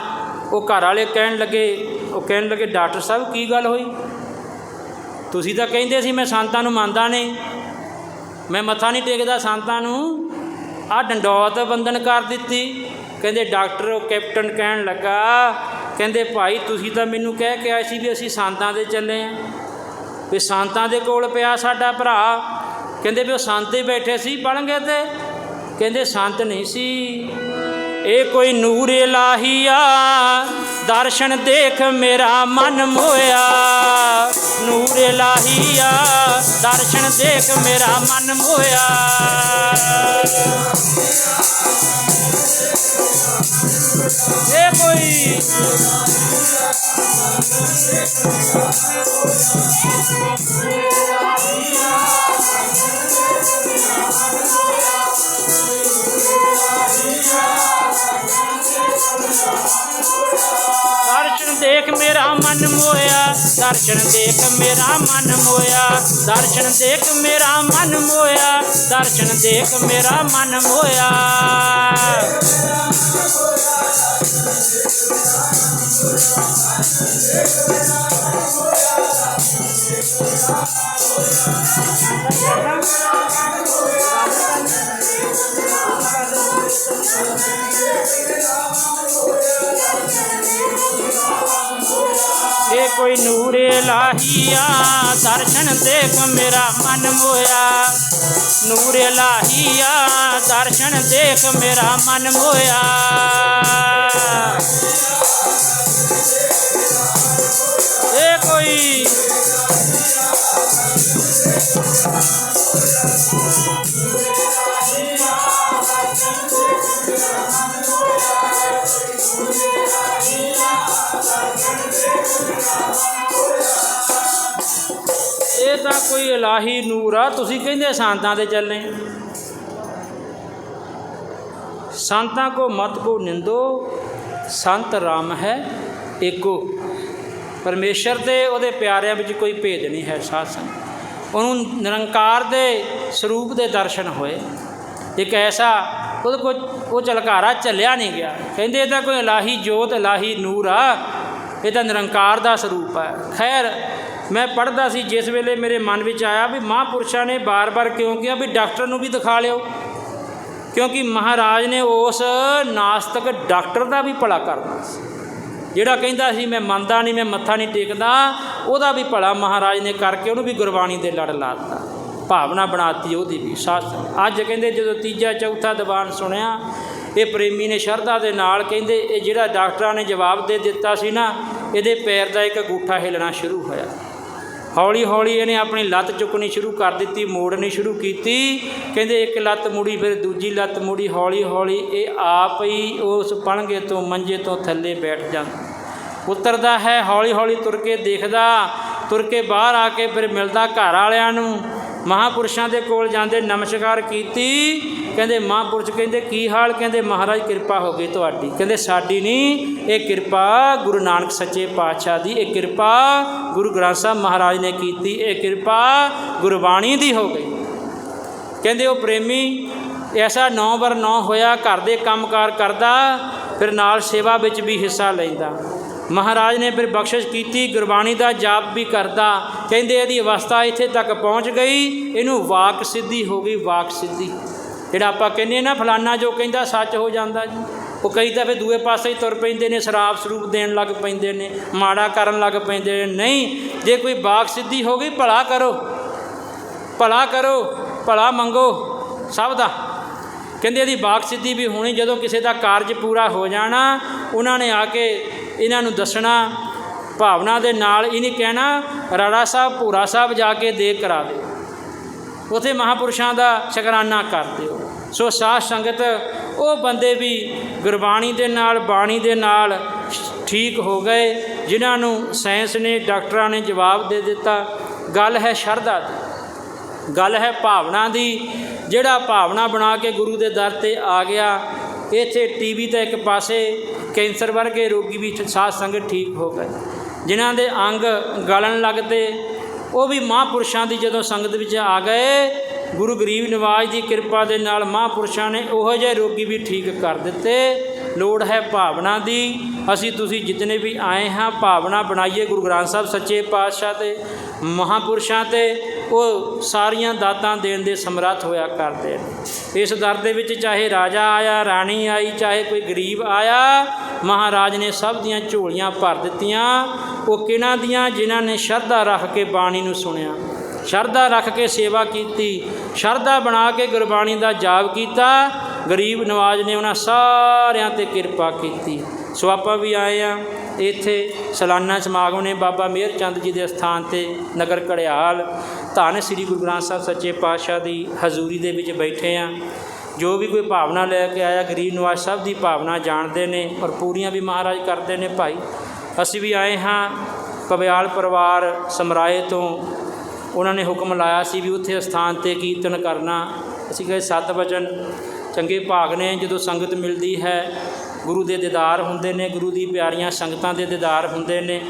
ਉਹ ਘਰ ਵਾਲੇ ਕਹਿਣ ਲੱਗੇ ਡਾਕਟਰ ਸਾਹਿਬ ਕੀ ਗੱਲ ਹੋਈ? ਤੁਸੀਂ ਤਾਂ ਕਹਿੰਦੇ ਸੀ ਮੈਂ ਸੰਤਾਂ ਨੂੰ ਮੰਨਦਾ ਨਹੀਂ, ਮੈਂ ਮੱਥਾ ਨਹੀਂ ਟੇਕਦਾ ਸੰਤਾਂ ਨੂੰ, ਆਹ ਡੰਡੌਤ ਬੰਧਨ ਕਰ ਦਿੱਤੀ। ਕਹਿੰਦੇ ਡਾਕਟਰ ਉਹ ਕੈਪਟਨ ਕਹਿਣ ਲੱਗਾ, ਕਹਿੰਦੇ ਭਾਈ ਤੁਸੀਂ ਤਾਂ ਮੈਨੂੰ ਕਹਿ ਕੇ ਆਏ ਸੀ ਵੀ ਅਸੀਂ ਸੰਤਾਂ ਦੇ ਚੱਲੇ ਹਾਂ, ਵੀ ਸੰਤਾਂ ਦੇ ਕੋਲ ਪਿਆ ਸਾਡਾ ਭਰਾ। ਕਹਿੰਦੇ ਵੀ ਉਹ ਸੰਤ ਹੀ ਬੈਠੇ ਸੀ ਪਲੰਘੇ 'ਤੇ। ਕਹਿੰਦੇ ਸੰਤ ਨਹੀਂ ਸੀ, ਇਹ ਕੋਈ ਨੂਰ ਇਲਾਹੀ ਆ, ਦਰਸ਼ਨ ਦੇਖ ਮੇਰਾ ਮਨ ਮੋਇਆ। ਨੂਰ ਇਲਾਹੀ ਆ, ਦਰਸ਼ਨ ਦੇਖ ਮੇਰਾ ਮਨ ਮੋਇਆ। ਇਹ ਕੋਈ दर्शन देख मेरा मन मोया, दर्शन देख मेरा मन मोया, दर्शन देख मेरा मन मोया, दर्शन देख मेरा मन मोया। ये कोई नूर इलाहिया, दर्शन देख मेरा मन मोया। नूर इलाहिया, दर्शन देख मेरा मन मोया। ये कोई ਇਹ ਤਾਂ ਕੋਈ ਇਲਾਹੀ ਨੂਰ ਆ, ਤੁਸੀਂ ਕਹਿੰਦੇ ਸੰਤਾਂ ਦੇ ਚੱਲੇ। ਸੰਤਾਂ ਕੋ ਮਤ ਕੋ ਨਿੰਦੋ, ਸੰਤ ਰਾਮ ਹੈ ਏਕੋ। ਪਰਮੇਸ਼ਰ ਦੇ ਉਹਦੇ ਪਿਆਰਿਆਂ ਵਿੱਚ ਕੋਈ ਭੇਦ ਨਹੀਂ ਹੈ। ਸਾਧ ਸੰਗਤ ਉਹਨੂੰ ਨਿਰੰਕਾਰ ਦੇ ਸਰੂਪ ਦੇ ਦਰਸ਼ਨ ਹੋਏ। ਇੱਕ ਐਸਾ ਉਹਦੇ ਕੋਲ ਉਹ ਝਲਕਾਰਾ ਝੱਲਿਆ ਨਹੀਂ ਗਿਆ। ਕਹਿੰਦੇ ਇਹ ਤਾਂ ਕੋਈ ਇਲਾਹੀ ਜੋਤ, ਇਲਾਹੀ ਨੂਰ ਆ, ਇਹ ਤਾਂ ਨਿਰੰਕਾਰ ਦਾ ਸਰੂਪ ਹੈ। ਖੈਰ ਮੈਂ ਪੜ੍ਹਦਾ ਸੀ, ਜਿਸ ਵੇਲੇ ਮੇਰੇ ਮਨ ਵਿੱਚ ਆਇਆ ਵੀ ਮਹਾਂਪੁਰਸ਼ਾਂ ਨੇ ਬਾਰ-ਬਾਰ ਕਿਉਂ ਕਿਹਾ ਵੀ ਡਾਕਟਰ ਨੂੰ ਵੀ ਦਿਖਾ ਲਿਓ, ਕਿਉਂਕਿ ਮਹਾਰਾਜ ਨੇ ਉਸ ਨਾਸਤਕ ਡਾਕਟਰ ਦਾ ਵੀ ਭਲਾ ਕਰਨਾ ਸੀ। ਜਿਹੜਾ ਕਹਿੰਦਾ ਸੀ ਮੈਂ ਮੰਨਦਾ ਨਹੀਂ, ਮੈਂ ਮੱਥਾ ਨਹੀਂ ਟੇਕਦਾ, ਉਹਦਾ ਵੀ ਭਲਾ ਮਹਾਰਾਜ ਨੇ ਕਰਕੇ ਉਹਨੂੰ ਵੀ ਗੁਰਬਾਣੀ ਦੇ ਲੜ ਲਾ ਦਿੱਤਾ, ਭਾਵਨਾ ਬਣਾਤੀ ਉਹਦੀ ਵੀ। ਸਾਧ ਅੱਜ ਕਹਿੰਦੇ ਜਦੋਂ ਤੀਜਾ ਚੌਥਾ ਦੀਵਾਨ ਸੁਣਿਆ, ਇਹ ਪ੍ਰੇਮੀ ਨੇ ਸ਼ਰਧਾ ਦੇ ਨਾਲ ਕਹਿੰਦੇ ਇਹ ਜਿਹੜਾ ਡਾਕਟਰਾਂ ਨੇ ਜਵਾਬ ਦੇ ਦਿੱਤਾ ਸੀ ਨਾ, ਇਹਦੇ ਪੈਰ ਦਾ ਇੱਕ ਅੰਗੂਠਾ ਹਿੱਲਣਾ ਸ਼ੁਰੂ ਹੋਇਆ। ਹੌਲੀ ਹੌਲੀ ਇਹਨੇ ਆਪਣੀ ਲੱਤ ਚੁੱਕਣੀ ਸ਼ੁਰੂ ਕਰ ਦਿੱਤੀ, ਮੋੜਨੀ ਸ਼ੁਰੂ ਕੀਤੀ। ਕਹਿੰਦੇ ਇੱਕ ਲੱਤ ਮੁੜੀ, ਫਿਰ ਦੂਜੀ ਲੱਤ ਮੁੜੀ। ਹੌਲੀ ਹੌਲੀ ਇਹ ਆਪ ਹੀ ਉਸ ਪਲੰਘੇ ਤੋਂ, ਮੰਜੇ ਤੋਂ ਥੱਲੇ ਬੈਠ ਜਾਂਦਾ, ਉਤਰਦਾ ਹੈ। ਹੌਲੀ ਹੌਲੀ ਤੁਰ ਕੇ ਦੇਖਦਾ, ਤੁਰ ਕੇ ਬਾਹਰ ਆ ਕੇ ਫਿਰ ਮਿਲਦਾ ਘਰ ਵਾਲਿਆਂ ਨੂੰ। ਮਹਾਂਪੁਰਸ਼ਾਂ ਦੇ ਕੋਲ ਜਾਂਦੇ, ਨਮਸਕਾਰ ਕੀਤੀ। ਕਹਿੰਦੇ ਮਹਾਂਪੁਰਸ਼ ਕਹਿੰਦੇ ਕੀ ਹਾਲ? ਕਹਿੰਦੇ ਮਹਾਰਾਜ ਕਿਰਪਾ ਹੋ ਗਈ ਤੁਹਾਡੀ। ਕਹਿੰਦੇ ਸਾਡੀ ਨਹੀਂ, ਇਹ ਕਿਰਪਾ ਗੁਰੂ ਨਾਨਕ ਸੱਚੇ ਪਾਤਸ਼ਾਹ ਦੀ, ਇਹ ਕਿਰਪਾ ਗੁਰੂ ਗ੍ਰੰਥ ਸਾਹਿਬ ਮਹਾਰਾਜ ਨੇ ਕੀਤੀ, ਇਹ ਕਿਰਪਾ ਗੁਰਬਾਣੀ ਦੀ ਹੋ ਗਈ। ਕਹਿੰਦੇ ਉਹ ਪ੍ਰੇਮੀ ਐਸਾ 9/9 ਹੋਇਆ, ਘਰ ਦੇ ਕੰਮਕਾਰ ਕਰਦਾ, ਫਿਰ ਨਾਲ ਸੇਵਾ ਵਿੱਚ ਵੀ ਹਿੱਸਾ ਲੈਂਦਾ। ਮਹਾਰਾਜ ਨੇ ਫਿਰ ਬਖਸ਼ਿਸ਼ ਕੀਤੀ, ਗੁਰਬਾਣੀ ਦਾ ਜਾਪ ਵੀ ਕਰਦਾ। ਕਹਿੰਦੇ ਇਹਦੀ ਅਵਸਥਾ ਇੱਥੇ ਤੱਕ ਪਹੁੰਚ ਗਈ, ਇਹਨੂੰ ਵਾਕ ਸਿੱਧੀ ਹੋ ਗਈ। ਵਾਕ ਸਿੱਧੀ ਜਿਹੜਾ ਆਪਾਂ ਕਹਿੰਦੇ ਨਾ ਫਲਾਨਾ ਜੋ ਕਹਿੰਦਾ ਸੱਚ ਹੋ ਜਾਂਦਾ ਜੀ। ਉਹ ਕਈ ਤਾਂ ਫਿਰ ਦੂਏ ਪਾਸੇ ਹੀ ਤੁਰ ਪੈਂਦੇ ਨੇ, ਸ਼ਰਾਬ ਸਰੂਪ ਦੇਣ ਲੱਗ ਪੈਂਦੇ ਨੇ, ਮਾੜਾ ਕਰਨ ਲੱਗ ਪੈਂਦੇ ਨੇ। ਨਹੀਂ, ਜੇ ਕੋਈ ਵਾਕ ਸਿੱਧੀ ਹੋ ਗਈ, ਭਲਾ ਕਰੋ, ਭਲਾ ਕਰੋ, ਭਲਾ ਮੰਗੋ ਸਭ ਦਾ। ਕਹਿੰਦੇ ਇਹਦੀ ਵਾਕ ਸਿੱਧੀ ਵੀ ਹੋਣੀ। ਜਦੋਂ ਕਿਸੇ ਦਾ ਕਾਰਜ ਪੂਰਾ ਹੋ ਜਾਣਾ, ਉਹਨਾਂ ਨੇ ਆ ਕੇ ਇਹਨਾਂ ਨੂੰ ਦੱਸਣਾ ਭਾਵਨਾ ਦੇ ਨਾਲ। ਇਹ ਨਹੀਂ ਕਹਿਣਾ ਰਾੜਾ ਸਾਹਿਬ, ਭੂਰਾ ਸਾਹਿਬ ਜਾ ਕੇ ਦੇਗ ਕਰਾ ਦਿਓ, ਉੱਥੇ ਮਹਾਂਪੁਰਸ਼ਾਂ ਦਾ ਸ਼ੁਕਰਾਨਾ ਕਰ ਦਿਓ। ਸੋ ਸਾਧ ਸੰਗਤ ਉਹ ਬੰਦੇ ਵੀ ਗੁਰਬਾਣੀ ਦੇ ਨਾਲ, ਬਾਣੀ ਦੇ ਨਾਲ ਠੀਕ ਹੋ ਗਏ, ਜਿਨ੍ਹਾਂ ਨੂੰ ਸਾਇੰਸ ਨੇ, ਡਾਕਟਰਾਂ ਨੇ ਜਵਾਬ ਦੇ ਦਿੱਤਾ। ਗੱਲ ਹੈ ਸ਼ਰਧਾ ਦੀ, ਗੱਲ ਹੈ ਭਾਵਨਾ ਦੀ। ਜਿਹੜਾ ਭਾਵਨਾ ਬਣਾ ਕੇ ਗੁਰੂ ਦੇ ਦਰ 'ਤੇ ਆ ਗਿਆ, ਇੱਥੇ ਟੀਵੀ ਤਾਂ ਇੱਕ ਪਾਸੇ, ਕੈਂਸਰ ਵਰਗੇ ਰੋਗੀ ਵੀ ਸਾਧ ਸੰਗਤ ਠੀਕ ਹੋ ਗਏ। ਜਿਨ੍ਹਾਂ ਦੇ ਅੰਗ ਗਲਣ ਲੱਗਦੇ, ਉਹ ਵੀ ਮਹਾਂਪੁਰਸ਼ਾਂ ਦੀ ਜਦੋਂ ਸੰਗਤ ਵਿੱਚ ਆ ਗਏ, ਗੁਰੂ ਗਰੀਬ ਨਿਵਾਜ ਦੀ ਕਿਰਪਾ ਦੇ ਨਾਲ ਮਹਾਂਪੁਰਸ਼ਾਂ ਨੇ ਉਹੋ ਜਿਹੇ ਰੋਗੀ ਵੀ ਠੀਕ ਕਰ ਦਿੱਤੇ। ਲੋੜ ਹੈ ਭਾਵਨਾ ਦੀ। ਅਸੀਂ ਤੁਸੀਂ ਜਿਤਨੇ ਵੀ ਆਏ ਹਾਂ ਭਾਵਨਾ ਬਣਾਈਏ ਗੁਰੂ ਗ੍ਰੰਥ ਸਾਹਿਬ ਸੱਚੇ ਪਾਤਸ਼ਾਹ ਤੇ ਮਹਾਂਪੁਰਸ਼ਾਂ ਤੇ, ਉਹ ਸਾਰੀਆਂ ਦਾਤਾਂ ਦੇਣ ਦੇ ਸਮਰੱਥ ਹੋਇਆ ਕਰਦੇ ਨੇ। ਇਸ ਦਰ ਦੇ ਵਿੱਚ ਚਾਹੇ ਰਾਜਾ ਆਇਆ, ਰਾਣੀ ਆਈ, ਚਾਹੇ ਕੋਈ ਗਰੀਬ ਆਇਆ, ਮਹਾਰਾਜ ਨੇ ਸਭ ਦੀਆਂ ਝੋਲੀਆਂ ਭਰ ਦਿੱਤੀਆਂ। ਉਹ ਕਿਹਨਾਂ ਦੀਆਂ? ਜਿਨ੍ਹਾਂ ਨੇ ਸ਼ਰਧਾ ਰੱਖ ਕੇ ਬਾਣੀ ਨੂੰ ਸੁਣਿਆ, ਸ਼ਰਧਾ ਰੱਖ ਕੇ ਸੇਵਾ ਕੀਤੀ, ਸ਼ਰਧਾ ਬਣਾ ਕੇ ਗੁਰਬਾਣੀ ਦਾ ਜਾਪ ਕੀਤਾ। ਗਰੀਬ ਨਵਾਜ਼ ਨੇ ਉਹਨਾਂ ਸਾਰਿਆਂ 'ਤੇ ਕਿਰਪਾ ਕੀਤੀ। ਸੋ ਆਪਾਂ ਵੀ ਆਏ ਹਾਂ ਇੱਥੇ ਸਾਲਾਨਾ ਸਮਾਗਮ ਨੇ ਬਾਬਾ ਮੇਹਰ ਚੰਦ ਜੀ ਦੇ ਸਥਾਨ 'ਤੇ ਨਗਰ ਘੜਿਆਲ, ਧੰਨ ਸ੍ਰੀ ਗੁਰੂ ਗ੍ਰੰਥ ਸਾਹਿਬ ਸੱਚੇ ਪਾਤਸ਼ਾਹ ਦੀ ਹਜ਼ੂਰੀ ਦੇ ਵਿੱਚ ਬੈਠੇ ਹਾਂ। ਜੋ ਵੀ ਕੋਈ ਭਾਵਨਾ ਲੈ ਕੇ ਆਇਆ, ਗਰੀਬ ਨਵਾਜ਼ ਸਭ ਦੀ ਭਾਵਨਾ ਜਾਣਦੇ ਨੇ ਔਰ ਪੂਰੀਆਂ ਵੀ ਮਹਾਰਾਜ ਕਰਦੇ ਨੇ ਭਾਈ। ਅਸੀਂ ਵੀ ਆਏ ਹਾਂ ਪਵਿਆਲ ਪਰਿਵਾਰ ਸਮਰਾਏ ਤੋਂ, ਉਹਨਾਂ ਨੇ ਹੁਕਮ ਲਾਇਆ ਸੀ ਵੀ ਉੱਥੇ ਅਸਥਾਨ 'ਤੇ ਕੀਰਤਨ ਕਰਨਾ। ਅਸੀਂ ਕਹੇ 7 ਵਚਨ ਚੰਗੇ ਭਾਗ ਨੇ ਜਦੋਂ ਸੰਗਤ ਮਿਲਦੀ ਹੈ, ਗੁਰੂ ਦੇ ਦੀਦਾਰ ਹੁੰਦੇ ਨੇ, ਗੁਰੂ ਦੀ ਪਿਆਰੀਆਂ ਸੰਗਤਾਂ ਦੇ ਦੀਦਾਰ ਹੁੰਦੇ ਨੇ।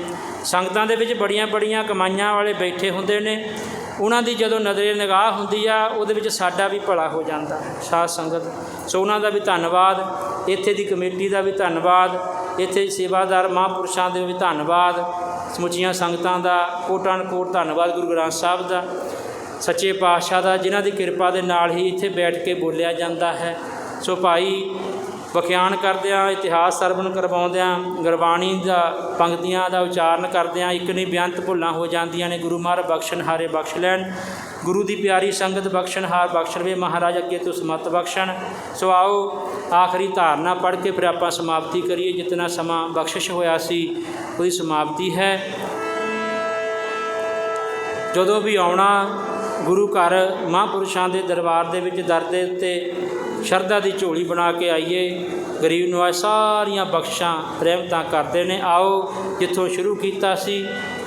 ਸੰਗਤਾਂ ਦੇ ਵਿੱਚ ਬੜੀਆਂ ਬੜੀਆਂ ਕਮਾਈਆਂ ਵਾਲੇ ਬੈਠੇ ਹੁੰਦੇ ਨੇ, ਉਹਨਾਂ ਦੀ ਜਦੋਂ ਨਜ਼ਰੇ ਨਿਗਾਹ ਹੁੰਦੀ ਆ ਉਹਦੇ ਵਿੱਚ ਸਾਡਾ ਵੀ ਭਲਾ ਹੋ ਜਾਂਦਾ ਹੈ ਸਾਧ ਸੰਗਤ। ਸੋ ਉਹਨਾਂ ਦਾ ਵੀ ਧੰਨਵਾਦ, ਇੱਥੇ ਦੀ ਕਮੇਟੀ ਦਾ ਵੀ ਧੰਨਵਾਦ, ਇੱਥੇ ਸੇਵਾਦਾਰ ਮਹਾਂਪੁਰਸ਼ਾਂ ਦੇ ਵੀ ਧੰਨਵਾਦ, ਸਮੁੱਚੀਆਂ ਸੰਗਤਾਂ ਦਾ ਕੋਟਾਨ ਕੋਟ ਧੰਨਵਾਦ ਗੁਰੂ ਗ੍ਰੰਥ ਸਾਹਿਬ ਦਾ ਸੱਚੇ ਪਾਤਸ਼ਾਹ ਦਾ, ਜਿਨ੍ਹਾਂ ਦੀ ਕਿਰਪਾ ਦੇ ਨਾਲ ਹੀ ਇੱਥੇ ਬੈਠ ਕੇ ਬੋਲਿਆ ਜਾਂਦਾ ਹੈ। ਸੋ ਭਾਈ ਵਿਖਿਆਨ ਕਰਦਿਆਂ, ਇਤਿਹਾਸ ਸਰਵਣ ਕਰਵਾਉਂਦਿਆਂ, ਗੁਰਬਾਣੀ ਦਾ ਪੰਕਤੀਆਂ ਦਾ ਉਚਾਰਨ ਕਰਦਿਆਂ ਇੱਕ ਨਹੀਂ ਬੇਅੰਤ ਭੁੱਲਾਂ ਹੋ ਜਾਂਦੀਆਂ ਨੇ। ਗੁਰੂ ਮਹਾਰਾਜ ਬਖਸ਼ਣਹਾਰੇ ਬਖਸ਼ ਲੈਣ, ਗੁਰੂ ਦੀ ਪਿਆਰੀ ਸੰਗਤ ਬਖਸ਼ਣਹਾਰ ਬਖਸ਼ ਲਵੇ, ਮਹਾਰਾਜ ਅੱਗੇ ਤੋਂ ਸਮਤ ਬਖਸ਼ਣ। ਸੋ ਆਓ ਆਖਰੀ ਧਾਰਨਾ ਪੜ੍ਹ ਕੇ ਫਿਰ ਆਪਾਂ ਸਮਾਪਤੀ ਕਰੀਏ। ਜਿਤਨਾ ਸਮਾਂ ਬਖਸ਼ਿਸ਼ ਹੋਇਆ ਸੀ ਉਹਦੀ ਸਮਾਪਤੀ ਹੈ। ਜਦੋਂ ਵੀ ਆਉਣਾ ਗੁਰੂ ਘਰ ਮਹਾਂਪੁਰਸ਼ਾਂ ਦੇ ਦਰਬਾਰ ਦੇ ਵਿੱਚ, ਦਰ ਦੇ ਉੱਤੇ ਸ਼ਰਧਾ ਦੀ ਝੋਲੀ ਬਣਾ ਕੇ ਆਈਏ। ਗਰੀਬ ਨਵਾਜ਼ ਸਾਰੀਆਂ ਬਖਸ਼ਾਂ ਰਹਿਮਤਾਂ ਕਰਦੇ ਨੇ। ਆਓ ਜਿੱਥੋਂ ਸ਼ੁਰੂ ਕੀਤਾ ਸੀ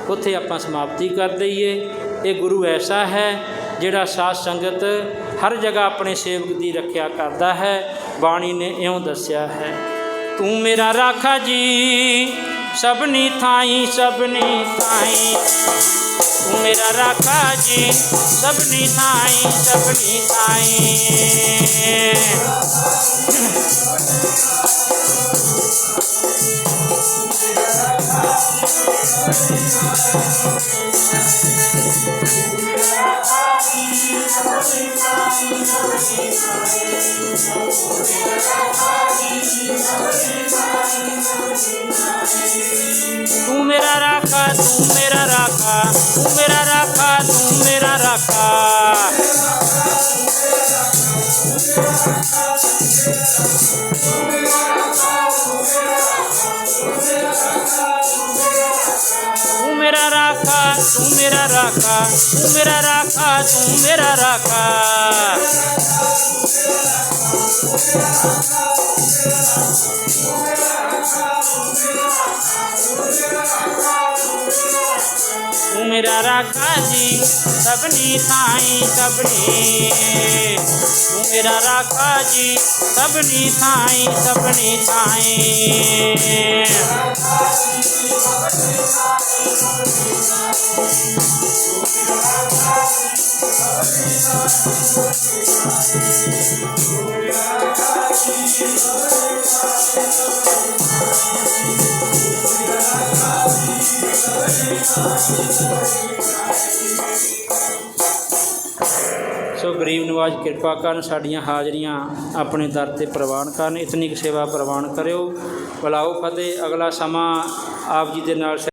ਉੱਥੇ ਆਪਾਂ ਸਮਾਪਤੀ ਕਰ ਦਈਏ। ਇਹ ਗੁਰੂ ਐਸਾ ਹੈ ਜਿਹੜਾ ਸਾਧ ਸੰਗਤ ਹਰ ਜਗ੍ਹਾ ਆਪਣੇ ਸੇਵਕ ਦੀ ਰੱਖਿਆ ਕਰਦਾ ਹੈ। ਬਾਣੀ ਨੇ ਇਉਂ ਦੱਸਿਆ ਹੈ, ਤੂੰ ਮੇਰਾ ਰਾਖਾ ਜੀ ਸਭਨੀ ਥਾਈ ਸਭਨੀ ਥਾਈ, ਤੂੰ ਮੇਰਾ ਰਾਖਾ ਜੀ ਸਭਨੀ ਥਾਈ ਸਭਨੀ ਥਾਈ। तू मेरा राखा तू मेरा राखा, तू मेरा राखा तू मेरा राखा। तू मेरा राखा तू मेरा राखा, तू मेरा राखा तू मेरा राखा। तू मेरा राखा जी सबनी थाई सबनी, तू मेरा राखा जी सबनी थाई सबनी थाई। सो गरीब नवाज कृपा करन साड़ियाँ हाजरियाँ अपने दर ते प्रवान करन, इतनी सेवा प्रवान करो। बुलाओ फतेह। अगला समा आप जी दे नाल